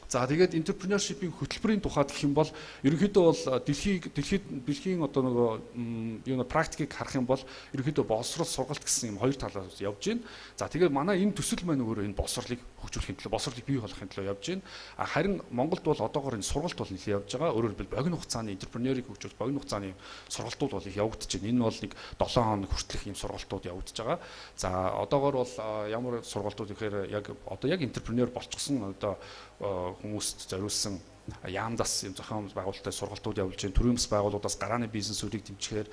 За тэгээд энтрепренершипийн хөтөлбөрийн тухайд гэх юм бол ерөнхийдөө бол дэлхийн одоо нөгөө практикийг харах юм бол ерөнхийдөө боловсрол сургалт гэсэн юм хоёр талаас явж байна. За тэгээд манай энэ төсөл маань өөрөө энэ боловсролыг хөгжүүлэхийн төлөө боловсролыг бий болгохын төлөө явж байна. Харин Монголд бол одоогоор энэ сургалт бол нэлээд явж байгаа. Өөрөөр хэлбэл богино хугацааны энтрепренерийг хөгжүүлэх богино хугацааны сургалтууд бол их явагдаж байна. Энэ бол нэг 7 хоног хүртэлх юм сургалтууд явагдаж байгаа. За одоогоор бол ямар сургалтууд гэхээр яг одоо яг энтрепренер болчихсон одоо хүмүүст зориулсан яамдас юм зохион байгуулалттай сургалтууд явуулж байна. Төрийн бас байгууллагуудаас гарааны бизнесүүдийг дэмжихээр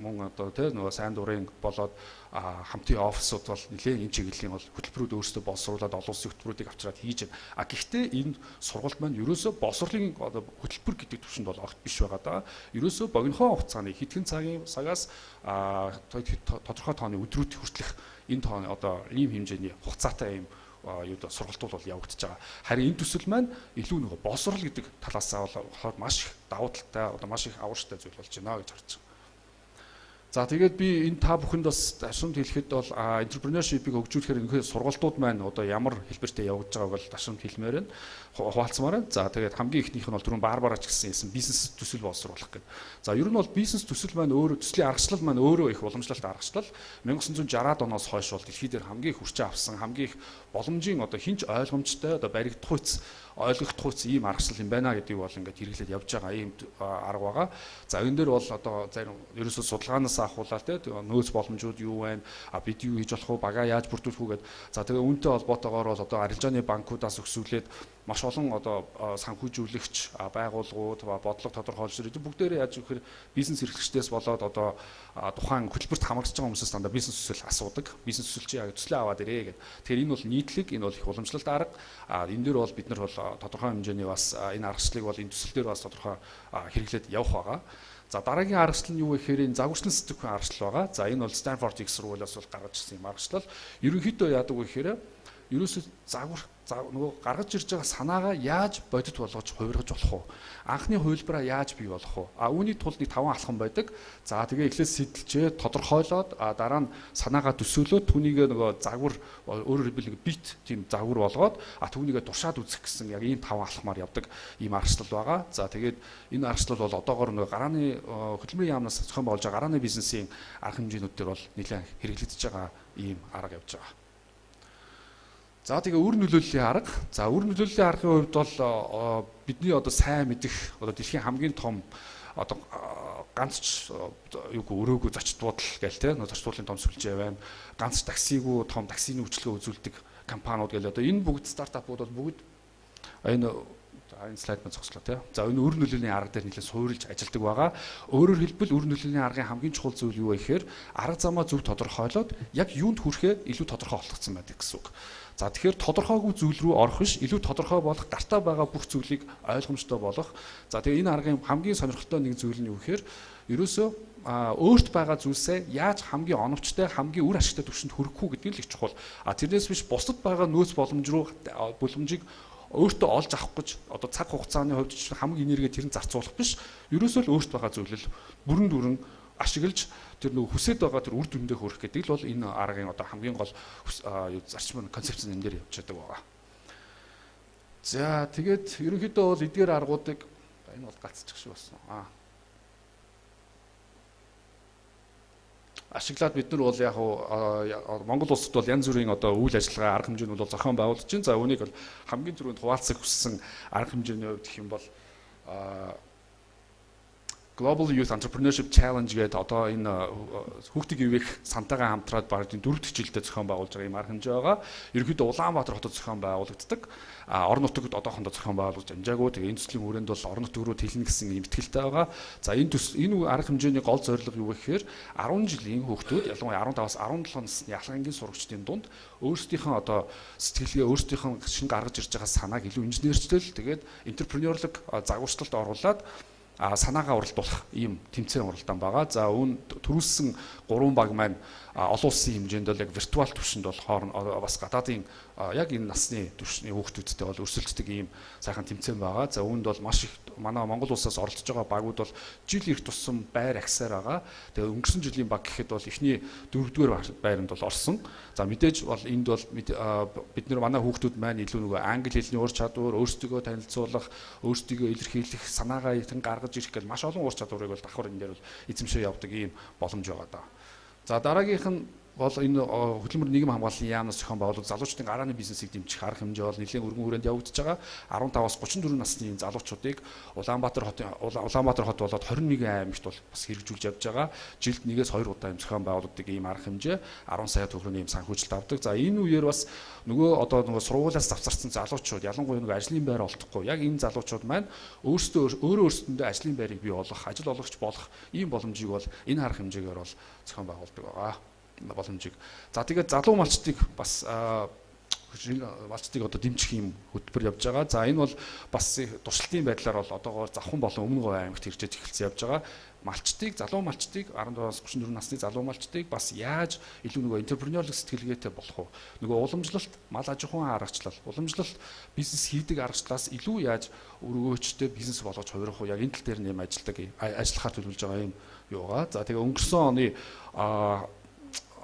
мөн одоо тийм нөгөө сайн дурын болоод хамтын офисууд бол нэлээд энэ чиглэлийн бол хөтөлбөрүүд өөрсдөө боловсруулад олон улсын хөтөлбөрүүдийг авчираад хийж байна. Гэхдээ энэ сургалт маань ерөөсөө боловсролын одоо хөтөлбөр гэдэг түвшинд бол огт биш байгаа даа. Ерөөсөө богинохон хугацааны хэдхэн цагаас тодорхой тооны өдрүүд хүртэлх энэ тооны одоо ийм хэмжээний хугацаатай юм сургалтууд бол явагдаж байгаа. Харин энэ төсөл маань илүү нөгөө боловсрол гэдэг талаасаа бол маш их давуу талтай одоо маш их авууштай зүйл болж байна гэж харж байна. За тэгээд би энэ та бүхэнд бас дашрамд хэлэхэд бол энтрепренершипийг хөгжүүлэхээр энэ сургалтууд маань одоо ямар хэлбэртэй явагдаж байгааг бол дашрамд хэлмээр байна. Хуваалцмаар байна. За тэгээд хамгийн ихнийх нь бол түрүүн Барбараач гэсэн бизнес төсөл боловсруулах гэдэг. За ер нь бол бизнес төсөл маань өөрөө төслийн аргачлал маань өөрөө их уламжлалт аргачлал 1960-аад оноос хойш бол дэлхийд дээр хамгийн их хүчтэй авсан хамгийн их боломжийн одоо хинч ойлгомжтой одоо баригдах үйц ойлгох үйц ийм аргачлал юм байна гэдгийг бол ингээд хэрэглээд явж байгаа ийм арга байгаа. За энэ дээр бол одоо зарим ерөөсөө судалгаанаас ахуулаад нөөц боломжууд юу байна? Бид юу хийж болох вэ? Багаа яаж бүрдүүлэх үү гэдэг. За тэгээ үүнтэй холбоотойгоор бол одоо арилжааны банкудаас өсвөлээд маш олон одоо санхүүжүүлэгч байгууллагууд бодлого тодорхойлж ирээд бүгдээрээ яаж гэхээр бизнес эрхлэгчдээс болоод одоо тухайн хөтөлбөрт хамрагдж байгаа хүмүүсээс дандаа бизнес төсөл асуудаг. Бизнес төсөл чи яг төслөө аваад ирээ гэдэг. Тэгэхээр энэ бол нийтлэг, энэ бол их уламжлалт арга. Энэ дээр бол бид нар бол тодорхой хэмжээний бас энэ аргачлалыг бол энэ төсөл дээр бас тодорхой хэрэглээд явах байгаа. За дараагийн аргачлал нь юу вэ гэхээр энэ загварчлан сэтгэхүйн аргачлал байгаа. За энэ бол Stanford их сургуулиас бол гаргаж ирсэн юм аргачлал. Ерөнхийдөө яадаг вэ гэхээр ерөөсөө нөгөө гаргаж ирж байгаа санаагаа яаж бодит болгож хувиргаж болох вэ? Анхны хувилбараа яаж бий болох вэ? Үүний тулд нэг 5 алхам байдаг. За тэгээ эхлээс сэдэлчээ тодорхойлоод дараа нь санаагаа төсөөлөөд түүнийг нөгөө загвар өөрөөр хэлбэл бит тийм загвар болгоод түүнийгээ туршаад үзэх гэсэн яг ийм 5 алхмаар явдаг ийм аргачлал байгаа. За тэгээд энэ аргачлал бол одоогоор нөгөө гарааны хөдөлмөрийн яамнаас зохион байгуулж байгаа гарааны бизнесийн арга хэмжээнүүд дээр бол нэлээд хэрэглэгдэж байгаа ийм арга явж байгаа. За тэгээ үр нөлөөллийн арга. За үр нөлөөллийн аргын хувьд бол бидний одоо сайн мэдих одоо дэлхийн хамгийн том одоо ганц ч өрөөгөө зочд буудал гээл те зочд буудлын том сүлжээ байна. Ганц таксигүй том таксины үйлчилгээ үзүүлдэг компаниуд гээл одоо энэ бүгд стартапууд бол бүгд энэ слайд маань зогслоо те. За энэ үр нөлөөний арга дээр нэлээд суурилж ажилладаг байгаа. Өөрөөр хэлбэл үр нөлөөний аргын хамгийн чухал зүйл юу вэ гэхээр арга замаа зөв тодорхойлоод яг юунд хүрэхээ илүү тодорхой болгоцсон байдаг гэсэн үг. За тэгэхээр тодорхойгүй зүйл рүү орох биш, илүү тодорхой болох, гартаа байгаа бүх зүйлийг ойлгомжтой болох. За тэгээ энэ аргын хамгийн сонирхолтой нэг зүйл нь юу гэхээр ерөөсөө өөрт байгаа зүйлсээ яаж хамгийн оновчтой, хамгийн үр ашигтай түвшинд хүргэх үү гэдэг нь л их чухал. Тэрнээс биш бусдад байгаа нөөц боломжийг өөртөө олж авах гэж одоо цаг хугацааны хувьд хамгийн энерги тэр нь зарцуулах биш. Ерөөсөө л өөрт байгаа зүйлэл бүрэн ашиглаж тэр нөгөө хүсэж байгаа тэр үр дүндээ хүрэх гэдэг л бол энэ аргын одоо хамгийн гол зарчим концепц энэ дээр явж байгаа байгаа. За тэгээд ерөнхийдөө бол эдгээр аргуудыг энэ бол гацчих шиг болсон. Ашиглаад бид нар бол яг Монгол улсад бол янз бүрийн одоо үйл ажиллагаа арга хэмжээнүүд бол зохион байгуулж байна. За үүнийг бол хамгийн түрүүнд хуваалцах хүссэн арга хэмжээний хувьд гэх юм бол Global Youth Entrepreneurship Challenge гэдэг одоо энэ хүүхдийн ивэх сантайгаа хамтраад баг 4 жилдээ зохион байгуулж байгаа юм арга хэмжээ байгаа. Ерөнхийдөө Улаанбаатар хотод зохион байгуулагддаг. Орон нутагт одоохондоо зохион байгуулж амжаагүй. Тэгээ энэ төслийн хүрээнд бол орон нутаг руу тэлнэ гэсэн юм итгэлтэй байгаа. За энэ арга хэмжээний гол зорилго юу вэ гэхээр 10 жилийн хүүхдүүд ялангуяа 15-аас 17 насны ялгангийн сурагчдын дунд өөрсдийнхөө одоо сэтгэлгээ өөрсдийнхөө шинэ гаргаж ирж байгаа санааг илүү инженерчлэл тэгээд энтрепренерлог загварчлалд оруулаад санаагаа уралдуулах ийм тэмцээн уралдаан байгаа. За төрүүлсэн 3 баг маань олон улсын хэмжээнд бол яг виртуал түвшинд бол бас гадаадын яг энэ насны түвшний хүүхдүүдтэй бол өрсөлддөг ийм сайхан тэмцээн байгаа. За үүнд бол маш их манай Монгол улсаас оролцож байгаа багууд бол жил их тусам байр агсаар байгаа. Тэгээ өнгөрсөн жилийн баг гэхэд бол эхний 4-р байранд бол орсон. За мэдээж бол энд бол бид нар манай хүүхдүүд маань илүү нөгөө англи хэлний ур чадвар, өөрсдөө танилцуулах, өөрсдөө илэрхийлэх, санаагаа итэн гаргаж ирэх гэл маш олон ур чадварыг бол давхар энэ дээр бол эзэмшээ явдаг ийм боломж байгаа даа. За дараагийнх нь бол энэ хөдөлмөр нийгэм хамгааллын яамнаас зохион байгуулалт залуучдын гарааны бизнесийг дэмжих арга хэмжээ бол нэлээд өргөн хүрээнд явагдаж байгаа. 15-аас 34 насны залуучуудыг Улаанбаатар хот болоод 21 аймагт бол бас хэрэгжүүлж явж байгаа. Жилд 1-2 удаа юм зохион байгуулагддаг ийм арга хэмжээ 10 сая төгрөгийн ийм санхүүжилт авдаг. За энэ үеэр бас нөгөө сургуулиас завцарсан залуучууд ялангуяа нөгөө ажлын байр олдохгүй. Яг энэ залуучууд маань өөрөөсөндөө ажлын байрыг бий болгох, ажил олгогч болох ийм боломжийг бол энэ арга хэмжээгээр бол зохион байгуулдаг байгаа. Боломжийг. За тэгээд залуу малчдыг бас малчдыг одоо дэмжих юм хөтөлбөр явж байгаа. За энэ бол бас туршилтын байдлаар бол одоогоор Завхан болон Өмнө Говь аймагт хэрэгжиж эхэлсэн явж байгаа. Залуу малчдыг 18-аас 34 насны залуу малчдыг бас яаж илүү нөгөө энтрепренерлог сэтгэлгээтэй болох вэ? Нөгөө уламжлалт, мал аж ахуйн аргачлал, уламжлалт бизнес хийдэг аргачлалаас илүү яаж өргөөчтэй бизнес болгож хувирах вэ? Яг энэ тал дээр нэм ажиллахаар төлөвлөж байгаа юм юугаа. За тэгээ өнгөрсөн оны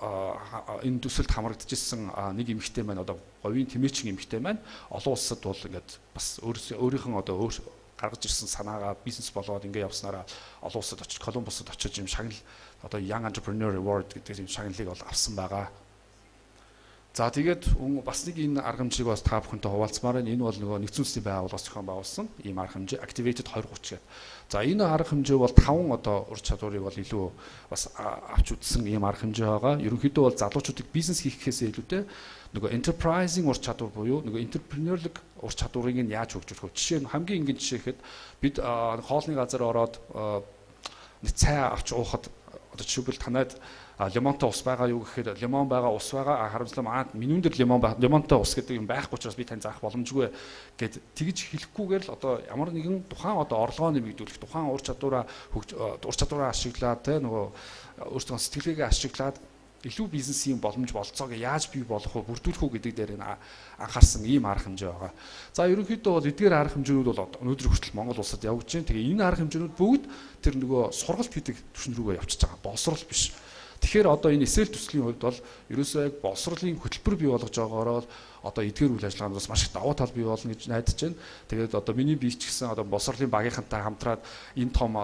энэ төсөлд хамрагдчихсан нэг эмэгтэй маань одоо говийн тэмээчин эмэгтэй маань олон улсад бол ингээд бас өөрийнхөө одоо гаргаж ирсэн санаагаа бизнес болоод ингээд явснараа олон улсад очиж Колумбусад очиж юм шагнал одоо Young Entrepreneur Award гэдэг юм шагналыг бол авсан байгаа. За тэгээд бас нэг энэ арга хэмжээг бас та бүхэнтэй хуваалцмаар байна. Энэ бол нөгөө нэгдсэн үндэсний байгууллагаас зохион байгуулсан ийм арга хэмжээ Activated 2030 гэдэг. За энэ арга хэмжээ бол 5 одоо ур чадварыг бол илүү бас авч үзсэн ийм арга хэмжээ байгаа. Ерөнхийдөө бол залуучуудыг бизнес хийхээс илүүтэй нөгөө enterprising ур чадвар буюу нөгөө entrepreneurial ур чадварыг нь яаж хөгжүүлэх вэ? Жишээ нь хамгийн энгийн жишээ гэхэд бид хоолны газар ороод нэг цай авч уухад одоо жишээлбэл танад лимонтой ус байгаа юу гэхээр лимон байгаа ус байгаа харамслаа менюн дээр лимонтой ус гэдэг юм байхгүй учраас би тань заах боломжгүй гэд тэгж хэлэхгүйгээр л одоо ямар нэгэн тухайн одоо орлогоо нэмэгдүүлэх тухайн ур чадвараа ашиглаад те нөгөө өөрсдөө сэтгэлгээгээ ашиглаад илүү бизнесийн боломж болцоог яаж бий болгох вэ бүрдүүлэх үү гэдэг дээр анхаарсан ийм арга хэмжээ байгаа. За ерөнхийдөө бол эдгээр арга хэмжээнүүд бол өнөөдөр хүртэл Монгол улсад явж байна. Тэгээ энэ арга хэмжээнүүд бүгд тэр нөгөө сургалт хийдэг түвшин рүүгээ явчихж байгаа. Боловсрол биш. Тэгэхээр одоо энэ эсэл төслийн хувьд бол ерөөсөө яг боловсролын хөтөлбөр бий болгож байгаагаар одоо эдгээр үйл ажиллагаанд бас маш их давуу тал бий болно гэж найдаж байна. Тэгээд одоо миний бие ч гэсэн одоо боловсролын багийнхантай хамтраад энэ том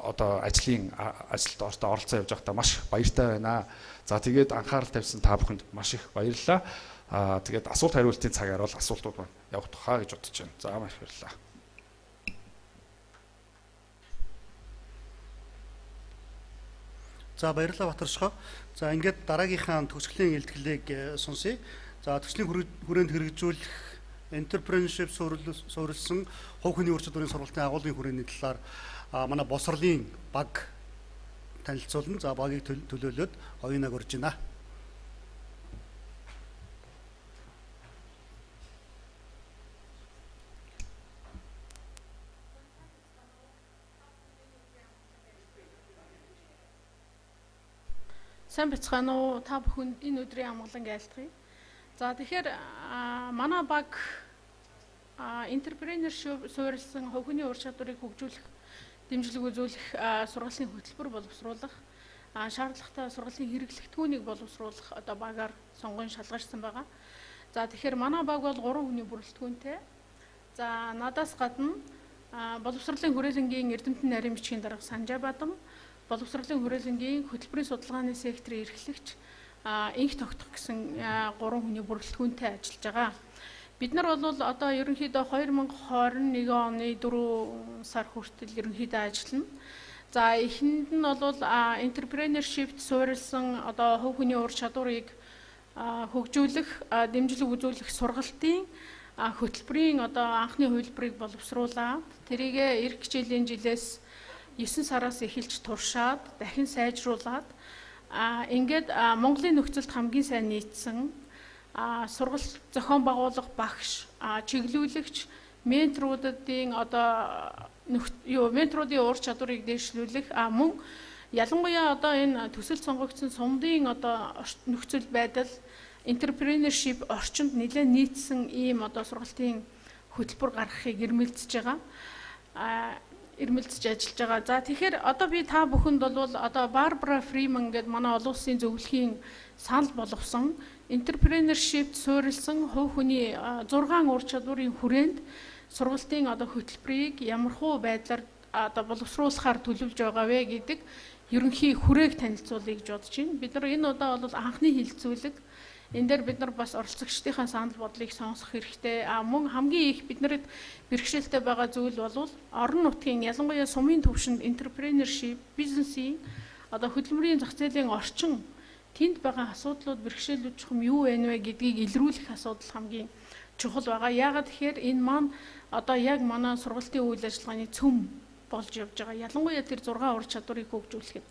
одоо ажилд оролцоо явж байхдаа маш баяртай байна. За тэгээд анхаарал тавьсан та бүхэнд маш их баярлалаа. Тэгээд асуулт хариултын цагаар бол асуултууд маань явах тухай гэж бодож байна. За маш их баярлалаа. За баярлалаа Батаршгаа. За ингээд дараагийнхаа төгсгөлийн илтгэлийг сонсъё. За төслийн хүрээнд хэрэгжүүлэх Энтрепренергшип суурилсан хувь хүний ур чадварын сургалтын агуулгын хүрээний талаар манай боловсролын баг танилцуулна. За багийг төлөөлөөд оюунаг урьж байна. Сайн бацгаана уу та бүхэнд энэ өдрийн амгалан айлтгая. За тэгэхээр манай баг Энтрепренергшип суурилсан хувь хүний ур чадварыг хөгжүүлэх, дэмжлэг үзүүлэх сургалтын хөтөлбөр боловсруулах, шаардлагатай сургалтын хэрэглэгдэхүүнийг боловсруулах одоо багаар сонгон шалгажсан байгаа. За тэгэхээр манай баг бол 3 хүний бүрэлдэхүүнтэй. За надаас гадна боловсролын хүрээлэнгийн эрдэмтэн нарийн бичгийн дарга Санжаа Бадам, боловсролын хүрээлэнгийн хөтөлбөрийн судалгааны секторын эрхлэгч инх тогтох гэсэн 3 хүний бүрэлдэхүүнтэй ажиллаж байгаа. Бид нар бол одоо ерөнхийдөө 2021 оны 4 сар хүртэл ерөнхийдөө ажиллана. За эхэнд нь бол Энтрепренергшипт суурилсан одоо хувь хүний ур чадварыг хөгжүүлэх, дэмжлэг үзүүлэх сургалтын хөтөлбөрийн одоо анхны хувилбарыг боловсруулаад тэрийгэ эх хичээлийн жилээс 9 сараас эхэлж туршаад дахин сайжруулад ингээд Монголын нөхцөлд хамгийн сайн нийцсэн сургалт зохион байгуулах багш, чиглүүлэгч, менторуудын одоо менторуудын ур чадварыг дэвшлүүлэх мөн ялангуяа одоо энэ төсөл сонгогдсон сумдын одоо нөхцөл байдал Энтрепренергшип орчинд нэлээд нийцсэн ийм одоо сургалтын хөтөлбөр гаргахыг эрмэлзэж байгаа. Эрмэлзэж ажиллаж байгаа. За тэгэхээр одоо би та бүхэнд бол одоо Барбара Фриман гэдэг манай олон улсын зөвлөхийн санал болгосон Энтрепренергшипт суурилсан хувь хүний 6 ур чадварын хүрээнд сургалтын одоо хөтөлбөрийг ямархуу байдлаар одоо боловсруулахаар төлөвлөж байгаа вэ гэдэг ерөнхий хүрээг танилцуулъя гэж бодож байна. Бид нар энэ удаа бол анхны хилцүүлэг. Энэ дээр бид нар бас оролцогчдын санал бодлыг сонсох хэрэгтэй. Мөн хамгийн их биднэрт бэрхшээлтэй байгаа зүйл бол орон нутгийн ялангуяа сумын түвшинд Энтрепренергшип бизнесийн одоо хөдөлмөрийн зах зээлийн орчин тэнд байгаа асуудлууд бэрхшээлүүд чухам юу вэ гэдгийг илрүүлэх асуудал хамгийн чухал байгаа. Яагаад тэгэхээр энэ маань одоо яг манай сургалтын үйл ажиллагааны цөм болж явж байгаа. Ялангуяа тэр 6 ур чадварыг хөгжүүлэхэд.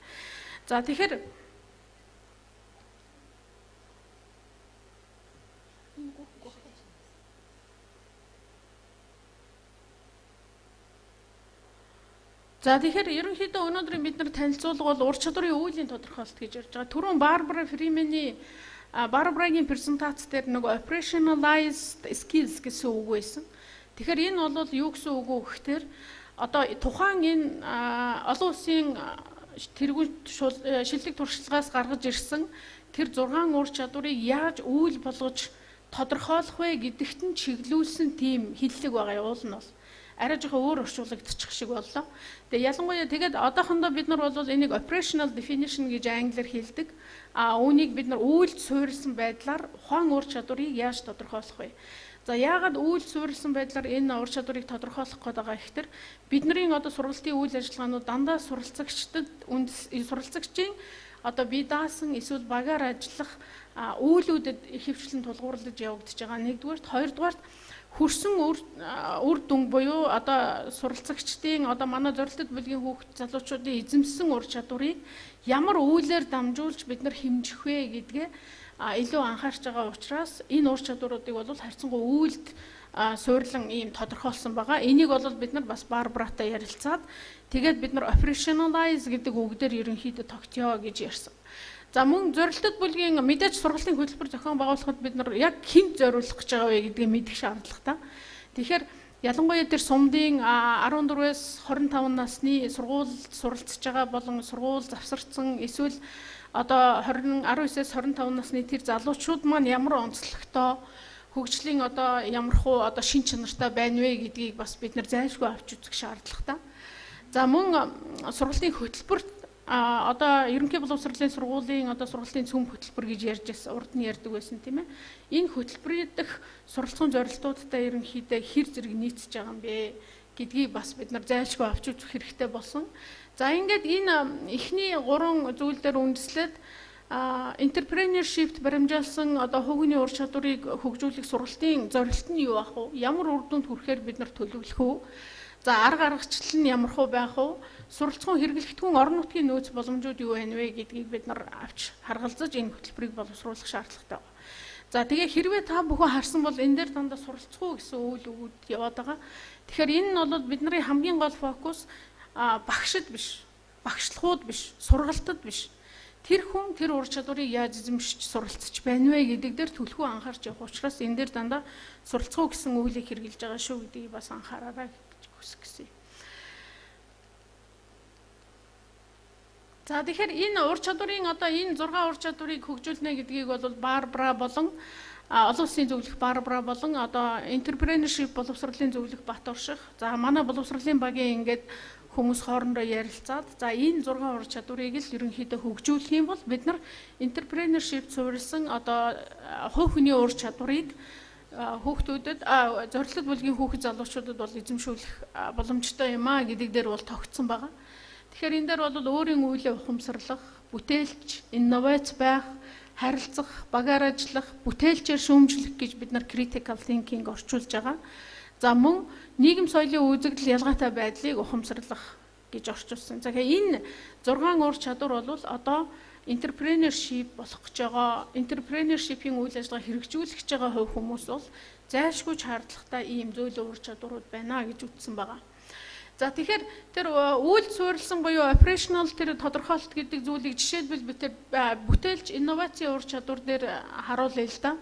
За тэгэхээр ерөнхийдөө өнөөдөр бид нар танилцуулга бол ур чадварын үүлийн тодорхойлолт гэж ярьж байгаа. Түрүүн Барбара Фриманы Барбарагийн презентац дээр нөгөө operationalized skills гэсэн үг байсан. Тэгэхээр энэ бол юу гэсэн үг вэ гэхээр одоо тухайн энэ олон улсын тэргүүн шилдэг туршлагаас гаргаж ирсэн тэр 6 ур чадварыг яаж үйл болгож тодорхойлох вэ гэдэгт нь чиглүүлсэн тийм хиллэг байгаа уул нь бол. арай жоохон өөр орчуулагдчих шиг боллоо. Тэгээ ялангуяа тэгээд одоохондоо бид нар бол энийг operational definition гэж англиар хэлдэг. Үүнийг бид нар үйлдэл суурилсан байдлаар ухаан ур чадварыг яаж тодорхойлох вэ? За яагаад үйлдэл суурилсан байдлаар энэ ур чадварыг тодорхойлох гээд байгаа гэхээр бидний одоо сургалтын үйл ажиллагаанууд дандаа суралцагчдад суралцагчийн одоо бие даасан эсвэл багаар ажиллах үйлүүдэд ихэвчлэн тулгуурлаж явагдаж байгаа. Нэгдүгээрт, хоёрдугаарт хөрсөн үр дүн буюу одоо суралцагчдын одоо манай зорилттой бүлгийн хүүхд залуучуудын эзэмссэн ур чадварыг ямар үйлээр дамжуулж бид нар хэмжих вэ гэдгээ илүү анхаарч байгаа учраас энэ ур чадваруудыг бол харьцангуй үйлд суурлан ийм тодорхойлсон байгаа. Энийг бол бид нар бас Барбаратай ярилцаад тэгээд бид нар operationalize гэдэг үгдээр ерөнхийдөө тогтъё гэж ярьсан. За мөн зорилттой бүлгийн мэдээж сургалтын хөтөлбөр зохион байгуулахад бид нар яг хэнд зориулах гэж байгаа вэ гэдгийг мэдэх шаардлагатай. Тэгэхээр ялангуяа тэр сумдын 14-ээс 25 насны сургуульд суралцж байгаа болон сургууль завсарсан эсвэл одоо 19-ээс 25 насны тэр залуучууд маань ямар онцлогтой хөгжлийн одоо ямархуу одоо шин чанартай байна вэ гэдгийг бас бид нар зайлшгүй авч үзэх шаардлагатай. За мөн сургалтын хөтөлбөрт одоо ерөнхий боловсролын сургуулийн одоо сургалтын цөм хөтөлбөр гэж ярьж байсан, урд нь ярьдаг байсан тийм ээ. Энэ хөтөлбөрийн дэх суралцсан зорилтуудтай ерөнхийдөө хэр зэрэг нийцэж байгаа юм бэ гэдгийг бас бид нар зайлшгүй авч үзэх хэрэгтэй болсон. За ингээд энэ эхний 3 зүйл дээр үндэслээд энтрепренершипт баримжаалсан одоо хувийн ур чадварыг хөгжүүлэх сургалтын зорилт нь юу ах вэ? Ямар үр дүнд хүрэхээр бид нар төлөвлөх вэ? За арга аргачлал нь ямар хөө байх вэ? Суралцсан хэрэглэгдэхүүн орон нутгийн нөөц боломжууд юу байна вэ гэдгийг бид нар авч харгалзаж энэ хөтөлбөрийг боловсруулах шаардлагатай байна. За тэгээ хэрвээ та бүхэн харсан бол энэ дээр дандаа суралцгүй гэсэн үйл өгүүд яваад байгаа. Тэгэхээр энэ нь бол бидний хамгийн гол фокус багшд биш, багшлахууд биш, сургалтад биш. Тэр хүн тэр ур чадварыг яаж эзэмшиж суралцж байна вэ гэдэг дээр түлхүү анхаарч явах учраас энэ дээр дандаа суралцгүй гэсэн үйлийг хэрэгжилж байгаа шүү гэдгийг бас анхаараарай гэж хүсэх гэсэн. За тэгэхээр энэ ур чадварын одоо энэ 6 ур чадварыг хөгжүүлнэ гэдгийг бол Барбара болон олон улсын зөвлөх Барбара болон одоо энтрепренершип боловсролын зөвлөх Батурших. За манай боловсролын багийн ингээд хүмүүс хоорондоо ярилцаад за энэ 6 ур чадварыг л ерөнхийдөө хөгжүүлэх юм бол бид нар энтрепренершип суурилсан одоо хувь хүний ур чадварыг хүүхдүүдэд зорилттой бүлгийн хүүхэд залуучуудад бол эзэмшүүлэх боломжтой юм гэдэг дээр бол тогтсон байгаа. Тэгэхээр энэ дээр бол өөрийн үйлээ ухамсарлах, бүтээлч, инновац байх, харилцах, багаар ажиллах, бүтээлчээр шүүмжлэх гэж бид нар critical thinking орчуулж байгаа. За мөн нийгэм соёлын үзэгдэл ялгаатай байдлыг ухамсарлах гэж орчуулсан. За тэгэхээр энэ 6 ур чадвар бол одоо энтрепренершип болох гэж байгаа, энтрепренершипийн үйл ажиллагаа хэрэгжүүлэх гэж байгаа хувь хүмүүс бол зайлшгүй шаардлагатай ийм зөөлөн ур чадварууд байна гэж үзсэн байгаа. За тэгэхээр тэр үйл суурилсан буюу operational тэр тодорхойлолт гэдэг зүйлийг жишээлбэл бид тэр бүтээлч инновацийн ур чадвар дээр харуулъя л да.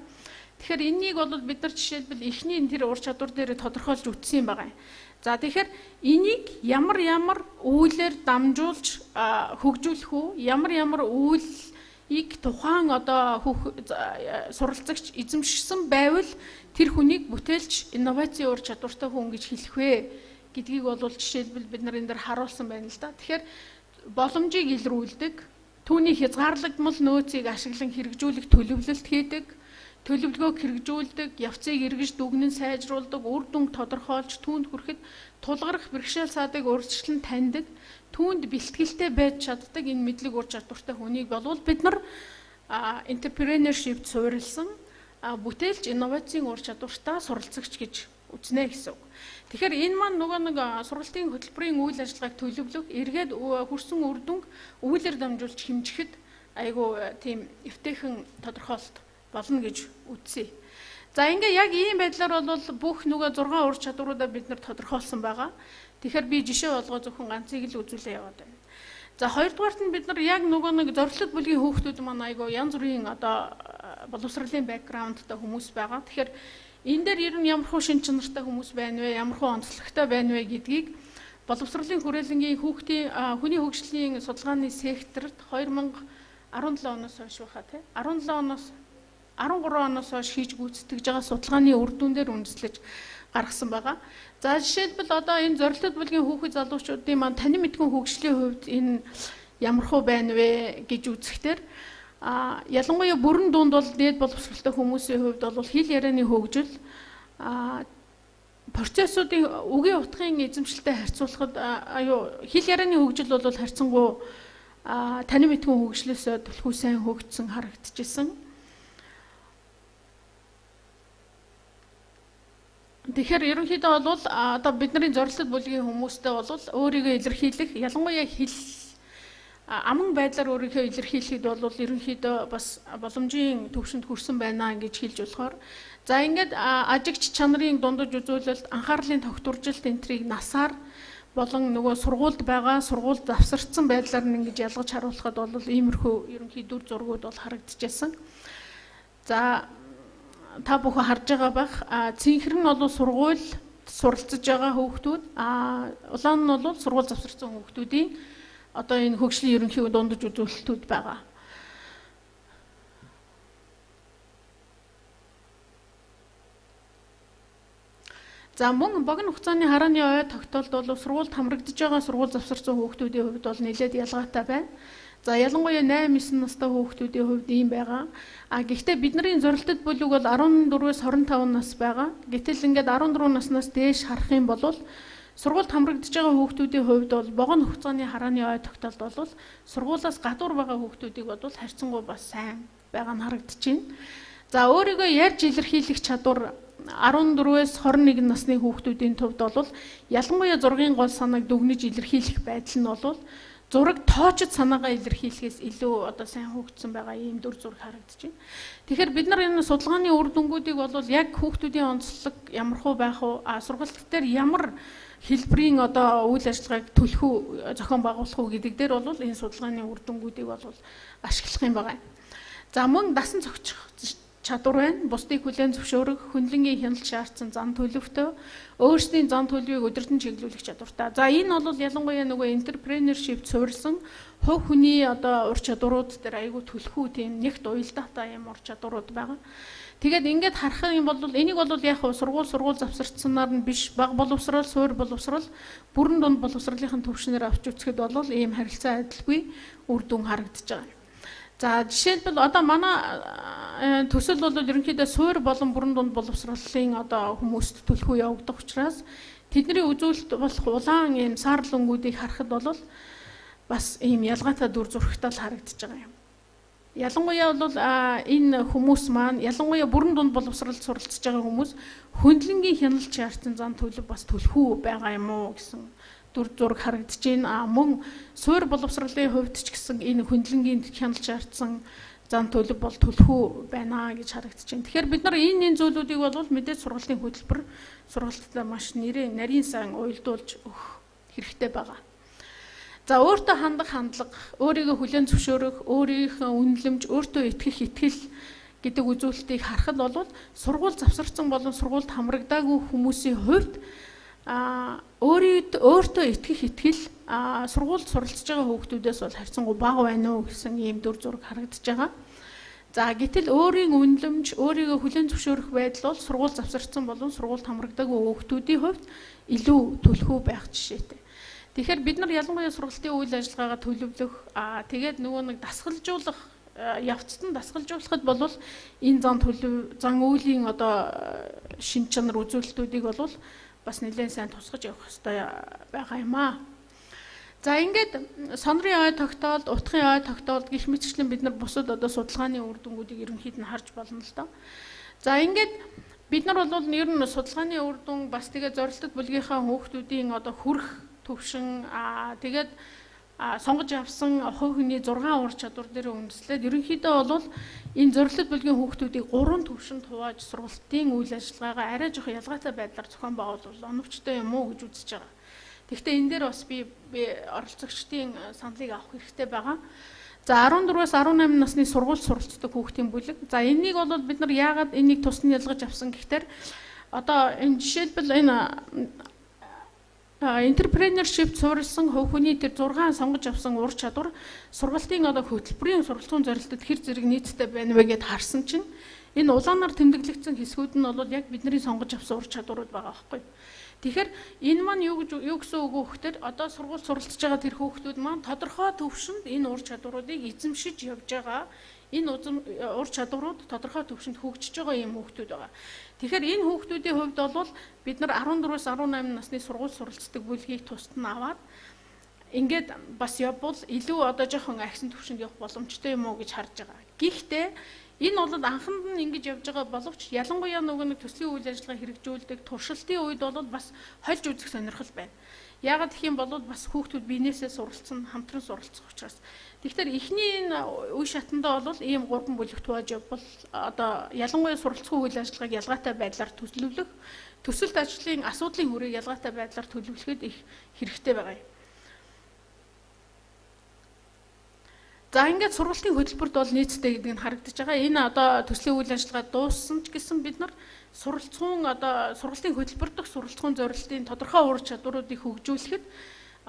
Тэгэхээр энэнийг бол бид нар жишээлбэл эхний тэр ур чадвар дээр тодорхойлж үтсэн юм байгаа. За тэгэхээр энийг ямар үйлээр дамжуулж хөгжүүлэх үү? Ямар үйлийг тухайн одоо суралцагч эзэмшсэн байвал тэр хүнийг бүтээлч инновацийн ур чадвартай хүн гэж хэлэх вэ гэдгийг бол жишээлбэл бид нар энэ дээр харуулсан байна л да. Тэгэхээр боломжийг илрүүлдэг, түүний хязгаарлагдмал нөөцийг ашиглан хэрэгжүүлэх төлөвлөлт хийдэг, төлөвлөгөөг хэрэгжүүлдэг, явцыг эргэж дүгнэн сайжруулдаг, үр дүн тодорхойлж түүнд хүрэхэд тулгарх бэрхшээл саадыг урьдчилан таньдаг, түүнд бэлтгэлтэй байж чаддаг энэ мэдлэг ур чадвартай хүнийг болвол бид нар энтрепренершипт суурилсан бүтээлч инновацийн ур чадвартай суралцагч гэж үзнэ гэсэн үг. Тэгэхээр энэ маань нөгөө нэг сургалтын хөтөлбөрийн үйл ажиллагааг төлөвлөх, эргээд хүрсэн үр дүнг үйлээр дамжуулж хэмжихэд айгүй тийм эвтэйхэн тодорхойлолт болно гэж үзье. За ингээ яг ийм байдлаар бол бүх нөгөө 6 ур чадваруудаа бид нар тодорхойлсон байгаа. Тэгэхээр би жишээ болгоо зөвхөн ганцыг л үзүүлээ яваад байна. За хоёрдугаарт нь бид нар яг нөгөө нэг зорилттой бүлгийн хүүхдүүд маань айгүй янз бүрийн одоо боловсролын бэкграундтай хүмүүс байгаа. Тэгэхээр энэ дээр ер нь ямар хөө шин чанартай хүмүүс байна вэ, ямар хөө онцлогтой байна вэ гэдгийг боловсролын хүрээлэнгийн хүний хөгжлийн судалгааны секторт 2017 оноос хойш баха тий 13 оноос хойш хийж гүйцэтгэж байгаа судалгааны үр дүндээр үндэслэж гаргасан байгаа. За жишээлбэл одоо энэ зорилттой бүлгийн хүүхэд залуучуудын маань танин мэдгэн хөгжлийн хувьд энэ ямар хөө байна вэ гэж үзэхдээ ялангуяа бүрэн дунд бол дээд боловсролтой хүмүүсийн хувьд бол хэл ярианы хөгжил процессуудын үгийн утгын эзэмшилтэй харьцуулахад хэл ярианы хөгжил бол харьцангуй танин мэдгэн хөгжлөөсөө түлхүү сайн хөгжсөн харагдчихсан. Тэгэхээр ерөнхийдөө бол одоо бидний зорилттой бүлгийн хүмүүстэй бол өөрийгөө илэрхийлэх, ялангуяа хэл аман байдлаар өөрийгөө илэрхийлэхэд бол ерөнхийдөө бас боломжийн төвшөнд хүрсэн байна гэж хэлж болохоор за ингээд ажигч чанарын дундаж үзүүлэлт, анхаарлын тогтворжилт энтрийг насаар болон нөгөө сургуульд байгаа, сургуульд завсарцсан байдлаар нь ингэж ялгаж харуулхад бол иймэрхүү ерөнхий дүр зургууд бол харагдчихсан. За та бүхэн харж байгаа байх цэнхэр нь бол сургууль суралцж байгаа хүүхдүүд улаан нь бол сургууль завсарсан хүүхдүүдийн одоо энэ хөгжлийн ерөнхий дундаж үзүүлэлтүүд байгаа. За мөн богино хугацааны харааны ой тогтоолд бол сургуульд хамрагдж байгаа сургууль завсарсан хүүхдүүдийн хувьд бол нэлээд ялгаатай байна. За ялангуяа 8-9 настай хүүхдүүдийн хувьд ийм байгаа. Гэхдээ бидний зорилттой бүлэг бол 14-өөс 25 нас байгаа. Гэтэл ингээд 14 наснаас дээш харах юм бол сургуульд хамрагдж байгаа хүүхдүүдийн хувьд бол богино хугацааны харааны ой тогтоолд бол сургуулиас гадуур байгаа хүүхдүүдийг бол харьцангуй бас сайн байгаа нь харагдаж байна. За өөрийгөө ярьж илэрхийлэх чадвар 14-өөс 21 насны хүүхдүүдийн төвд бол ялангуяа зургийн гол санааг дүгнэж илэрхийлэх байдал нь бол зураг тоочд санаагаа илэрхийлэхээс илүү одоо сайн хөгжсөн байгаа ийм дүр зураг харагдаж байна. Тэгэхээр бид нар энэ судалгааны үр дүнгуудыг бол яг хүүхдүүдийн онцлог ямар хөө байх вэ? Сургалт дээр ямар хэлбэрийн одоо үйл ажиллагааг төлхөө зохион байгуулах уу гэдэг дээр бол энэ судалгааны үр дүнгуудыг бол ашиглах юм байна. За мөн дасан зохичих чадвар байна. Бусдыг хүлээн зөвшөөрөх, хүнлэнгийн хяналт шаардсан зан төлөвтэй, өөрсдийн зан төлөвийг өдөртөн чиглүүлэх чадвартай. За энэ бол ялангуяа нөгөө энтрепренергшип суурилсан хувь хүний одоо ур чадварууд дээр айгүй төлхөө тийм нэгт уялдаатай юм ур чадварууд байгаа. Тэгээд ингээд харах юм бол энийг бол яг сургууль завсарцсанаар нь биш, бага боловсрол, суур боловсрол, бүрэн дунд боловсролынхын төвшнээр авч үзэхэд бол ийм харилцаа адилгүй үр дүн харагдаж байгаа. За жишээлбэл одоо манай төсөл бол ерөнхийдөө суур болон бүрэн дунд боловсролын одоо хүмүүст төлхөө явагдах учраас тэдний үзүүлэлт болох улаан ийм саарлангуудыг харахад бол бас ийм ялгаатай дүр зурагтай л харагдаж байгаа юм. Ялангуяа бол энэ хүмүүс маань ялангуяа бүрэн дунд боловсролд суралцж байгаа хүмүүс хөндлөнгийн хяналт шаардсан зан төлөв бас төлхөө байгаа юм уу гэсэн дүр зураг харагдаж байна. Мөн суур боловсролын хувьд ч гэсэн энэ хөндлөнгийн хяналт шаардсан зан төлөв бол төлхөө байна гэж харагдаж байна. Тэгэхээр бид нар энэ зүйлүүдийг бол мэдээж сургалтын хөтөлбөр сургалтад маш нарийн сан уялдуулж өгөх хэрэгтэй байгаа. За өөртөө хандах хандлага, өөрийгөө хүлээн зөвшөөрөх, өөрийнхөө үнэлэмж, өөртөө итгэх итгэл гэдэг үзүүлэлтийг харахад бол сургууль завсарсан болон сургуульд хамрагдаагүй хүмүүсийн хувьд өөртөө итгэх итгэл сургуульд суралцж байгаа хүүхдүүдээс бол харьцангуй бага байна уу гэсэн ийм дүр зураг харагдаж байгаа. За гэтэл өөрийн үнэлэмж, өөрийгөө хүлээн зөвшөөрөх байдал бол сургууль завсарсан болон сургуульд хамрагдаагүй хүүхдүүдийн хувьд илүү төлхөө байх жишээтэй. Тэгэхээр бид нар ялангуяа сургалтын үйл ажиллагаагаа төлөвлөх, тэгээд нөгөө нэг дасгалжуулах, явцад нь дасгалжуулахад бол энэ зан үйлийн одоо шин чанар үзүүлэлтүүдийг бол бас нэлээд сайн тусгаж явах хэрэгтэй байгаа юм аа. За ингээд сонрын ой тогтоолд, утгын ой тогтоолд гэх мэтчлэн бид нар бусад одоо судалгааны үр дүнгуудыг ерөнхийд нь харж болно л доо. За ингээд бид нар бол ер нь судалгааны үр дүн бас тэгээ зорилттой бүлгийнхаа хүүхдүүдийн одоо хүрх төвшин тэгээд сонгож авсан хувь хүний 6 ур чадвар дээр үндэслээд ерөнхийдөө бол энэ зорилттой бүлгийн хүүхдүүдийг 3 төвшөнд хувааж сургалтын үйл ажиллагаагаа арай жоох ялгаатай байдлаар зохион байгуулвал оновчтой юм уу гэж үзэж байгаа. Тэгэхдээ энэ дээр бас би оролцогчдын саналыг авах хэрэгтэй байгаа. За 14-өөс 18 насны сургууль суралцдаг хүүхдийн бүлэг. За энийг бол бид нар яагаад энийг тусны ялгаж авсан гэхээр одоо энэ жишээлбэл энэ энтрепренергшип суурилсан хувь хүний тэр 6 сонгож авсан ур чадвар сургалтын одоо хөтөлбөрийн сургалтын зорилтод хэр зэрэг нийттэй байна вэ гэд харсан чинь Энэ улаанаар тэмдэглэгдсэн хэсгүүд нь бол яг бидний сонгож авсан ур чадварууд байгаа байхгүй. Тэгэхээр энэ маань юу гэсэн үг вэ гэхээр одоо сургууль суралцж байгаа тэр хүүхдүүд маань тодорхой төвшөнд энэ ур чадваруудыг эзэмшиж явж байгаа. Энэ ур чадварууд тодорхой төвшөнд хөгжиж байгаа юм хүүхдүүд байгаа. Тэгэхээр энэ хүүхдүүдийн хувьд бол бид нар 14-өөс 18 насны сургууль суралцдаг бүлгийг тусад нь аваад ингээд бас явбал илүү одоо жоохон агсан төвшөнд явах боломжтой юм уу гэж харж байгаа. Гэхдээ энэ бол анханд нь ингэж явж байгаа боловч ялангуяа нэг төслийн үйл ажиллагаа хэрэгжүүлдэг туршилтын үед бол бас хольж үзэх сонирхол байна. Яагаад гэх юм бол бас хүүхдүүд биенээсээ суралцсан, хамтран суралцах учраас. Тэгэхээр эхний энэ үе шатанда бол ийм 3 бүлэгт хувааж явбал одоо ялангуяа суралцсан үйл ажиллагааг ялгаатай байдлаар төслөвлөх, төсөлт ажлын асуудлын хүрээ ялгаатай байдлаар төлөвлөхөд их хэрэгтэй байгаа юм. За ингээд сургалтын хөтөлбөрт бол нийцтэй гэдэг нь харагдаж байгаа. Энэ одоо төслийн үйл ажиллагаа дууссан ч гэсэн бид нар суралцсан одоо сургалтын хөтөлбөр дэх суралцсан зорилтын тодорхой ур чадваруудыг хөгжүүлэхэд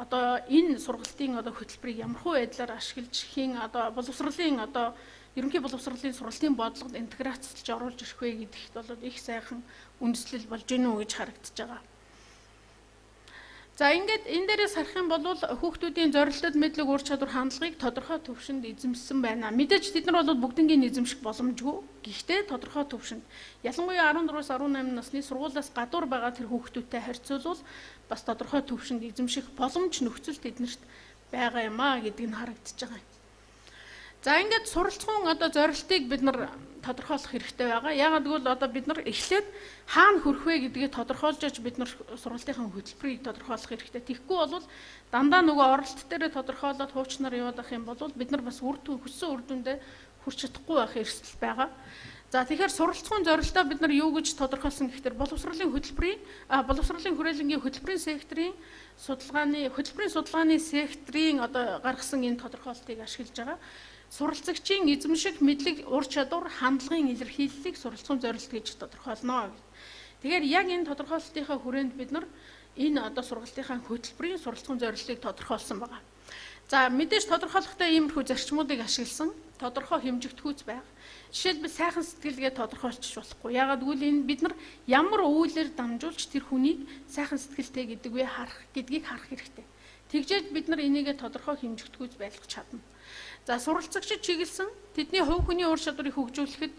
одоо энэ сургалтын одоо хөтөлбөрийг ямар хөө байдлаар ашиглаж хийн одоо боловсролын одоо ерөнхий боловсролын сургалтын бодлогод интеграцлж оруулж ирэх вэ гэдэгт бол их сайхан үндэслэл болж гэнэ үү гэж харагдаж байгаа. За ингээд энэ дээрээс харах юм бол хүүхдүүдийн зорилтод мэдлэг ур чадвар хандлагыг тодорхой төвшөнд эзэмшсэн байна. Мэдээж тэд нар бол бүгднийг эзэмших боломжгүй. Гэхдээ тодорхой төвшөнд ялангуяа 14-өөс 18 насны сургуулиас гадуур байгаа тэр хүүхдүүдтэй харьцуулбал бас тодорхой төвшөнд эзэмших боломж нөхцөл тэднэрт байгаа юм а гэдгийг нь харагдаж байгаа юм. За ингээд суралцсан одоо зорилтыг бид нар тодорхойлох хэрэгтэй байгаа. Яагаад гэвэл одоо бид нар эхлээд хаана хүрэх вэ гэдгийг тодорхойлж бид нар сургалтынхаа хөтөлбөрийг тодорхойлох хэрэгтэй. Тэгэхгүй бол дандаа нөгөө оролт дээр тодорхойлоод хуучнаар яваад ах юм бол бид нар бас хүссэн үр дүндээ хүрч чадахгүй байх эрсдэл байгаа. За тэгэхээр суралцсан зорилтоо бид нар юу гэж тодорхойлсон гэхээр боловсролын хүрээлэнгийн хөтөлбөрийн секторын судалгааны секторын одоо гаргасан энэ тодорхойлтыг ашиглаж байгаа. Суралцагчийн эзэмших мэдлэг ур чадвар хандлагын илэрхийллийг суралцсан зорилт гэж тодорхойлно. Тэгэхээр яг энэ тодорхойлтынхаа хүрээнд бид нар энэ одоо сургалтынхаа хөтөлбөрийн суралцсан зорилтыг тодорхойлсон байгаа. За мэдээж тодорхойлохдоо иймэрхүү зарчмуудыг ашигласан тодорхой хэмжигдэхүйц байга. Жишээлбэл сайхан сэтгэлгээ тодорхойлчих болохгүй. Яагаад гэвэл энэ бид нар ямар үйлээр дамжуулж тэр хүнийг сайхан сэтгэлтэй гэдэг вэ гэдгийг харах хэрэгтэй. Тэгжээж бид нар энийгээ тодорхой хэмжигдэхүйц байлгах чадна. За суралцагчид чиглэсэн тэдний хувь хүний ур чадварыг хөгжүүлэхэд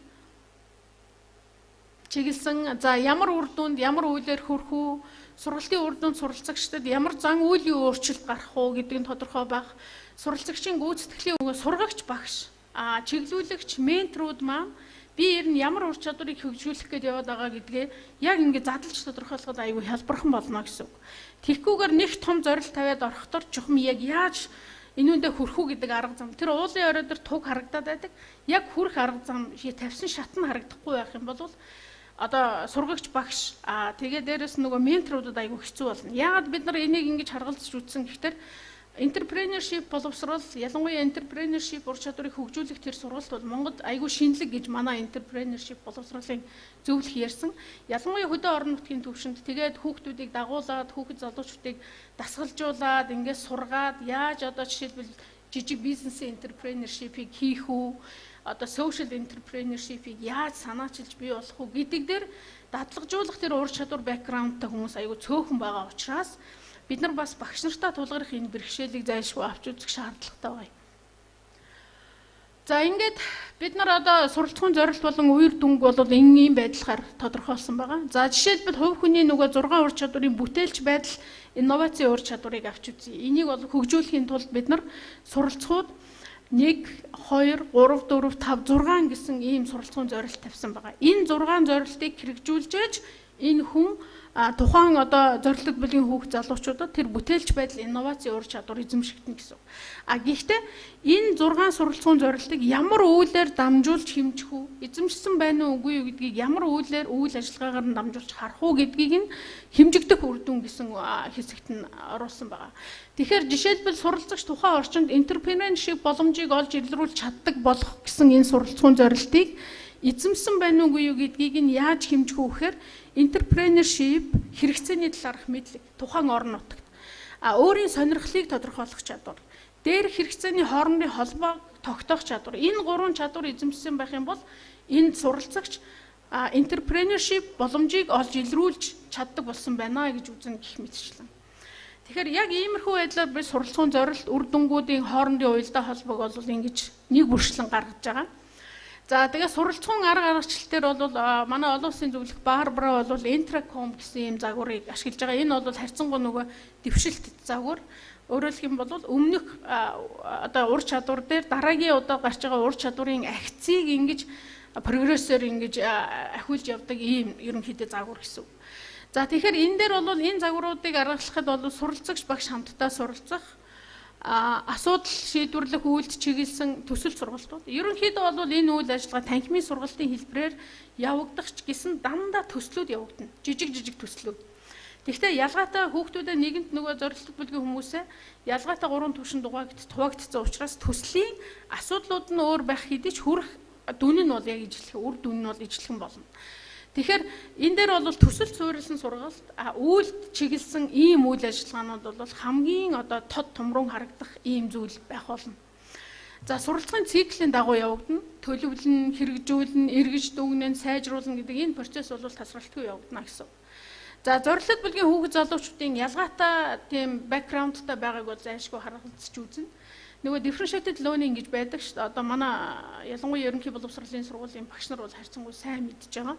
чиглэсэн за ямар үр дүнд ямар үйлээр хүрэх үү, сургалтын үр дүнд суралцагчдад ямар зан үйлийн өөрчлөлт гарах уу гэдэг нь тодорхой байх. Суралцагчийн гүйцэтгэлийн сургагч багш, чиглүүлэгч, менторууд маань би ер нь ямар ур чадварыг хөгжүүлэх гээд яваад байгаа гэдгээ яг ингэ задлж тодорхойлоход аюу хялбархан болно гэсэн үг. Тэгхгүйгээр нэг том зорилт тавиад орохдоор чухам яг яаж энүүндээ хүрэх үү гэдэг арга зам. Тэр уулын орой дээр туг харагдаад байдаг. Яг хүрэх арга зам тавьсан шат нь харагдахгүй байх юм бол одоо сургагч багш тэгээ дээрэс нөгөө менторуудад аягүй хэцүү болно. Яагаад бид нар энийг ингэж харгалзаж үзсэн гэхээр энтрепренергшип боловсрол ялангуяа энтрепренергшип ур чадварыг хөгжүүлэх тэр сургалт бол Монгод аягүй шинэлэг гэж манай энтрепренергшип боловсролын зөвлөх ярьсан. Ялангуяа хөдөө орон нутгийн төвшөнд тэгээд хүүхдүүдийг дагуулад хүүхэд залуучуудыг дасгалжуулаад ингээд сургаад яаж одоо жишээлбэл жижиг бизнесийн энтрепренергшипийг хийх үү, одоо social энтрепренергшипийг яаж санаачилж бий болох уу гэдэг дээр дадлагжуулах тэр ур чадвар бэкграундтай хүмүүс аягүй цөөхөн байгаа учраас бид нар бас багш нартаа тулгарх энэ бэрхшээлийг зайлшгүй авч үзэх шаардлагатай байна. За ингээд бид нар одоо суралцсан зорилт болон үер дүнг бол энгийн байдлаар тодорхойлсон байгаа. За жишээлбэл хувь хүний нөгөө 6 ур чадварын бүтээлч байдал инновацийн ур чадварыг авч үзье. Энийг бол хөгжүүлэхийн тулд бид нар суралцахууд 1, 2, 3, 4, 5, 6 гэсэн ийм суралцсан зорилт тавьсан байгаа. Энэ 6 зорилтыг хэрэгжүүлж энэ хүн тухайн одоо зорилттой бүлгийн хүүхд залуучуудад тэр бүтээлч байдал инновацийн ур чадвар эзэмшигдэнэ гэсэн. Гэхдээ энэ 6 суралцсан зорилтыг ямар үйлээр дамжуулж хэмжих үү, эзэмшсэн байна уу үгүй юу гэдгийг ямар үйлээр үйл ажиллагаагаар нь дамжуулж харах уу гэдгийг нь хэмжигдэх үр дүн гэсэн хэсэгт нь оруулсан байгаа. Тэгэхээр жишээлбэл суралцагч тухайн орчинд энтрепренершип боломжийг олж илрүүлж чаддаг болох гэсэн энэ суралцсан зорилтыг эзэмсэн байна уугүй юу гэдгийг нь яаж хэмжих үү гэхээр энтрепренершип хэрэгцээний талаарх мэдлэг тухайн орон нутагт өөрийн сонирхлыг тодорхойлох чадвар, дээр хэрэгцээний хоорондын холбоог тогтоох чадвар, энэ 3 чадвар эзэмшсэн байх юм бол энэ суралцагч энтрепренершип боломжийг олж илрүүлж чаддаг болсон байна гэж үзнэ гэх мэтчлэн. Тэгэхээр яг иймэрхүү байдлаар би суралцсан зорилт үр дүнгуудын хоорондын уялдаа холбоог бол ингэж нэг бүршлэн гаргаж байгаа. За тэгээ суралцсан арга аргачлалтээр бол манай олон улсын зөвлөх Барбара бол Энтреком гэсэн юм загварыг ашиглаж байгаа. Энэ бол харьцангуй нөгөө дэвшилт загвар. Өөрөөр хэлэх юм бол өмнөх одоо ур чадвар дээр дараагийн удаа гарч байгаа ур чадварын акцийг ингэж прогрессор ингэж ахиулж явдаг ийм ерөнхийдөө загвар гэсэн. За тэгэхээр энэ дээр бол энэ загваруудыг аргалахад бол суралцагч багш хамтдаа суралцах асуудал шийдвэрлэх үйлдэл чиглэсэн төсөл сургалтууд. Ерөнхийдөө бол энэ үйл ажиллагаа танхимын сургалтын хэлбэрээр явагдах ч гэсэн дандаа төслүүд явагдана. Жижиг төслүүд. Гэхдээ ялгаатай хүүхдүүдэд нэгэнт нөгөө зорилттой бүлгийн хүмүүсээ ялгаатай 3 түвшин хуваагдсан учраас төслийн асуудлууд нь өөр байх хэдий ч хүрэх дүн нь бол яг ижлэх, үр дүн нь бол ижлэхэн болно. Тэгэхээр энэ дээр бол төсөл суурилсан сургалт, үйлд чиглэсэн ийм үйл ажиллагаанууд бол хамгийн одоо тод томрон харагдах ийм зүйл байх болно. За суралцгын циклийн дагуу явагдана. Төлөвлөн, хэрэгжүүлнэ, эргэж дүгнэн, сайжруулна гэдэг энэ процесс бол тасралтгүй явагдана гэсэн. За зорилт бүлгийн хүүхэд залуучуудын ялгаатай тийм бэкграундтай байгааг бол зайлшгүй харгалзаж үзнэ. Нөгөө differentiated learning гэж байдаг шүү дээ. Одоо манай ялангуяа ерөнхий боловсролын сургуулийн багш нар бол харьцангуй сайн мэдж байгаа.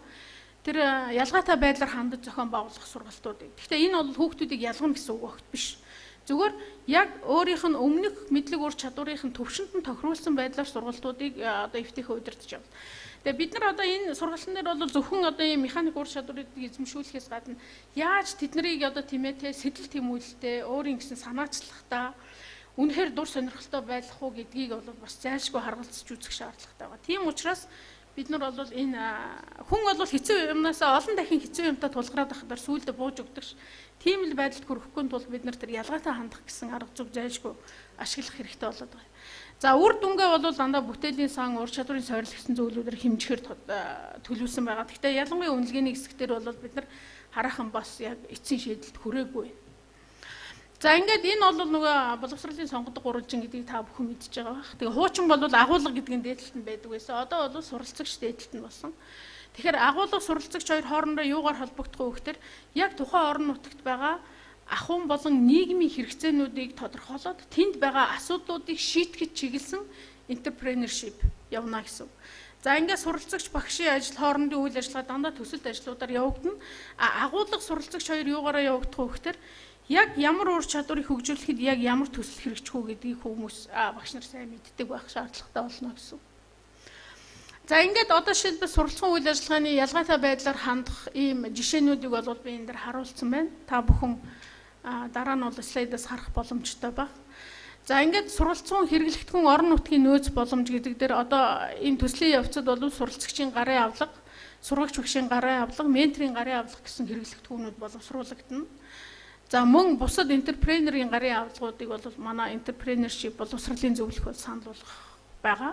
Тэр ялгаатай байдлаар хандаж зохион байгуулах сургалтууд. Гэхдээ энэ бол хүүхдүүдийг ялгана гэсэн үг огт биш. Зүгээр яг өөрийнх нь өмнөх мэдлэг ур чадварынх нь төвшөнд нь тохируулсан байдлаар сургалтуудыг одоо эвтэйхэ удирдах явна. Тэгээ бид нар одоо энэ сургалтын дээр бол зөвхөн одоо ийм механик ур чадварыг эзэмшүүлэхээс гадна яаж тэднийг одоо тэмээтэй сэтэл тэмүүлэлтэй өөрийн гэсэн санаачлахтаа үнэхээр дур сонирхолтой байх уу гэдгийг бол бас зайлшгүй харгалзаж үзэх шаардлагатай байна. Тийм учраас бид нар бол энэ хүн бол хэцүү юмнаас олон дахин хэцүү юмтай тулгараад байхдаа сүйдээ бууж өгдөг ш. Тийм л байдалд хүрэхгүй тул бид нар тэр ялгаатай хандах гэсэн арга зүг зайлшгүй ашиглах хэрэгтэй болоод байгаа. За үр дүнгээ бол дандаа бүтээлийн сан ур чадварын сойрол гэсэн зөвлөлөөр хэмжихээр төлөвлөсөн байгаа. Гэхдээ ялангуяа үнэлгээний хэсгээр бол бид нар хараахан бас яг эцсийн шийдэлд хүрээгүй. За ингээд энэ бол нөгөө боловсролын сонгодог гурвалжин гэдгийг та бүхэн мэдж байгаа бах. Тэгээ хуучин бол агуулга гэдгийн дээдлэлт нь байдаг байсан. Одоо бол суралцагч дээдлэлт нь болсон. Тэгэхээр агуулга суралцагч хоёр хоорондоо юугаар холбогдох вэ гэхээр яг тухайн орон нутагт байгаа ахуйн болон нийгмийн хэрэгцээнүүдийг тодорхойлоод тэнд байгаа асуудлуудыг шийтгэж чиглэсэн энтрепренершип явна гэсэн. За ингээд суралцагч багшийн ажил хоорондын үйл ажиллагаа дандаа төсөлт ажлуудаар явагдана. Агуулга суралцагч хоёр юугаараа явагдах вэ гэхээр яг ямар ур чадварыг хөгжүүлэхэд яг ямар төсөл хэрэгжих үү гэдгийг хүмүүс багш нар сайн мэддэг байх шаардлагатай болно гэсэн. За ингээд одоо шилбэл суралцсан үйл ажиллагааны ялгаатай байдлаар хандах ийм жишээнүүдийг бол би энэ дээр харуулсан байна. Та бүхэн дараа нь бол слайдаас харах боломжтой байна. За ингээд суралцсан хэрэглэгдэхүүн орон нутгийн нөөц боломж гэдэг дээр одоо энэ төслийн явцад бол суралцагчийн гарын авлага, сургагч багшийн гарын авлага, менторын гарын авлага гэсэн хэрэглэгдэхүүнүүд боловсруулагдана. За мөн бусад энтрепренерийн гарын авлагуудыг бол манай энтрепренершип боловсролын зөвлөх бол санал болгох байгаа.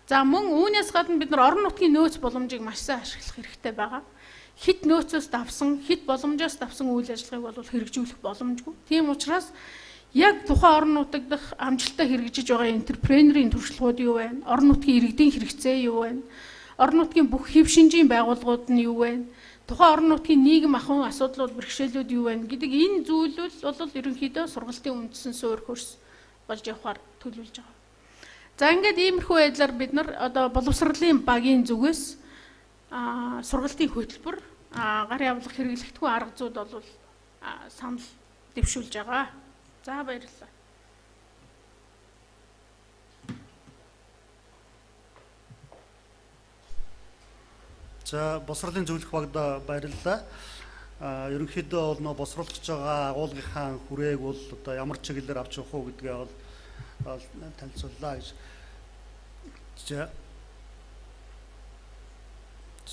За мөн үүнээс гадна бид нар орон нутгийн нөөц боломжийг маш сайн ашиглах хэрэгтэй байгаа. Хит нөөцөөс давсан, хит боломжоос давсан үйл ажиллагааг бол хэрэгжүүлэх боломжгүй. Тийм учраас яг тухайн орон нутаг дах амжилттай хэрэгжиж байгаа энтрепренерийн туршлагууд юу вэ? Орон нутгийн иргэдийн хэрэгцээ юу вэ? Орон нутгийн бүх хэв шинжийн байгууллагууд нь юу вэ? Тухайн орон нутгийн нийгэм ахуйн асуудлууд бэрхшээлүүд юу вэ гэдэг энэ зүйлүүд бол ерөнхийдөө сургалтын үндсэн суурь хөрс болж явахаар төлөвлөж байгаа. За ингээд иймэрхүү байдлаар бид нар одоо боловсролын багийн зүгээс сургалтын хөтөлбөр гарын авлага хэрэглэгдэхүүн арга зүйд бол санал дэвшүүлж байгаа. За баярлалаа. За боловсролын зөвлөх багада баярлалаа. Ерөнхийдөө бол нөө боловсруулах гэж байгаа агуулгынхаа хүрээг бол одоо ямар чиглэлээр авч явах уу гэдгээ бол танилцууллаа гэж.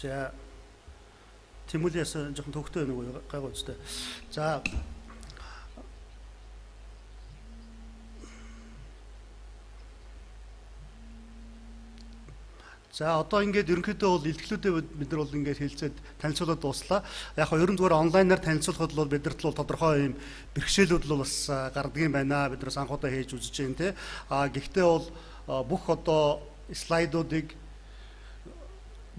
За Тэмүүлээс жоохон төвхтэй нэг гайгүй үстэй. За одоо ингээд ерөнхийдөө бол илтгэлүүдээ бид нар бол ингээд хэлцээд танилцуулаад дууслаа. Яг хоо ерөн зүгээр онлайнаар танилцуулахад бол бидэрт бол тодорхой юм бэрхшээлүүд бол бас гардаг юм байна. Бид нар анхудаа хийж үзэж байна те. Гэхдээ бол бүх одоо слайдуудыг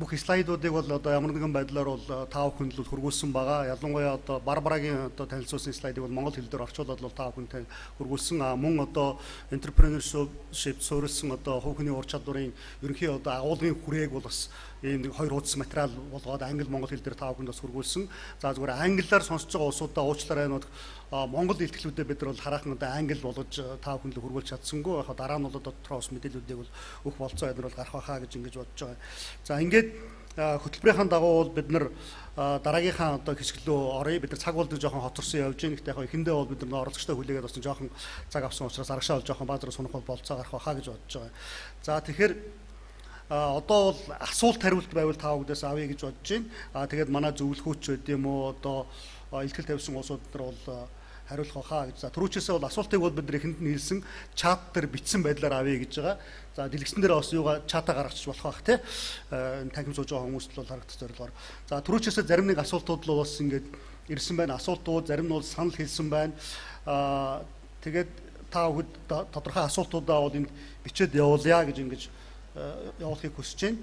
бүх слайдуудыг бол одоо ямар нэгэн байдлаар бол та бүхэнд л хургуулсан байгаа. Ялангуяа одоо Барбарагийн одоо танилцуулсан слайдыг бол монгол хэл дээр орчуулад бол та бүхэнд хургуулсан. Мөн одоо энтрепренершип суурилсан одоо хувь хүний ур чадварын ерөнхий одоо агуулгын хүрээг бол бас ийм хоёр хуудас материал болгоод англи монгол хэл дээр та бүхэнд бас хургуулсан. За зүгээр англиар сонсож байгаа улсуудаа уучлаарай нөт монгол илтгэлүүдэд бид нар бол хараахан одоо англи болгож та бүхэнд л хургуулж чадсангүй. Яг дараа нь бол дотроос мэдээллүүдийг бол өөх болцоо эдгээр бол гарах байхаа гэж ингэж бодож байгаа. За ингээд хөтөлбөрийн дагуу бол бид нар дараагийнхаа одоо хэсгэлөө оръё. Бид нар цаг бол жоохон хоцорсон явж байна. Гэхдээ яг эхэндээ бол бид нар оролцогчтой хүлээгээд бас жоохон цаг авсан учраас аргашаа бол жоохон баазар сунах бол болцоо гарах байхаа гэж бодож байгаа. За тэгэхээр одоо бол асуулт хариулт байвал та бүдээс авъя гэж бодож байна. Тэгээд манай зөвлөхүүч байд юм уу одоо илтгэл тавьсан улсууд нар бол хариулах байхаа гэж. За түрүүчээсээ бол асуултыг бол бид нар эхэнд нь хэлсэн чат дээр бичсэн байдлаар авъя гэж байгаа. За дэлгэцэн дээр бас юугаа чата гаргачих болох байх тий. Танхим сууж байгаа хүмүүст бол харагдах зорилгоор. За түрүүчээсээ зарим нэг асуултууд л бас ингээд ирсэн байна. Асуултууд зарим нь бол санал хэлсэн байна. Тэгээд та бүхэд тодорхой асуултуудаа бол энд бичээд явуулъя гэж ингэж явуулахыг хүсэж байна.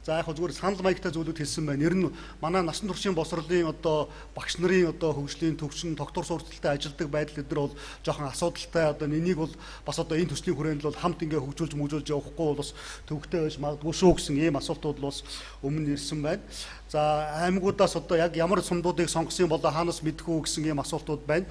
За яг зүгээр санал маягтай зүйлүүд хэлсэн байна. Ер нь манай насан туршийн боловсролын одоо багш нарын одоо хөгжлийн төвчин доктор сурталтай ажилдаг байдал эдгээр бол жоохон асуудалтай. Одоо энийг бол бас одоо энэ төслийн хүрээнд бол хамт ингээ хөгжүүлж мөгжүүлж явахгүй бол бас төвөгтэй байж магадгүй шүү гэсэн ийм асуултууд бол бас өмнө ирсэн байна. За аймагуудаас одоо яг ямар сумдуудыг сонгосон болоо хаанаас мэдхүү гэсэн ийм асуултууд байна.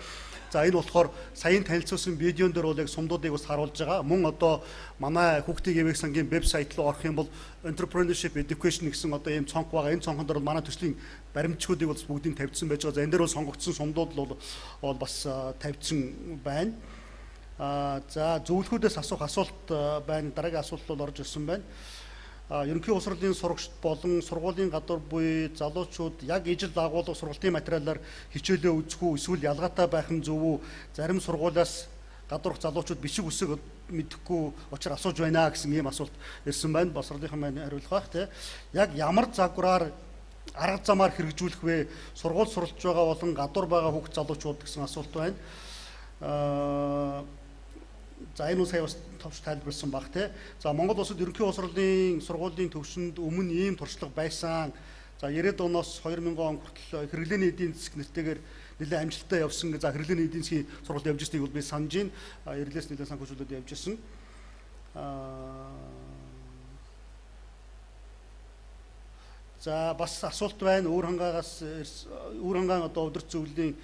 За энэ болохоор саяын танилцуулсан видеон дээр бол яг сумдуудыг бас харуулж байгаа. Мөн одоо манай хүүхдийн эвэг сангийн вебсайт руу орох юм бол Энтрепренергшип education гэсэн одоо ийм цонх байгаа. Энэ цонхон дээр манай төслийн баримтчуудыг бол бүгдийг тавьсан байж байгаа. За энэ дээр бол сонгогдсон сумдууд бол бас тавьсан байна. За зөвлөхүүдээс асуух асуулт байна. Дараагийн асуулт бол орж ирсэн байна. Ерөнхий боловсролын сурагчид болон сургуулийн гадуур буй залуучууд яг ижил агуулга сургалтын материалаар хичээлээ үзэх үү эсвэл ялгаатай байх нь зөв үү? Зарим сургуулиас гадуурх залуучууд бичиг үсэг мэдэхгүй учраас асууж байна гэсэн ийм асуулт ирсэн байна. Боловсролынхан маань хариулах байх тий. Яг ямар загвараар арга замаар хэрэгжүүлэх вэ? Сургууль суралж байгаа болон гадуур байгаа хүүхд залуучууд гэсэн асуулт байна. За энэ сая бас товч тайлбарлсан баг тий. За Монгол улсад ерөнхий боловсролын сургуулийн төвшөнд өмнө ийм туршлага байсан. За 90-ад оноос 2000 он хүртэл хэрэглээний эдийн засаг нэртэйгээр нэлээд амжилттай явсан. За хэрэглээний эдийн засгийн сургалт явж байсныг бол би санаж байна. Эрлээс нэлээд санхүүжүүлэлт явж байсан. За бас асуулт байна. Өөр хангаан одоо төслийн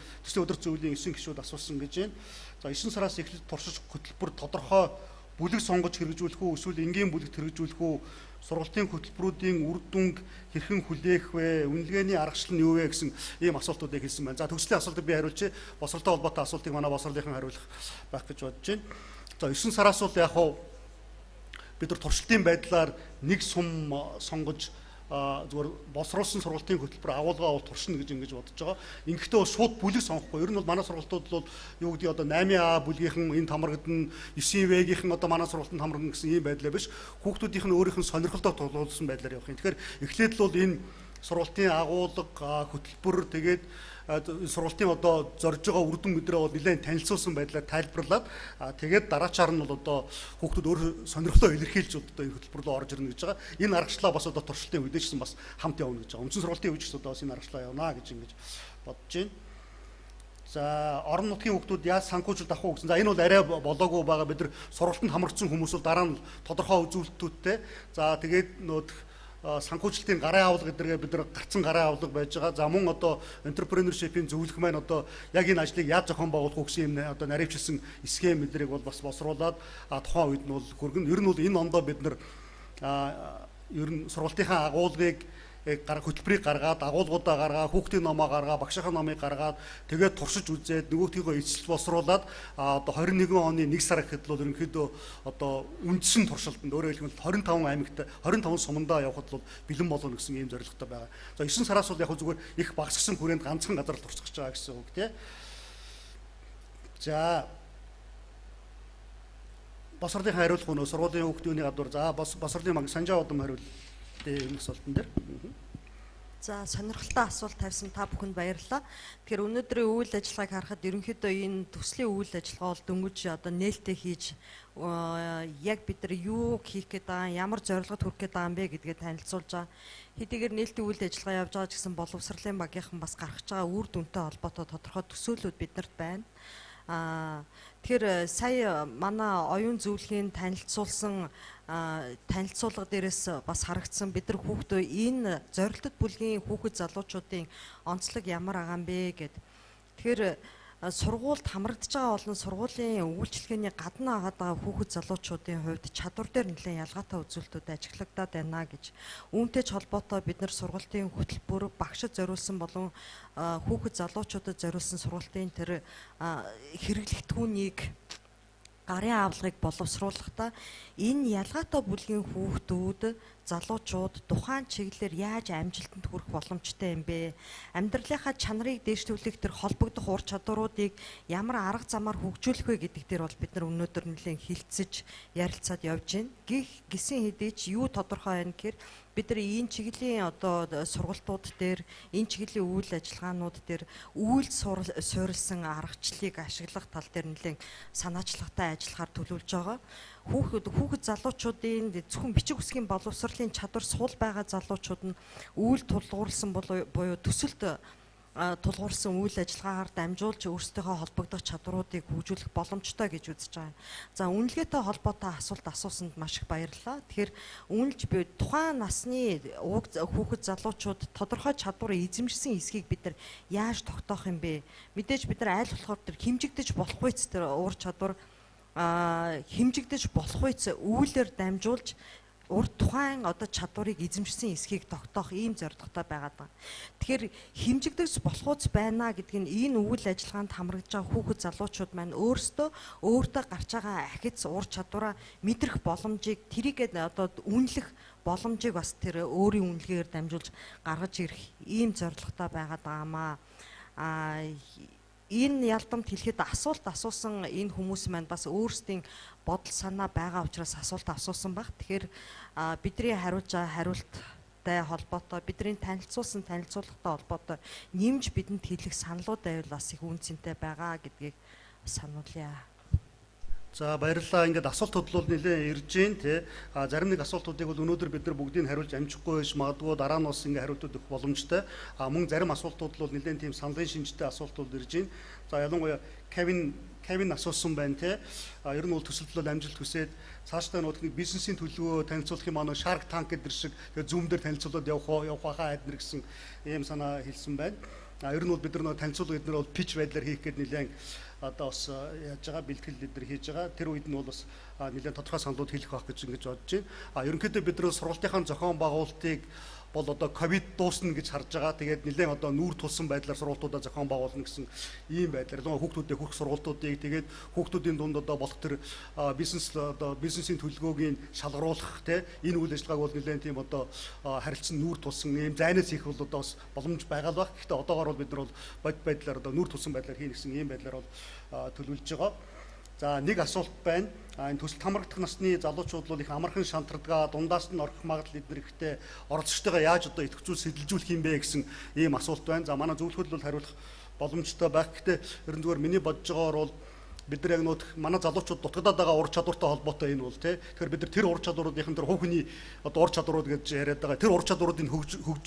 өдөр зөвлөлийн 9 гишүүд асуусан гэж байна. За 9 сараас эхлээд туршиж хөтөлбөр тодорхой бүлэг сонгож хэрэгжүүлэх үү эсвэл энгийн бүлэгт хэрэгжүүлэх үү? Сургалтын хөтөлбөрүүдийн үр дүнг хэрхэн хүлээх вэ? Үнэлгээний аргачлал нь юу вэ гэсэн ийм асуултуудыг хэлсэн байна. За төгслийн асуултыг би хариулчих. Боловсролтой холбоотой асуултыг манай боловсролынхан хариулах байх гэж бодож байна. За 9 сараас бол яг бид нар туршилтын байдлаар нэг сум сонгож зүгээр боловсруулсан сургалтын хөтөлбөр агуулгаа бол туршина гэж ингэж бодож байгаа. Ингэхдээ бол шууд бүлэг сонгохгүй. Ер нь бол манай сургалтууд бол юу гэдэг одоо 8А бүлгийнхэн энэ тамаргадна, 9В-ийнхэн одоо манай сургалтанд тамаргадна гэсэн ийм байдлаа биш. Хүүхдүүдийнх нь өөрийнх нь сонирхолтой тулгуурласан байдлаар явах юм. Тэгэхээр эхлээд л бол энэ сургалтын агуулга, хөтөлбөр тэгээд сургалтын одоо зорж байгаа үр дүн мэдрээ бол нэлээд танилцуулсан байдлаар тайлбарлаад тэгээд дараачаар нь бол одоо хүүхдүүд өөр сонирхлоо илэрхийлж одоо энэ хөтөлбөр рүү орж ирнэ гэж байгаа. Энэ аргачлалаа бас одоо туршилтын үедээ ч бас хамт явна гэж байгаа. Үндсэн сургалтын үеч одоо бас энэ аргачлалаа явна гэж ингэж бодож байна. За орон нутгийн хүүхдүүд яаж санхүүжилт авах уу гэсэн. За энэ бол арай болоогүй байгаа. Бид нар сургалтанд хамрагдсан хүмүүс бол дараа нь тодорхой үзүүлэлтүүдтэй. За тэгээд санхүүжилтийн гарын авалга гэдэргээ бид нар гарцсан гарын авалга байж байгаа. За мөн одоо энтрепренершипийн зөвлөх маань одоо яг энэ ажлыг яаж зохион байгуулах уу гэсэн юм одоо наривчилсан схем мэдрийг бол бас босруулад тухайн үед нь бол хүргэн. Ер нь бол энэ ондоо бид нар ер нь сургалтынхаа агуулгыг хөтөлбөрийг гаргаад агуулгуудаа гаргаад хүүхдийн номоо гаргаад багшийнхаа номыг гаргаад тэгээд туршиж үзээд нөгөөтгийгөө эцэст босруулад одоо 21 оны 1 сар гэхэд бол ерөнхийдөө одоо үндсэн туршилтанд өөрөөр хэлбэл 25 аймагт 25 сумандаа явахад бол бэлэн болно гэсэн ийм зорилготой байгаа. За 9 сараас бол яг зүгээр их багасгсан хүрээнд ганцхан газар л туршиж байгаа гэсэн үг тий. За боловсролын хариулах өнөө сургуулийн хүүхдийн гадуур за боловсролын санжаа удам хариул энэ асуултан дээр. За сонирхолтой асуулт тавьсан та бүхэнд баярлалаа. Тэгэхээр өнөөдрийн үйл ажиллагааг харахад ерөнхийдөө энэ төслийн үйл ажиллагаа бол дөнгөж одоо нээлттэй хийж яг бид нар юу хийх гээд байгаа, ямар зорилгод хүрэх гээд байгаа юм бэ гэдгээ танилцуулж байгаа. Хэдийгээр нээлттэй үйл ажиллагаа явж байгаа ч гэсэн боловсролын багийнхан бас гаргаж байгаа үр дүнтэй холбоотой тодорхой төсөөллүүд биднэрт байна. Тэгэхээр сая манай оюун зөвлөхийн танилцуулсан танилцуулга дээрээс бас харагдсан бид нар хүүхдөө энэ зорилттой бүлгийн хүүхэд залуучуудын онцлог ямар байгаа юм бэ гэд. Тэгэхээр сургуульд хамрагдж байгаа болон сургуулийн үйлчлэгээний гадна агаад байгаа хүүхэд залуучуудын хувьд чадвар дээр нэлээд ялгаатай үзүүлэлтүүд ажиглагдаад байна гэж. Үүнтэй ч холбоотой бид нар сургуулийн хөтөлбөр багшид зориулсан болон хүүхэд залуучуудад зориулсан сургуулийн тэр хэрэглэгдэхүүнийг гарын авлагыг боловсруулахдаа энэ ялгаатай бүлгийн хүүхдүүд залуучууд тухайн чиглэлээр яаж амжилтанд хүрэх боломжтой юм бэ? Амьдралынхаа чанарыг дээшлүүлэх тэр холбогдох ур чадваруудыг ямар арга замаар хөгжүүлэх вэ гэдэг дээр бол бид нар өнөөдөр нэлээд хилцэж ярилцаад явж байна. Гисэн хэдий ч юу тодорхой байна гэхээр бид нар энэ чиглэлийн одоо сургалтууд дээр энэ чиглэлийн үйл ажиллагаанууд дээр үйл суурилсан аргачлалыг ашиглах тал дээр нэлээд санаачлагтай ажиллахаар төлөвлөж байгаа. Хүүхэд залуучуудын зөвхөн бичиг үсгийн боловсролын чадвар суул байгаа залуучууд нь үйл тулгуурласан буюу төсөлд тулгуурсан үйл ажиллагаагаар дамжуулж өөрсдийнхөө холбогдох чадваруудыг хөгжүүлэх боломжтой гэж үзэж байгаа. За үнэлгээтэй холбоотой асуулт асуусанд маш их баярлалаа. Тэгэхээр үнэлж буй тухайн насны хүүхэд залуучууд тодорхой чадвар эзэмшсэн эсхийг бид нар яаж тогтоох юм бэ? Мэдээж бид нар аль болохоор тэр хэмжигдэж болох үец тэр уур чадвар хэмжигдэж болох үец үйлээр дамжуулж урд тухайн одоо чадварыг эзэмшсэн эсхийг тогтоох ийм зорилготой байгаад байна. Тэгэхээр хэмжигдэж болох үец байна гэдэг нь энэ үйл ажиллагаанд хамрагдж байгаа хүүхэд залуучууд маань өөртөө гарч байгаа ахиц ур чадвараа мэдрэх боломжийг тэрийгээ одоо үнэлэх боломжийг бас тэр өөрийн үнэлгээгээр дамжуулж гаргаж ирэх ийм зорилготой байгаад байгаамаа. Энэ ялдамт хэлэхэд асуулт асуусан энэ хүмүүс маань бас өөрсдийн бодол санаа байгаа учраас асуулт асуусан баг. Тэгэхээр бидний хариулж байгаа хариулттай холбоотой бидний танилцуулсан танилцуулгатай холбоотой нэмж бидэнд хэлэх саналууд байвал бас их үнцэнтэй байгаа гэдгийг сануулъя. За баярлалаа. Ингээд асуулт бодлол нэлээ ирж гин тий. Зарим нэг асуултуудыг бол өнөөдөр бид нар бүгдийг хариулж амжихгүй байж магадгүй дараа нь бас ингээд хариултууд өгөх боломжтой. Мөн зарим асуултууд бол нэлээд тийм саналын шинжтэй асуултууд ирж гин. За ялангуяа Кевин асуусан байна тий. Ер нь бол төсөлдлөд амжилт хүсээд цаашдаа нутгийн бизнесийн төлөвөө танилцуулах юм аа Shark Tank гэдэг шиг Zoom дээр танилцуулаад явах байхаа айднэр гэсэн ийм санаа хэлсэн байна. Ер нь бол бид нар танилцуулга эднэр бол pitch байдлаар хийх гээд нэлээд одоо бас яаж байгаа бэлтгэл эднэр хийж байгаа. Тэр үед нь бол бас нэлээд тодорхой саналууд хэлэх байх гэж ингэж бодож байна. Ерөнхийдөө бид нар сургалтынхаа зохион байгуулалтыг бол одоо ковид дуусна гэж харж байгаа. Тэгээд нэлээд одоо нүүр тулсан байдлаар сургалтуудаа зохион байгуулна гэсэн ийм байдлаар хүүхдүүдэд хүрэх сургалтуудыг тэгээд хүүхдүүдийн дунд одоо болох тэр бизнесийн төлөвлөгөөгийн шалгаруулах тийм энэ үйл ажиллагааг бол нэлээд тийм одоо харилцан нүүр тулсан ийм зайнаас хийх бол одоо бас боломж байгаа л баг. Гэхдээ одоогоор бол бид нар бол бод байдлаар одоо нүүр тулсан байдлаар хийнэ гэсэн ийм байдлаар бол төлөвлөж байгаа. За нэг асуулт байна. Энэ төсөлд хамрагдах насны залуучууд бол их амархан шантардаг, дундаас нь орох магадлал эднэрхтэй оролцогчтойгоо яаж одоо идэвхжүүл сэтэлжүүлэх юм бэ гэсэн ийм асуулт байна. За манай зөвлөхөд бол хариулах боломжтой байх. Гэхдээ ерөн зүгээр миний бодож байгаагаар бол бид нар яг манай залуучууд дутагдаад байгаа ур чадвартай холбоотой энэ бол тий. Тэгэхээр бид нар тэр ур чадваруудын тэр хувь хүний одоо ур чадварууд гэж яриад байгаа. Тэр ур чадваруудыг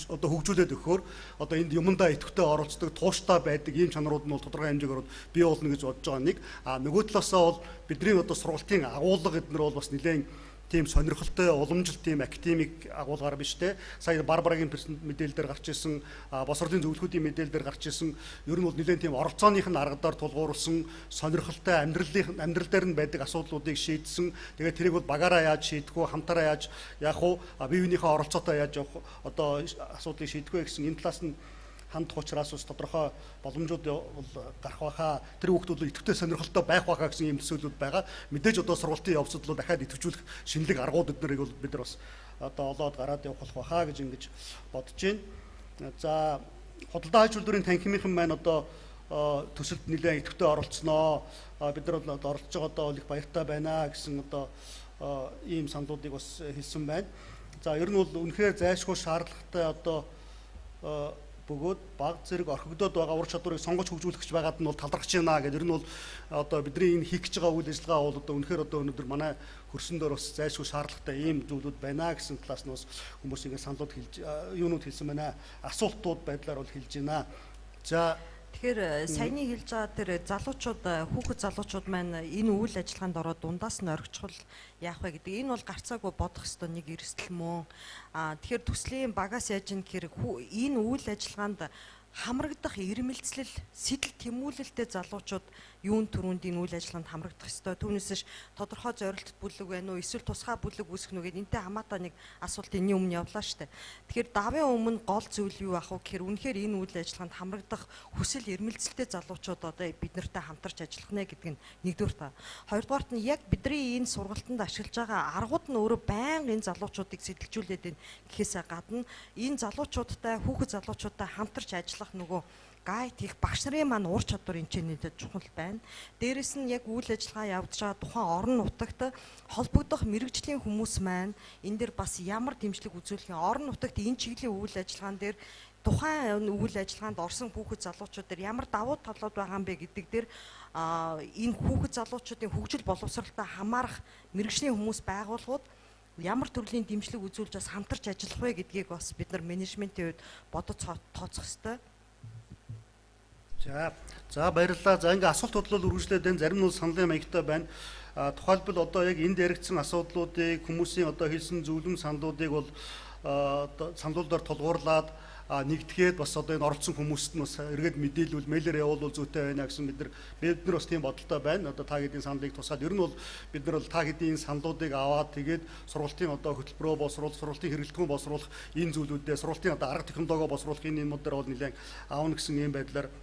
одоо хөгжүүлээд өгөхөөр одоо энд юмдаа идэвхтэй оролцдог, тууштай байдаг ийм чанарууд нь бол тодорхой хэмжээгээр бий болно гэж бодож байгаа нэг. Нөгөө талаасаа бол бидний одоо сургалтын агуулга эднэр бол бас нэлээд тийм сонирхолтой уламжлалт тийм академик агуулгаар биш те. Сая Барбарагийн мэдээлэл дээр гарч ирсэн, Боловсролын зөвлөхүүдийн мэдээлэл дээр гарч ирсэн. Ер нь бол нэлээд тийм оролцооных нь аргадаар тулгуурласан сонирхолтой амьдрал дээр нь байдаг асуудлуудыг шийдсэн. Тэгээд тэрийг бол багаараа яаж шийдэх вэ, хамтаараа яаж яах вэ, бие биенийхээ оролцоотой яаж явах одоо асуудлыг шийдэх вэ гэсэн энэ талаас нь хандх учраас бас тодорхой боломжууд гарах байхаа. Тэр хүүхдүүд идэвхтэй сонирхолтой байх байхаа гэсэн юм төсөөлөд байгаа. Мэдээж одоо сургалтын явцад бол дахиад идэвхжүүлэх шинэлэг аргууд эднэрийг бол бид нар бас одоо олоод гараад явах болох байхаа гэж ингэж бодож байна. За худалдаа аж үйлдвэрийн танхимынхан маань одоо төсөлд нэлээд идэвхтэй оролцсноо. Бид нар бол оролцож байгаа одоо их баяртай байна гэсэн одоо ийм саналуудыг бас хэлсэн байна. За ер нь бол үнэхээр зайлшгүй шаардлагатай одоо бөгөөд баг зэрэг орхигдоод байгаа ур чадварыг сонгож хөгжүүлэх гэж байгаад нь бол талархаж байна гэдэг. Ер нь бол одоо бидний энэ хийх гэж байгаа үйл ажиллагаа бол одоо үнэхээр одоо өнөөдөр манай хөрсөн дээр бас зайлшгүй шаардлагатай ийм зүйлүүд байна гэсэн талаас нь бас хүмүүс ингэ саналууд хэлж юунууд хэлсэн байна. Асуултууд байдлаар бол хэлж байна. За тэгэхээр саяны хэлж байгаа тэр залуучууд хүүхэд залуучууд маань энэ үйл ажиллагаанд ороод дундаас нь оргичхол яах вэ гэдэг. Энэ бол гарцаагүй бодох ёстой нэг эрсдэл мөн. Тэгэхээр төслийн багаас яаж гэхээр энэ үйл ажиллагаанд хамрагдах ирмэлцлэл сэтэл тэмүүлэлтэй залуучууд юун төрөнд энэ үйл ажиллагаанд хамрагдах ёстой. Түүнээс тодорхой зорилтод бүлэг байна уу эсвэл тусгай бүлэг үүсгэх нү гэдэг энтэй хамаатай нэг асуулт энэний өмнө явлаа штэ. Тэгэхээр давын өмнө гол зүйл юу ах вэ гэхээр үнэхээр энэ үйл ажиллагаанд хамрагдах хүсэл ирмэлцэлтэй залуучууд одоо бид нартай хамтарч ажиллах нэ гэдэг нь нэгдүгээр та. Хоёрдугаарт нь яг бидний энэ сургалтанд ашиглаж байгаа аргууд нь өөрөө байнга энэ залуучуудыг сэтэлжүүлээд байна гэхээсээ гадна энэ залуучуудтай хүүхэд залуучуудтай хамтарч ажиллах нөгөө гайд их багш нарын маань ур чадвар энэ ч нэдэд чухал байна. Дээрэс нь яг үйл ажиллагаа явуулж байгаа тухайн орон нутагт холбогдох мэрэгжлийн хүмүүс маань энэ дээр бас ямар дэмжлэг үзүүлэх юм. Орон нутагт энэ чиглэлийн үйл ажиллагаан дээр тухайн үйл ажиллагаанд орсон хүүхэд залуучууд дээр ямар давуу талууд байгаа юм бэ гэдэг дээр энэ хүүхэд залуучуудын хөгжил боловсролтой хамаарах мэрэгжлийн хүмүүс байгууллагууд ямар төрлийн дэмжлэг үзүүлж бас хамтарч ажиллах вэ гэдгийг бас бид нар менежментийн хувьд бодож тооцох ёстой. За баярлалаа. За ингээ асуултууд бол үргэлжлээд байна. Зарим нь саналын маягтай байна. Тухайлбал одоо яг энд яригдсан асуудлуудыг хүмүүсийн одоо хэлсэн зөвлөм саналуудыг бол саналуудаар тулгуурлаад нэгтгэхэд бас одоо энэ оролцсон хүмүүст нь бас эргээд мэдээлүүл мэйлээр явуулвал зүйтэй байна гэсэн бид нар бас тийм бодолтой байна. Одоо та хэдийн саналыг тусаад ер нь бол бид нар бол та хэдийн саналуудыг аваад тэгээд сургалтын одоо хөтөлбөрөө боловсруулах, сургалтын хэрэглэгдэхүүн боловсруулах энэ зүйлүүдээ сургалтын одоо арга технологио боловсруулах энэ юмуд дээр бол нэлээд аавна гэсэн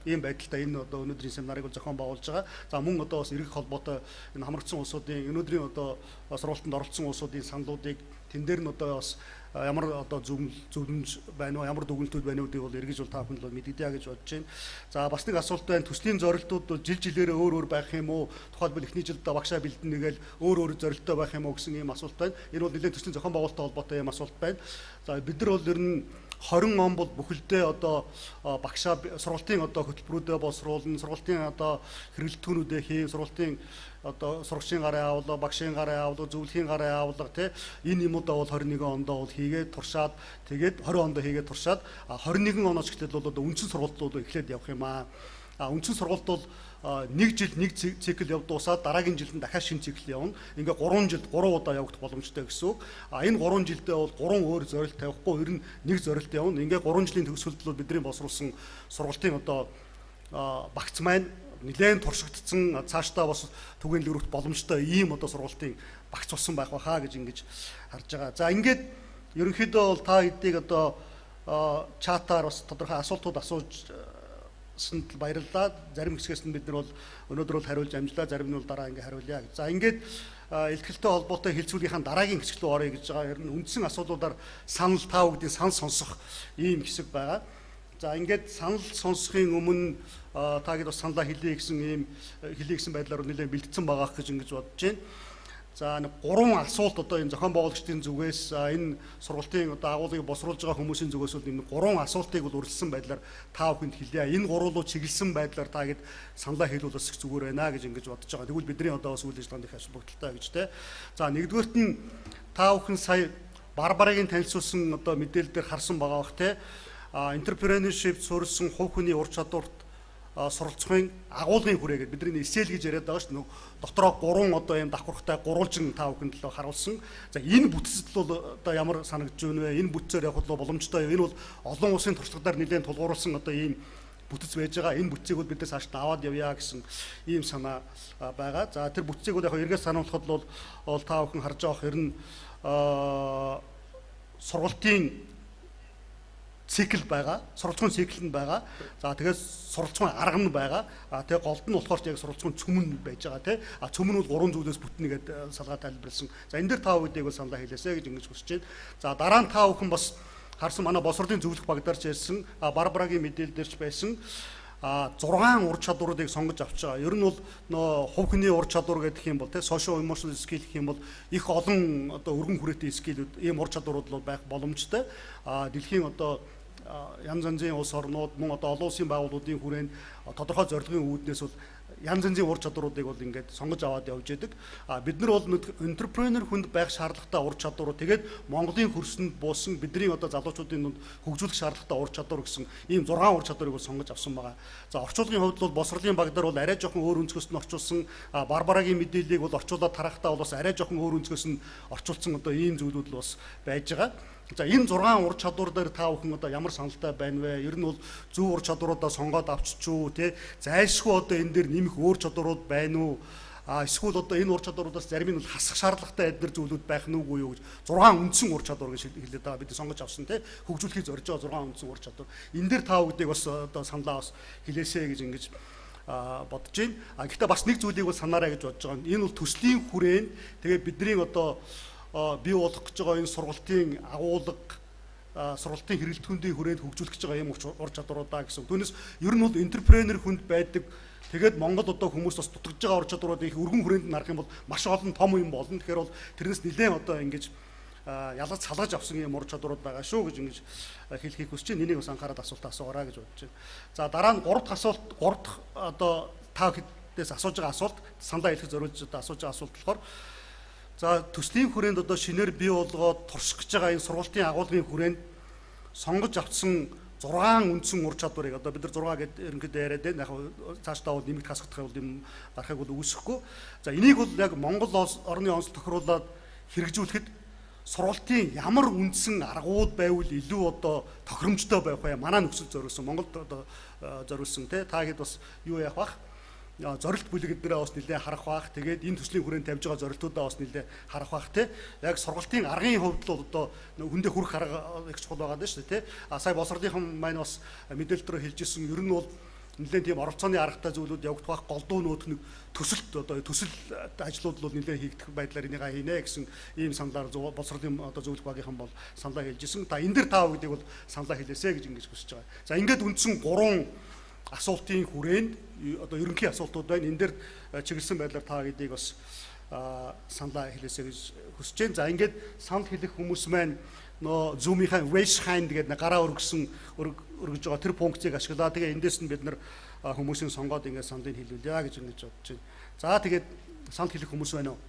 ийм байдалтай энэ одоо өнөөдрийн семинарыг бол зохион байгуулж байгаа. За мөн одоо бас эргэх холбоотой энэ хамрагдсан улсуудын өнөөдрийн одоо сургалтанд оролцсон улсуудын саналуудыг тэн дээр нь одоо бас ямар одоо зөвлөмж байна уу, ямар дүгнэлтүүд байна уу гэдгийг бол эргэж бол та бүхэн л мэдэгдээ гэж бодож байна. За бас нэг асуулт байна. Төслийн зорилтууд жил жилээрээ өөр байх юм уу? Тухайлбал эхний жилд багшаа бэлдэн нэгээл өөр зорилттой байх юм уу гэсэн ийм асуулт байна. Энэ бол нэлээд төслийн зохион байгуулалттай холбоотой ийм асуулт байна. За бид нар бол ер нь 20 он бол бүхэлдээ одоо багшаа сургалтын одоо хөтөлбөрүүдэд боловсруулна, сургалтын одоо хэрэглэгдэхүүнүүдээ хийн, сургалтын одоо сурагчийн гарын авалга, багшийн гарын авалга, зөвлөхийн гарын авалга энэ юмудаа бол 21 ондоо бол хийгээд туршаад тэгээд 20 ондоо хийгээд туршаад 21 оноос эхлээд бол одоо үндсэн сургалтууд эхлээд явах юм аа. Үндсэн сургалт бол нэг жил нэг цикл явдуусаад дараагийн жилд дахиад шинэ цикл явна. Ингээ 3 жилд 3 удаа явагдах боломжтой гэсэн үг. Энэ 3 жилдээ бол 3 өөр зорилт тавихгүй ер нь нэг зорилт явна. Ингээ 3 жилийн төгсгөлд бол бидний боловсруулсан сургалтын одоо багц маань нэлээд туршигдсан цаашдаа бас түгээнэл өргөх боломжтой ийм одоо сургалтын багц болсон байх байхаа гэж ингэж харж байгаа. За ингээд ерөнхийдөө бол та хэдийг одоо чатаар бас тодорхой асуултууд асууж баярлалаа. Зарим хэсгээс нь бид нар бол өнөөдөр бол хариулж амжлаа, зарим нь бол дараа ингээ хариулъя. За ингээд илтгэлтэй холбоотой хэлцүүлгийнхаа дараагийн хэсэг рүү оръё гэж байгаа. Ер нь үндсэн асуудлуудаар санал таа бүгдийн санал сонсох ийм хэсэг байгаа. За ингээд санал сонсохын өмнө таагийн бас саналаа хэлье гэсэн байдлаар нэлээд бэлдсэн байгаа гэж ингэж бодож байна. За нэг 3 асуулт одоо энэ зохион байгуулагчдын зүгээс энэ сургалтын одоо агуулгыг босруулж байгаа хүмүүсийн зүгээс бол энэ 3 асуултыг бол үргэлжлсэн байдлаар та бүхэнд хэлье. Энэ 3 руу чиглэсэн байдлаар таагээд саналаа хэлүүлэх зүгээр байна гэж ингэж бодож байгаа. Тэгвэл бидний одоо бас үйл ажиллагаанд их асуудалтай гэж тэ. За нэгдүгээрт нь та бүхэн сая Барбарагийн танилцуулсан одоо мэдээлэл дээр харсан байгаа бах тэ. Энтрепренергшип суурилсан хувь хүний ур чадварт суралцахын агуулгын хүрээгээд бидний эсэл гэж яриад байгаа шүү дээ. Дотроо 3 одоо юм давхархтай гурвалжин та бүхэнд л харуулсан. За энэ бүтцэд бол одоо ямар санагдж байна вэ? Энэ бүтцээр явах бол боломжтой юу? Энэ бол олон улсын туршлагаар нэлээд тулгуурласан одоо ийм бүтц байж байгаа. Энэ бүтцийг бол бидээс хаашаа аваад явъя гэсэн ийм санаа байгаа. За тэр бүтцийг бол яг эргээд сануулхад бол та бүхэн харж байгаа ер нь сургалтын цикл байгаа, суралцгын цикл нь байгаа. За тэгээд суралцгын арга нь байгаа. Тэгээд голд нь болохоор яг суралцгын цөмөн байж байгаа тий. Цөмөн бол 3 зүйлээс бүтнэ гэдэг салгаа тайлбарласан. За энэ дээр та бүхэндээ бол саналаа хэлээсэй гэж ингэж хүсэж байна. За дараа нь та бүхэн бас харсан манай боловсролын зөвлөх багтаарч ярьсан Барбарагийн мэдээлэл дээрч байсан 6 ур чадваруудыг сонгож авч байгаа. Ер нь бол нөө хувь хүний ур чадвар гэдэг юм бол тий social emotional skill гэх юм бол их олон одоо өргөн хүрээтэй скиллүүд ийм ур чадварууд бол байх боломжтой. Дэлхийн одоо янз янзын улс орнууд мөн одоо олон улсын байгууллагуудын хүрээнд тодорхой зорилгын үүднээс бол янз янзын ур чадваруудыг бол ингээд сонгож аваад явж байдаг. Бид нар бол энтрепренер хүнд байх шаардлагатай ур чадварууд тэгээд Монголын хөрсөнд буусан бидний одоо залуучуудын дунд хөгжүүлэх шаардлагатай ур чадвар гэсэн ийм 6 ур чадварыг бол сонгож авсан байгаа. За орчуулгын хувьд бол боловсролын багдар бол арай жоохон өөр өнцгөөс нь орчуулсан, Барбарагийн мэдээллийг бол орчуулаад тарахтаа бол бас арай жоохон өөр өнцгөөс нь орчуулсан одоо ийм зүйлүүд л бас байж байгаа. За энэ 6 ур чадвар дээр та бүхэн одоо ямар саналтай байна вэ? Ер нь бол зөв ур чадваруудаа сонгоод авчичүү те. Зайлшгүй одоо энэ дээр нэмэх өөр чадварууд байна уу? Эсвэл одоо энэ ур чадваруудаас зарим нь бол хасах шаардлагатай эдгээр зүйлүүд байх нь үгүй юу гэж 6 үндсэн ур чадвар гэж хэлээд байгаа. Бид сонгож авсан те. Хөгжүүлэхийг зорж байгаа 6 үндсэн ур чадвар. Энэ дээр та бүдийг бас одоо саналаа бас хэлээсэй гэж ингэж бодож байна. Гэхдээ бас нэг зүйлийг бол санаарай гэж бодож байгаа. Энэ бол төслийн хүрээнд тэгээд бидний одоо бий болох гэж байгаа энэ сургалтын агуулга, сургалтын хэрэглэтгүүндийн хүрээнд хөгжүүлэх гэж байгаа юм ур чадваруудаа гэсэн. Түүнээс ер нь бол энтрепренер хүнд байдаг. Тэгээд Монгол одоо хүмүүс бас дутагдж байгаа ур чадварууд их өргөн хүрээнд нарах юм бол маш олон том юм болно. Тэгэхээр бол тэрнээс нэлээд одоо ингэж ялгаж салгаж авсан юм ур чадварууд байгаа шүү гэж ингэж хэлхийг хүсэж байна. Энийг бас анхаарал асуулт асуугаарай гэж бодож байна. За дараа нь 3 дахь асуулт, 3 дахь одоо та хэдээс асууж байгаа асуулт, саналаа хэлэх зориулж одоо асууж байгаа асуулт болохоор за төслийн хүрээнд одоо шинээр бий болгоод турших гэж байгаа энэ сургалтын агуулгын хүрээнд сонгож авсан 6 үндсэн ур чадварыг одоо бид нар 6 гэдэг ерөнхийдөө яриад байна. Яг цаашдаа бол нэмэгд хасагдах бол юм гарахыг бол үүсэхгүй. За энийг бол яг Монгол орны онцлог тохируулаад хэрэгжүүлэхэд сургалтын ямар үндсэн аргууд байвал илүү одоо тохиромжтой байх вэ? Манай нөхцөл зориулсан Монголд одоо зориулсан те та хэд бас юу яах бах? Зорилт бүлэгдэрээ бас нэлээд харах бах. Тэгээд энэ төслийн хүрээнд тавьж байгаа зорилтуудаа бас нэлээд харах бах те. Яг сургалтын аргын хувьд л одоо хүндээ хүрэх арга их чухал байгаа даа шүү дээ те. Сая боловсролынхан маань бас мэдээлэл дээр хэлжсэн ер нь бол нэлээд тийм оролцооны аргатай зүйлүүд явагдах бах. Голдуу нөт нэг төсөлт одоо төсөл ажлууд бол нэлээд хийгдэх байдлаар энийг хийнэ гэсэн ийм саналаар боловсролын одоо зөвлөх багийнхан бол саналаа хэлжсэн. Та энэ дээр таа гэдгийг бол саналаа хэлээсэй гэж ингэж хүсэж байгаа. За ингээд үндсэн 3 асуултын хүрээнд одоо ерөнхий асуултууд байна. Энэ дээр чиглэсэн байдлаар та гэдгийг бас саналаа хэлээсэй гэж хүсэж байна. За ингээд санал хэлэх хүмүүс маань нөө Zoom-ийн raise hand гэдэг гараа өргөж байгаа тэр функцийг ашиглаа. Тэгээ эндээс нь бид нар хүмүүсийн сонгоод ингээд саналыг хэлүүлье гэж ингэж бодож байна. За тэгээд санал хэлэх хүмүүс байна уу?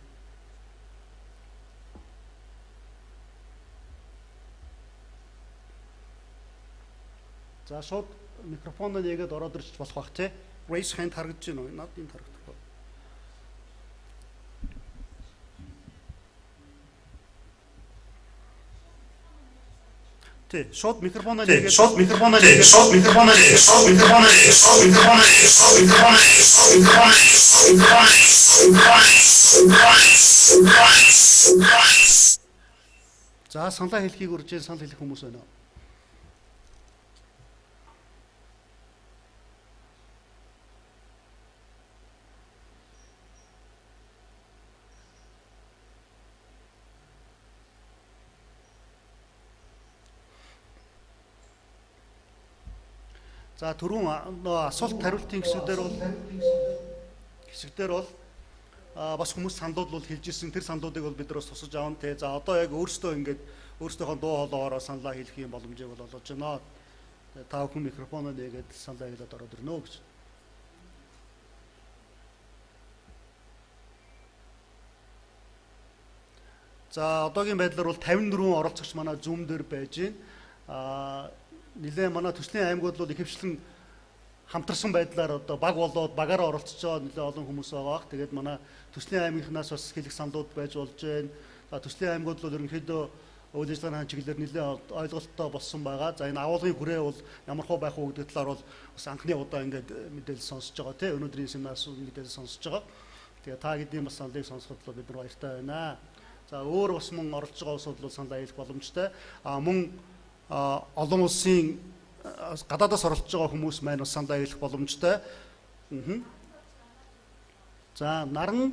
За шууд микрофонд нэгээд ороод ирчих болох бах те. Raise hand харагдаж байна уу? Наад энд харагдахгүй. Тэ шууд микрофонд нэгээд За саналаа хэлхийг урьж санал хэлэх хүмүүс байна уу? За түрүүн асуулт хариултын хэсэгдэр бол бас хүмүүс саналууд бол хэлжсэн тэр саналуудыг бол бид нар бас тусаж аавн те. За одоо яг өөрсдөө ингээд өөрсдийнхөө дуу хоолоогоор саналаа хэлэх юм боломжийг бол олгож байна. Та бүхэн микрофоноо нэгээд саналаа хэлээд ороод ирнэ гэж. За одоогийн байдлаар бол 54 оролцогч манай Zoom дээр байж байна. Нилээ манай төслийн аймагуд бол ихэвчлэн хамтарсан байдлаар одоо баг болоод багаараа оролцож байгаа нэлээд олон хүмүүс байгаа. Тэгээд манай төслийн аймагийнхнаас бас хэлэх саналууд байж болж байна. Төслийн аймагуд бол ерөнхийдөө үйл ажиллагааны чиглэлээр нэлээд ойлголттой болсон байгаа. За энэ агуулгын хүрээ бол ямар хөө байх уу гэдэг талаар бол бас анхны удаа ингээд мэдээлэл сонсож байгаа тийм өнөөдрийн семинарс мэдээлэл сонсож байгаа. Тэгээд та хэдийн бас саналыг сонсоход бид нар баяртай байна. За өөр бас мөн оролцож байгаа улсууд бол саналаа хэлэх боломжтой. Мөн олон улсын гадаадаас оролцож байгаа хүмүүс маань бас саналаа хэлэх боломжтой. За наран.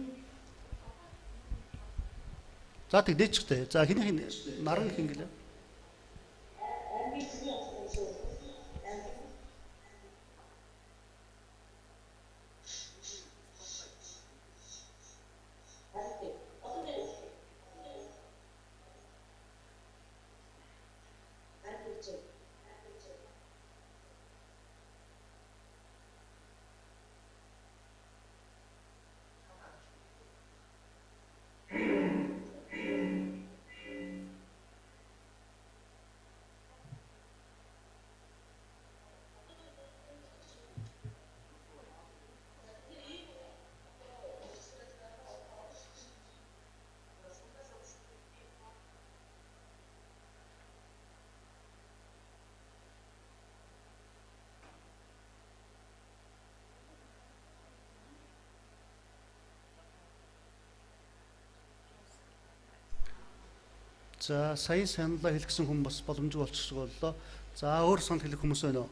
За тэг дээчтэй. За хин наран хин гэлээ. За сая саналаа хэлсэн хүн бас боломжгүй болчих боллоо. За өөр санал хэлэх хүмүүс байна уу?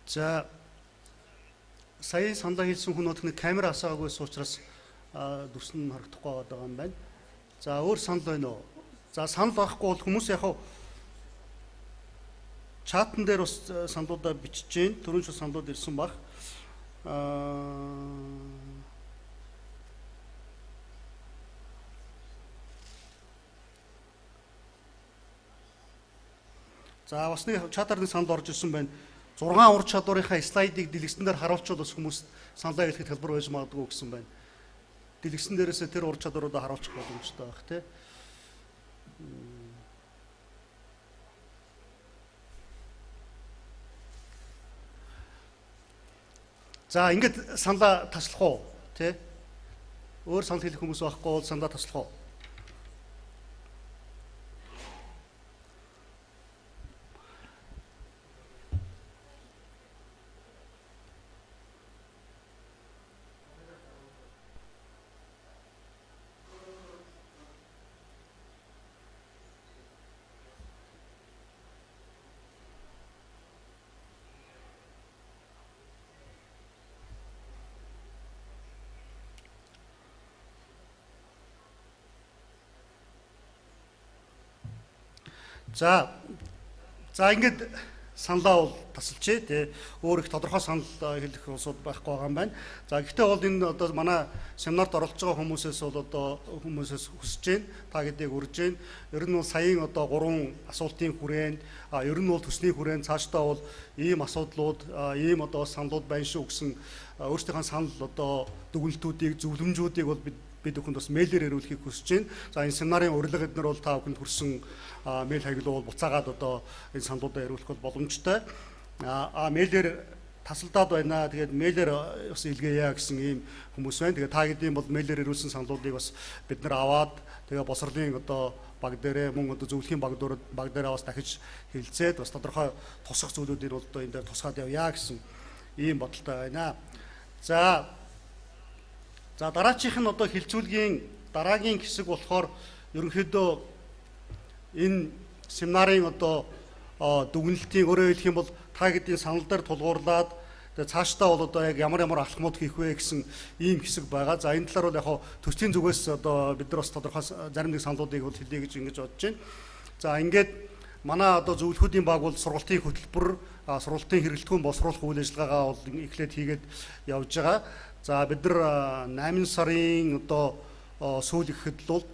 За сая саналаа хэлсэн хүмүүст камера асаагүйс учраас дүрс нь харагдахгүй байгаа юм байна. За өөр санал байна уу? За санал байхгүй бол хүмүүс яг чатан дээр бас саналуудаа бичиж гин. Түрүүн ч саналууд ирсэн баг. За бас нэг чатаар нэг санал орж ирсэн байна. 6 ур чадварынхаа слайдыг дэлгэсэн дээр харуулчвал бас хүмүүс саналаа хэлэхэд хэлбэр байж магадгүй гэсэн байна. Дэлгэсэн дээрээс тэр ур чадваруудаа харуулчих боломжтой байх тий. За ингээд саналаа таслах уу тий? Өөр санал хэлэх хүмүүс байхгүй бол саналаа таслах уу? За ингээд саналаа бол тасалчээ тий. Өөр их тодорхой санал хэлэх усуд байхгүй байгаа юм байна. За гэхдээ бол энэ одоо манай семинарт оролцож байгаа хүмүүсээс бол одоо хүмүүсээс хүсэж байна. Та гэдгийг урьж байна. Ер нь бол саяын одоо 3 асуултын хүрээнд ер нь бол төсний хүрээнд цаашдаа бол ийм асуудлууд ийм одоо саналууд байна шүү гэсэн өөрсдийнхөө санал одоо дүгнэлтүүдийг зөвлөмжүүдийг бол бид бүхэнд бас мэйлээр ирүүлэхийг хүсэж байна. За энэ семинарын урилга эднэр бол та бүхэнд хүрсэн мэйл хаягдлууд бол буцаагаад одоо энэ саналуудаа ирүүлэх бол боломжтой. Мэйлээр тасалдаад байна. Тэгээд мэйлээр бас илгээе гэсэн ийм хүмүүс байна. Тэгээд та гэдгийн бол мэйлээр ирүүлсэн саналуудыг бас бид нар аваад тэгээд боловсролын одоо баг дээрээ мөн одоо зөвлөхийн баг дээрээ бас дахиж хэлцээд бас тодорхой тусах зүйлүүдийг бол одоо энэ дээр тусгаад явъя гэсэн ийм бодолтой байна. За дараачих нь одоо хилцүүлгийн дараагийн хэсэг болохоор ерөнхийдөө энэ семинарын одоо дүгнэлтийн өөрөөр хэлэх юм бол та гэдгийн санал дээр тулгуурлаад тэгээ цаашдаа бол одоо яг ямар алхмууд хийх вэ гэсэн ийм хэсэг байгаа. За энэ талаар бол яг төслийн зүгээс одоо бид нар бас тодорхой зарим нэг саналуудыг бол хэлье гэж ингэж бодож байна. За ингээд манай одоо зөвлөхүүдийн баг бол сургалтын хөтөлбөр, сургалтын хэрэглэтгүүн боловсруулах үйл ажиллагаагаа бол эхлээд хийгээд явж байгаа. За бид нар 8 сарын одоо сүүл ихэд бол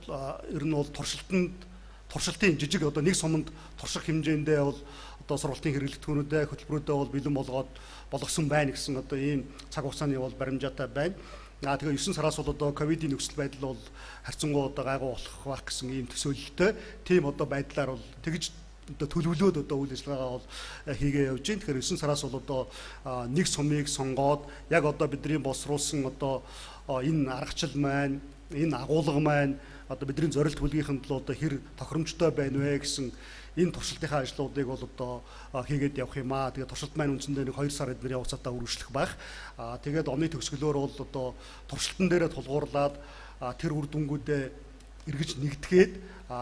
ер нь бол туршилтын жижиг одоо нэг суманд турших хэмжээндээ бол одоо сургалтын хэрэглэтгүүнүүдээ хөтөлбөрүүдээ бол бэлэн болгосон байна гэсэн одоо ийм цаг хугацааны бол баримжаатай байна. Тэгээ 9 сараас бол одоо ковидын нөхцөл байдал бол харьцангуй одоо гайгүй болох байх гэсэн ийм төсөөлөлтөй. Тийм одоо байдлаар бол тэгж одоо төлөвлөөд одоо үйл ажиллагаа бол хийгээ явж байна. Тэгэхээр 9 сараас бол одоо нэг сумыг сонгоод яг одоо бидний боловсруулсан одоо энэ аргачлал маань, энэ агуулга маань одоо бидний зорилт бүлгийнхэнд л одоо хэр тохиромжтой байна вэ гэсэн энэ туршилтынхаа ажлуудыг бол одоо хийгээд явах юм аа. Тэгээд туршилт маань үндсэндээ нэг 2 сар эднэрийн хугацаатай үргэлжлэх байх. Тэгээд оны төгсгөлөөр бол одоо туршилтан дээрээ тулгуурлаад тэр үр дүнгуудээ эргэж нэгтгэхэд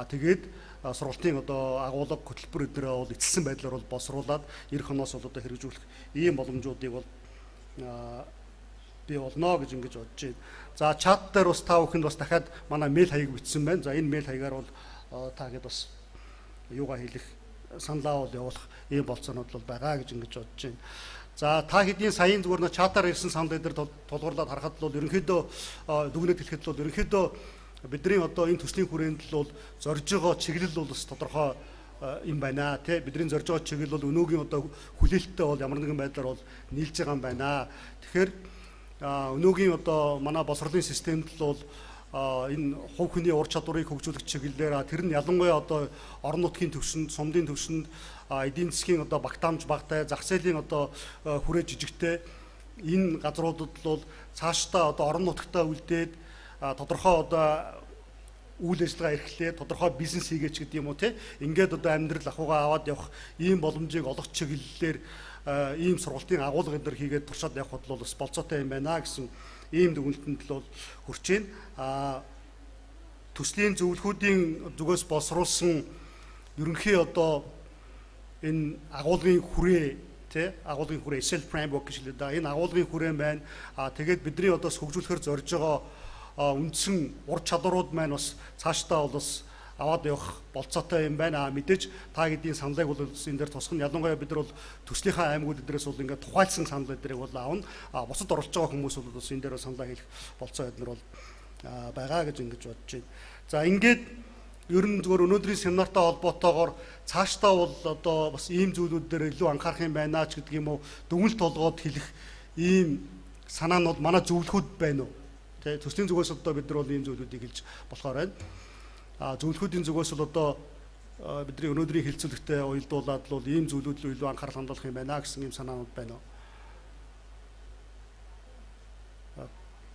тэгээд сургалтын одоо агуулга хөтөлбөр эднэрээ бол эцэлсэн байдлаар бол боловсруулад эх оноос бол одоо хэрэгжүүлэх ийм боломжуудыг бол бий болно гэж ингэж бодож байна. За чат дээр бас та бүхэнд бас дахиад манай мэйл хаяг бичсэн байна. За энэ мэйл хаягаар бол таагээд бас юугаа хэлэх саналаа бол явуулах ийм болцоонууд бол байгаа гэж ингэж бодож байна. За та хэдийн саяын зүгээр нэг чатаар ирсэн санал дээр тулгуурлаад харахад бол ерөнхийдөө дүгнэлт хэлэхэд бол ерөнхийдөө бидний одоо энэ төслийн хүрээнд л бол зорж байгаа чиглэл бол бас тодорхой юм байна тий. Бидний зорж байгаа чиглэл бол өнөөгийн одоо хүлээлттэй бол ямар нэгэн байдлаар бол нийлж байгаа юм байна. Тэгэхээр өнөөгийн одоо манай боловсролын системд л бол энэ хувь хүний ур чадварыг хөгжүүлэх чиглэлээр тэр нь ялангуяа одоо орон нутгийн төвшөнд, сумдын төвшөнд эдийн засгийн одоо багтаамж багтай, зах зээлийн одоо хүрээ жижигтэй энэ газруудад бол цаашдаа одоо орон нутгатаа үлдээд тодорхой одоо үйл ажиллагаа эрхлээд тодорхой бизнес хийгээч гэдэг юм уу те. Ингээд одоо амьдрал ахуйгаа аваад явах ийм боломжийг олох чиглэлээр ийм сургалтын агуулга эдгээр хийгээд туршаад явах бол бас болцоотой юм байна гэсэн ийм дүгнэлтэнд л бол хүрч байна. Төслийн зөвлөхүүдийн зүгээс боловсруулсан ерөнхий одоо энэ агуулгын хүрээ тий агуулгын хүрээ self framework гэж хэлээд байгаа. Энэ агуулгын хүрээ маань тэгээд бидний одоо хөгжүүлэхээр зорж байгаа үндсэн ур чадварууд маань бас цаашдаа бол бас аваад явах болцоотой юм байна. Мэдээж та гэдгийн саналыг бол энэ дээр тусах нь ялангуяа бид нар бол төслийнхаа аймагуд эдрээс бол ингээд тухайлсан санал эдрийг бол аавна. Бусад оролцож байгаа хүмүүс бол бас энэ дээр саналаа хэлэх болцоо эднэр бол байгаа гэж ингэж бодож байна. За ингээд ер нь зөвхөн өнөөдрийн семинартай холбоотойгоор цаашдаа бол одоо бас ийм зүйлүүд дээр илүү анхаарах юм байна ч гэдэг юм уу дүгнэлт толгойд хэлэх ийм санаа нь бол манай зөвлөхүүд байна уу? Тэ төслийн зүгээс одоо бид нар бол ийм зүйлүүдийг хэлж болохоор байна. Зөвлөхүүдийн зүгээс бол одоо бидний өнөөдрийн хэлцүүлэгтээ уялдуулаад л ийм зүйлүүд рүү илүү анхаарал хандуулах юм байна гэсэн ийм санаанууд байна уу?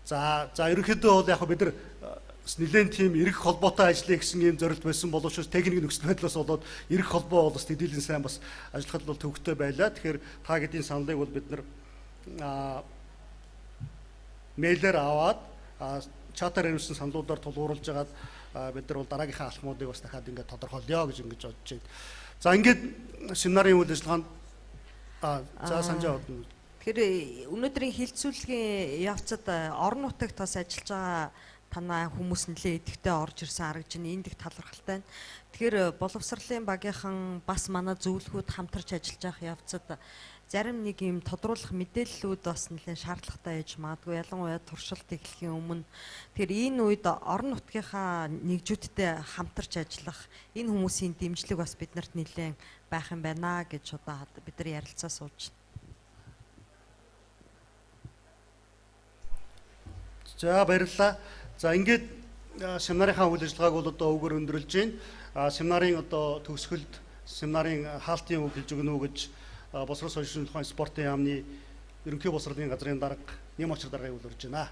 За ерөнхийдөө бол яг бид нар нэлээд тийм эрх холбоотой ажиллая гэсэн ийм зорилт байсан боловч техникийн нөхцөл байдлаас болоод эрх холбоо бол бас төдийлэн сайн бас ажиллахад бол төвөгтэй байлаа. Тэгэхээр та гэдгийн саналыг бол бид нар мэйлээр аваад чатаар ирүүлсэн саналуудаар тулгуурлаж агаад бид нар бол дараагийнхаа алхмуудыг бас дахиад ингээд тодорхойлё гэж ингэж бодож байна. За ингээд семинарын үйл ажиллагаанд за санжаа бодно. Тэгэхээр өнөөдрийн хилцүүлгийн явцад орон нутагт бас ажиллаж байгаа танай хүмүүс нэлээ идэвхтэй орж ирсэн харагдаж байна. Энд их талархалтай байна. Тэгэхээр боловсролын багийнхан бас манай зөвлөхүүд хамтарч ажиллаж байгаа явцад зарим нэг юм тодруулах мэдээллүүд бас нэлээд шаардлагатай байж магадгүй ялангуяа туршилт эхлэхийн өмнө. Тэгэхээр энэ үед орон нутгийнхаа нэгжүүдтэй хамтарч ажиллах энэ хүмүүсийн дэмжлэг бас биднэрт нэлээд байх юм байна гэж одоо бид нар ярилцаа сууж байна. За баярлалаа. За ингээд семинарынхаа үйл ажиллагааг бол одоо өгөр өндөрлж байна. Семинарын одоо төгсгөлд семинарын хаалтын үг хэлж өгнө үү гэж Боловсрол соёлын тухайн спортын яамны ерөнхий боловсролын газрын дарга нэм очир даргаыг бол урьж байна.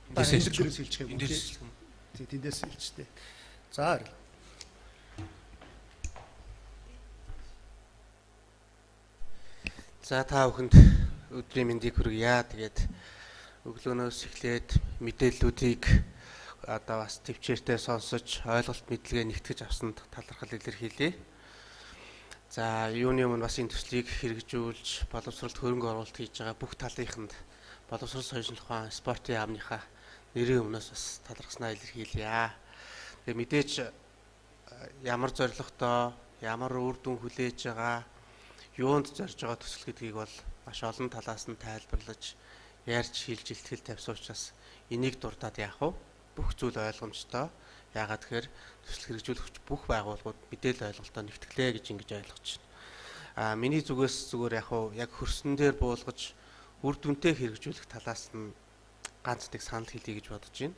Эндээс хэлчих юм. Тэндээс хэлчихтэй. За баярлалаа. За та бүхэнд өдрийн мэндийг хүргье. Тэгээд өглөөнөөс эхлээд мэдээллүүдийг одоо бас төвчээртэй сонсож ойлголт мэдлэгээ нэгтгэж авсанд талархал илэрхийлье. За юуны өмнө бас энэ төслийг хэрэгжүүлж боловсролд хөрөнгө оруулалт хийж байгаа бүх талынханд боловсрол соёлын тухайн спортын яамныхаа нэрийн өмнөөс бас талархснаа илэрхийлье. Тэгээ мэдээж ямар зорилготой, ямар үр дүн хүлээж байгаа, юунд зорж байгаа төсөл гэдгийг бол маш олон талаас нь тайлбарлаж ярьж хэлж илтгэл тавьсан учраас энийг дурдаад яах вэ? Бүх зүйл ойлгомжтой. Яагаад тэгэхээр төсөл хэрэгжүүлэгч бүх байгууллагууд мэдээлэл ойлголтоо нэвтгэлээ гэж ингэж ойлгож байна. Миний зүгээс зүгээр яг хөрсөн дээр буулгаж үр дүнтэй хэрэгжүүлэх талаас нь ганц нэг санал хэлье гэж бодож байна.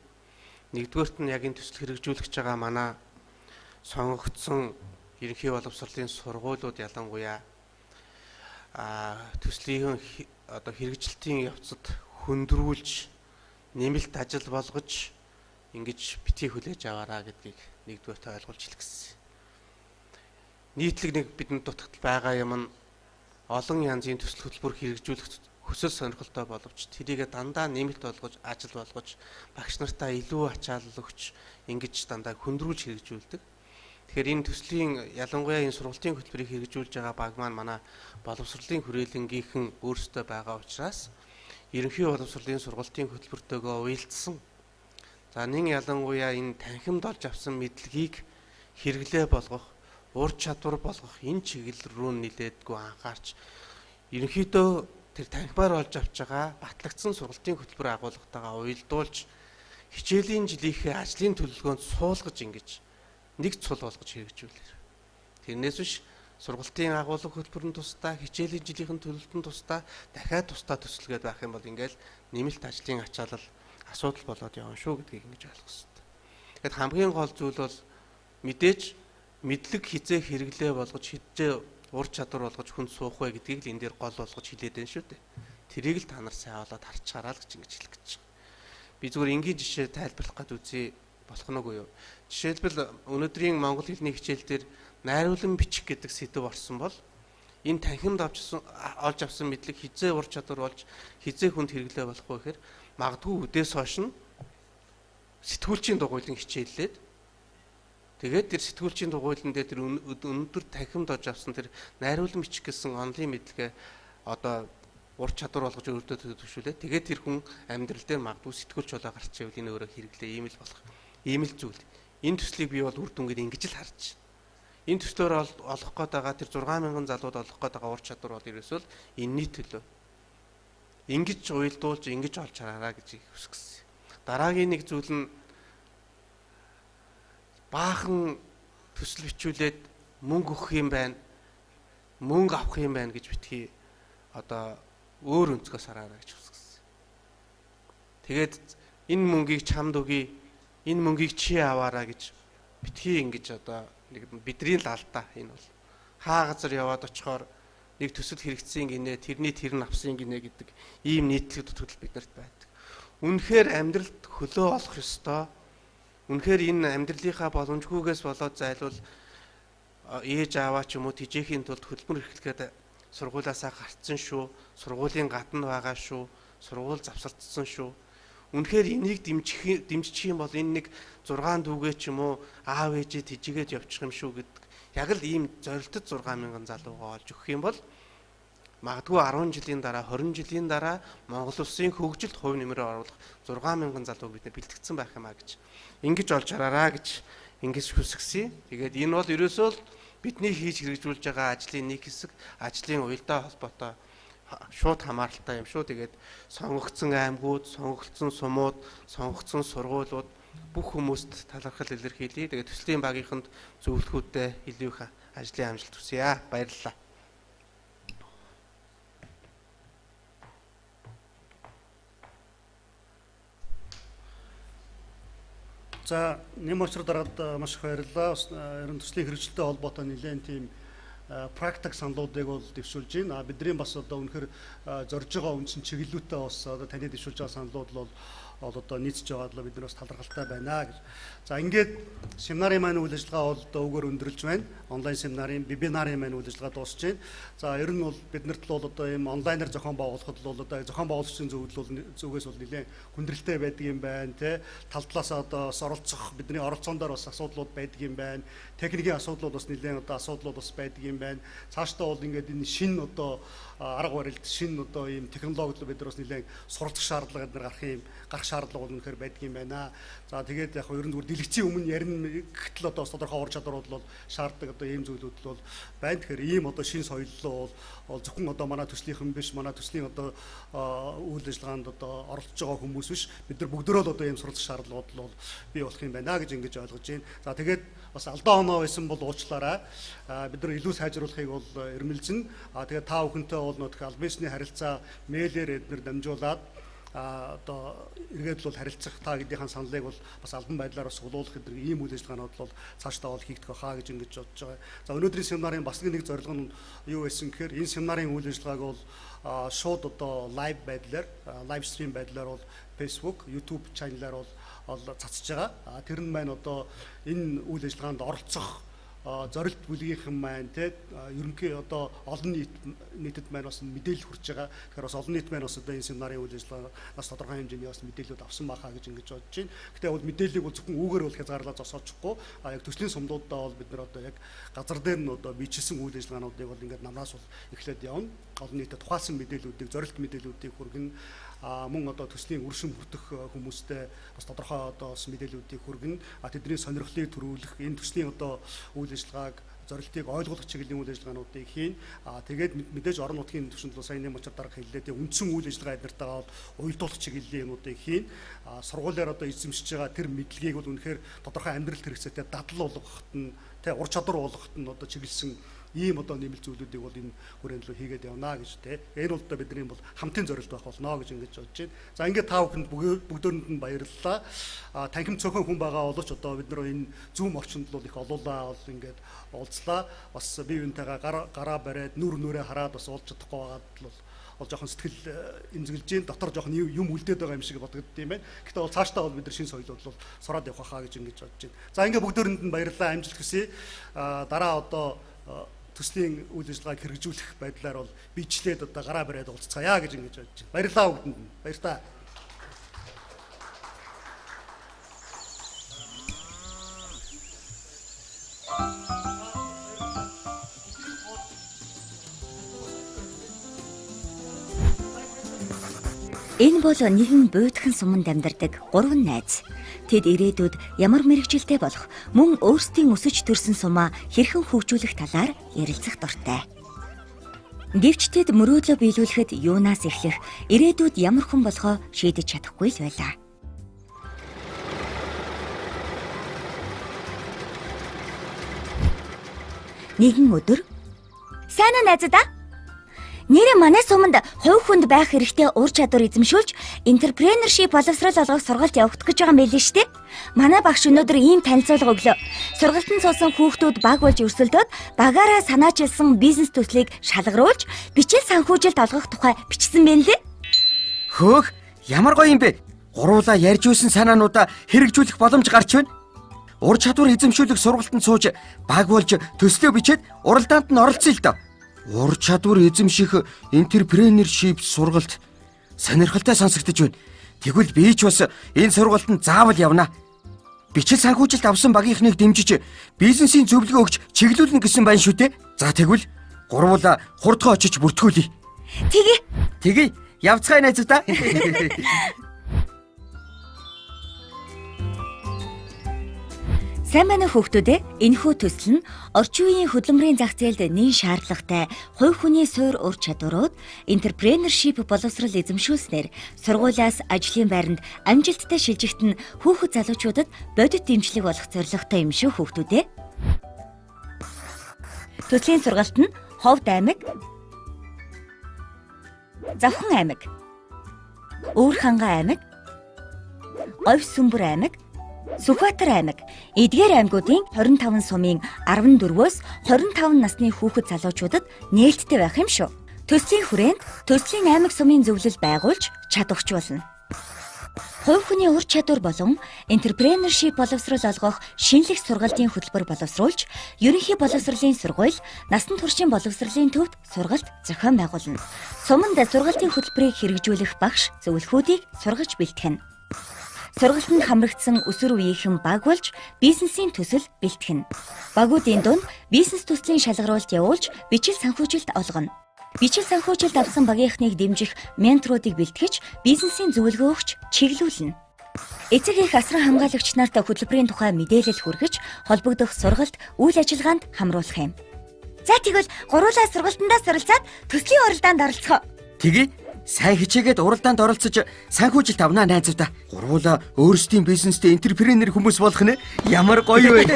Нэгдүгээрт нь яг энэ төсөл хэрэгжүүлэгч байгаа манай сонгогдсон ерөнхий боловсролын сургуулиуд ялангуяа төслийн одоо хэрэгжилтийн явцад хөндрүүлж нэмэлт ажил болгож ингэж битгий хүлээж аваараа гэдгийг нэгдүгээрт ойлгуулж хэлэх гэсэн. Нийтлэг нэг бидэнд дутагдал байгаа юм нь олон янзын төсөл хөтөлбөр хэрэгжүүлэх хүсэл сонирхолтой боловч тэрийг дандаа нэмэлт болгож ажил болгож багш нартаа илүү ачаалал өгч ингэж дандаа хөндрүүлж хэрэгжүүлдэг. Тэгэхээр энэ төслийн ялангуяа энэ сургалтын хөтөлбөрийг хэрэгжүүлж байгаа баг маань манай боловсролын хүрээлэнгийнхэн өөрсдөө байгаа учраас ерөнхий боловсролын сургалтын хөтөлбөртөөгөө уялдсан. За нэг ялангуяа энэ танхимд олж авсан мэдлэгийг хэрэглээ болгох, ур чадвар болгох энэ чиглэл рүү нэлээдгүй анхаарч ерөнхийдөө тэр танхимаар олж авч байгаа батлагдсан сургалтын хөтөлбөр агуулгатайгаа уялдуулж хичээлийн жилийнхээ ажлын төлөвлөгөөнд суулгаж ингэж нэг цул болгож хэрэгжүүлээ. Тэрнээс биш сургалтын агуулга хөтөлбөрөнд тусдаа, хичээлийн жилийнхэн төлөвлөлтөнд тусдаа дахиад тусдаа төсөлгээд байх юм бол ингээл нэмэлт ажлын ачаалал асуудал болоод явна шүү гэдгийг ингэж ойлгох хэрэгтэй. Тэгэхэд хамгийн гол зүйл бол мэдээж мэдлэг хизээ хэрэглээ болгож хизээ ур чадвар болгож хүнд суух вэ гэдгийг л энэ дээр гол болгож хэлээд байна шүү дээ. Тэрийг л та нар сайн олоод харчаараа л гэж ингэж хэлэх гэж байна. Би зүгээр энгийн жишээ тайлбарлах гээд үзье болох нь үгүй юу. Жишээлбэл өнөөдрийн монгол хэлний хичээл дээр найруулан бичих гэдэг сэдв орсон бол энэ танхимд олж авсан мэдлэг хизээ ур чадвар болж хизээ хүнд хэрэглээ болох вэ гэхээр магадгүй үдээс хойш нь сэтгүүлчийн дугуйлан хичээллээд тэгээд тэр сэтгүүлчийн дугуйлан дээр тэр өнөөдөр танхимд олж авсан тэр найруулан бичих гэсэн онлын мэдлэгээ одоо ур чадвар болгож өөртөө төвшүүлээ. Тэгээд тэр хүн амьдрал дээр магадгүй сэтгүүлч болоо гарч ивэл энэ өөрөө хэрэглээ ийм л болох. Ийм л зүйл. Энэ төслийг би бол үр дүнгээд ингэж л харж байна. Энэ төслөөр олох гээд байгаа тэр 6,000 залууд олох гээд байгаа ур чадвар бол ерөөсөө энэний төлөө. Ингэж уялдуулж, ингэж олж хараараа гэж хүсгэсэн. Дараагийн нэг зүйл нь баахан төсөл бичүүлээд мөнгө өгөх юм байна. Мөнгө авах юм байна гэж битгий одоо өөр өнцгөөс хараараа гэж хүсгэсэн. Тэгээд энэ мөнгийг чамд өгье, энэ мөнгийг чи аваараа гэж битгий ингэж одоо нэг бидний л алдаа энэ бол хаа газар яваад очихоор нэг төсөл хэрэгцсэн гинэ, тэрний тэр нь авсан гинэ гэдэг ийм нийтлэг дутагдал биднэрт байдаг. Үнэхээр амьдралд хөлөө олох ёстой. Үнэхээр энэ амьдралынхаа боломжгүйгээс болоод зайлвал ээж аваа ч юм уу тижээхийн тулд хөдөлмөр эрхлэхэд сургуулиасаа гарцсан шүү, сургуулийн гадна байгаа шүү, сургууль завсардсан шүү. Үнэхээр энийг дэмжих юм бол энэ нэг 6 дүүгээ ч юм уу аав ээжээ тижигээд явчих юм шүү гэдэг яг л ийм зорилтод 6,000 залуугаа олж өгөх юм бол магадгүй 10 жилийн дараа 20 жилийн дараа Монгол улсын хөгжилд хувь нэмрээ оруулах 6,000 залуу бид бэлтгэгдсэн байх юм а гэж ингэж олж хараараа гэж ингэж хүсгэсэн. Тэгээд энэ бол ерөөсөө л бидний хийж хэрэгжүүлж байгаа ажлын нэг хэсэг, ажлын уялдаа холбоотой шууд хамааралтай юм шүү. Тэгээд сонгогдсон аймагуд, сонгогдсон сумууд, сонгогдсон сургуулиуд бүх хүмүүст талархал илэрхийлье. Тэгээд төслийн багийнханд зөвлөхүүдтэй илүү их ажлын амжилт хүсье. Баярлалаа. За нэм очрол дараад маш их баярлалаа. Ерөн төслийн хэрэгжилттэй холбоотой нэлээд тийм практик саналуудыг бол дэвшүүлж байна. Бидний бас одоо үнэхээр зорж байгаа үндсэн чиглэлүүтэй бас одоо таны дэвшүүлж байгаа саналууд бол одоо нийцж байгаа л бид нар бас талархалтай байна гэж. За ингээд семинарын маань үйл ажиллагаа бол одоо өгөр өндөрлж байна. Онлайн семинарын, вебинарын маань үйл ажиллагаа дуусж байна. За ер нь бол биднэрт л бол одоо ийм онлайнаар зохион байгуулахад бол одоо зохион байгуулагчдын зүгээс бол нэлээд хүндрэлтэй байдаг юм байна, тэ. Тал талаас одоо оролцох бидний оролцоон дээр бас асуудлууд байдаг юм байна. Техникийн асуудлууд бас нэлээд одоо асуудлууд бас байдаг юм байна. Цаашдаа бол ингээд энэ шинэ одоо арга барилд шинэ одоо ийм технологид бид нар бас нэлээд суралцах шаардлага гарах шаардлага бол үнэхээр байдаг юм байна. За тэгээд яг ер нь зүгээр дэлгэцийн өмнө ярина гэтэл одоо тодорхой ур чадварууд бол шаарддаг одоо ийм зүйлүүд бол байна. Тэгэхээр ийм одоо шинэ соёллоо бол зөвхөн одоо манай төслийнхэн биш, манай төслийн одоо үйл ажиллагаанд одоо оролцож байгаа хүмүүс биш. Бид нар бүгдөө л одоо ийм суралцах шаардлагууд бол бий болох юм байна гэж ингэж ойлгож байна. За тэгээд бас алдаа оноо байсан бол уучлаарай. Бид нар илүү сайжруулахыг бол эрмэлзэн. Тэгээд та бүхэнтэй бол нөх албан ёсны харилцаа мэйлээр эдгээр дамжуулаад одоо эргээд бол харилцах та гэдгийн саналыг бол бас албан байдлаар бас суулгах гэдэг ийм үйл ажиллагаанууд бол цаашдаа бол хийгдэх байхаа гэж ингэж бодож байгаа. За өнөөдрийн семинарын бас нэг зорилго нь юу байсан гэхээр энэ семинарын үйл ажиллагааг бол шууд одоо лайв байдлаар лайв стрим байдлаар бол Facebook, YouTube чаналаар бол цацж байгаа. Тэр нь маань одоо энэ үйл ажиллагаанд оролцох зорилт бүлгийнхэн маань те ерөнхий одоо олон нийтэд маань бас мэдээлэл хүрч байгаа. Тэгэхээр бас олон нийт маань бас одоо энэ семинарын үйл ажиллагаанаас тодорхой хэмжээний бас мэдээлэлүүд авсан байхаа гэж ингэж бодож байна. Гэтэ бол мэдээллийг бол зөвхөн үүгээр бол хязгаарлаа зогсоочихгүй. Яг төслийн сумдуудаа бол бид нар одоо яг газар дээр нь одоо бичлсэн үйл ажиллагаануудыг бол ингээд намраас бол эхлээд явна. Олон нийтэд тухайлсан мэдээллүүдийг, зорилт мэдээллүүдийг хүргэн мөн одоо төслийн үршин бүрдэх хүмүүстэй бас тодорхой одоо мэдээллүүдийг хүргэн тэдний сонирхлыг төрүүлэх энэ төслийн одоо үйл ажиллагааг зорилтыг ойлгох чиглэлийн үйл ажиллагаануудыг хийн. Тэгээд мэдээж орон нутгийн түвшинд саяны мочор дарга хэллээ. Үндсэн үйл ажиллагаа эднэртэйгээ бол уялдуулах чиглэлийн юмнуудыг хийн. Сургуулиар одоо эзэмшиж байгаа тэр мэдлэгийг бол үнэхээр тодорхой амьдралд хэрэгцээтэй дадал болгоход нь тэ ур чадвар болгоход нь одоо чиглэсэн ийм одоо нэмэлт зүйлүүдийг бол энэ хүрээнд л хийгээд явна гэж тэ. Энэ бол одоо бидний бол хамтын зорилт байх болно гэж ингэж бодож байна. За ингээд та бүхэнд бүгдөөрэнд нь баярлалаа. Танхим цөөхөн хүн байгаа боловч одоо бид нар энэ зүүм орчинд бол их олуулаа бол ингээд уулзлаа. Бас бие биентэйгээ гараа бариад нүрээ хараад бас уулз чадахгүй байгаад бол жоохон сэтгэл эмзэглэж гин дотор жоохон юм үлдээд байгаа юм шиг бодогдд юм байна. Гэхдээ бол цаашдаа бол бид нар шинэ соёлууд бол сураад явах хаа гэж ингэж бодож байна. За ингээд бүгдөөрэнд нь баярлалаа, амжилт хүсье. Дараа одоо төслийн үйл ажиллагааг хэрэгжүүлэх байдлаар бол бичлээд одоо гараа бариад уулзцаая гэж ингэж бодож байна. Баярлалаа бүгдэнд нь. Баярлалаа. Энэ бол нэгэн буйдхан суманд амьдардаг 3 найз. Тэд ирээдүйд ямар мэрэгжилтэй болох мөн өөрсдийн өсөж төрсөн сумаа хэрхэн хөгжүүлэх талаар ярилцах дуртай. Гэвч тэд мөрөөдлөө биелүүлэхэд юунаас эхлэх, ирээдүйд ямар хүн болохоо шийдэж чадахгүй л байлаа. Нэгэн өдөр сайн уу найзадаа? Нэрээ манай суманд хувь хүнд байх хэрэгтэй ур чадвар эзэмшүүлж энтрепренергшип боловсрол олгох сургалт явагдах гэж байгаа мэлээ штэ. Манай багш өнөөдөр ийм танилцуулга өглөө. Сургалтанд суусан хүүхдүүд баг болж өрсөлдөөд багаараа санаачилсан бизнес төслийг шалгаруулж бичил санхүүжилт олгох тухай бичсэн байна лээ. Хөөх, ямар гоё юм бэ? Гуруулаа ярьж үйсэн санаануудаа хэрэгжүүлэх боломж гарч байна. Ур чадвар эзэмшүүлэх сургалтанд сууж баг болж төслөө бичээд уралдаанд нь оролцъё л доо. Ур чадвар эзэмших энтрепренергшип сургалт сонирхолтой сонсогдож байна. Тэгвэл би ч бас энэ сургалтанд заавал явна. Бичил санхүүжилт авсан багийнхныг дэмжиж бизнесийн зөвлөгөө өгч чиглүүлнэ гэсэн байна шүү дээ. За тэгвэл гурвуулаа хурдгаа очиж бүртгүүлье. Тэгье. Явцгаая найзуудаа. Сайн байна хүүхдүүдээ, энэхүү төсөл нь орчин үеийн хөдөлмөрийн зах зээлд нэн шаардлагатай хувь хүний суур ур чадварууд энтрепренергшип боловсрол эзэмшүүлснээр сургуулиас ажлын байранд амжилттай шилжихт нь хүүхэд залуучуудад бодит дэмжлэг болох зорилготой юм шүү хүүхдүүдээ. Төслийн сургалт нь Хувь аймаг, Завхан аймаг, Өвөр хангай аймаг, Говь Сүмбэр аймаг, Сүхбаатар аймаг, эдгээр аймагуудын 25 сумын 14-өөс 25 насны хүүхэд залуучуудад нээлттэй байх юм шүү. Төслийн хүрээнд төслийн аймаг сумын зөвлөл байгуулж чадварчуулна. Хувь хүний ур чадвар болон энтрепренергшип боловсрол олгох шинэлэх сургалтын хөтөлбөр боловсруулж, ерөнхий боловсролын сургууль, насан туршийн боловсролын төвд сургалт зохион байгуулна. Суманд сургалтын хөтөлбөрийг хэрэгжүүлэх багш зөвлөхүүдийг сургаж бэлтгэнэ. Сургалтанд хамрагдсан өсвөр үеийнхэн баг болж бизнесийн төсөл бэлтгэнэ. Багуудын дунд бизнес төслийн шалгаруулалт явуулж бичил санхүүжилт олгоно. Бичил санхүүжилт авсан багийнхныг дэмжих менторуудыг бэлтгэж бизнесийн зөвлөгөө өгч чиглүүлнэ. Эцэг эх асран хамгаалагч нарт хөтөлбөрийн тухай мэдээлэл хүргэж холбогдох сургалт үйл ажиллагаанд хамруулах юм. За тэгвэл гуруулаа сургалтандаа суралцаад төслийн уралдаанд оролцгоо. Тэгээ сайн хичээгээд уралдаанд оролцож санхүүжилт авнаа найзуудаа. Гурвуулаа өөрсдийн бизнестэй энтрепренер хүмүүс болох нэ ямар гоё вэ?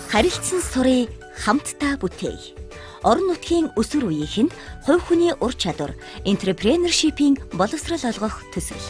Харилцсан сурыг хамтдаа бүтээе. Орон нутгийн өсвөр үеийнхэнд хувь хүний ур чадвар, энтрепренершипийн боловсрол олгох төсөл.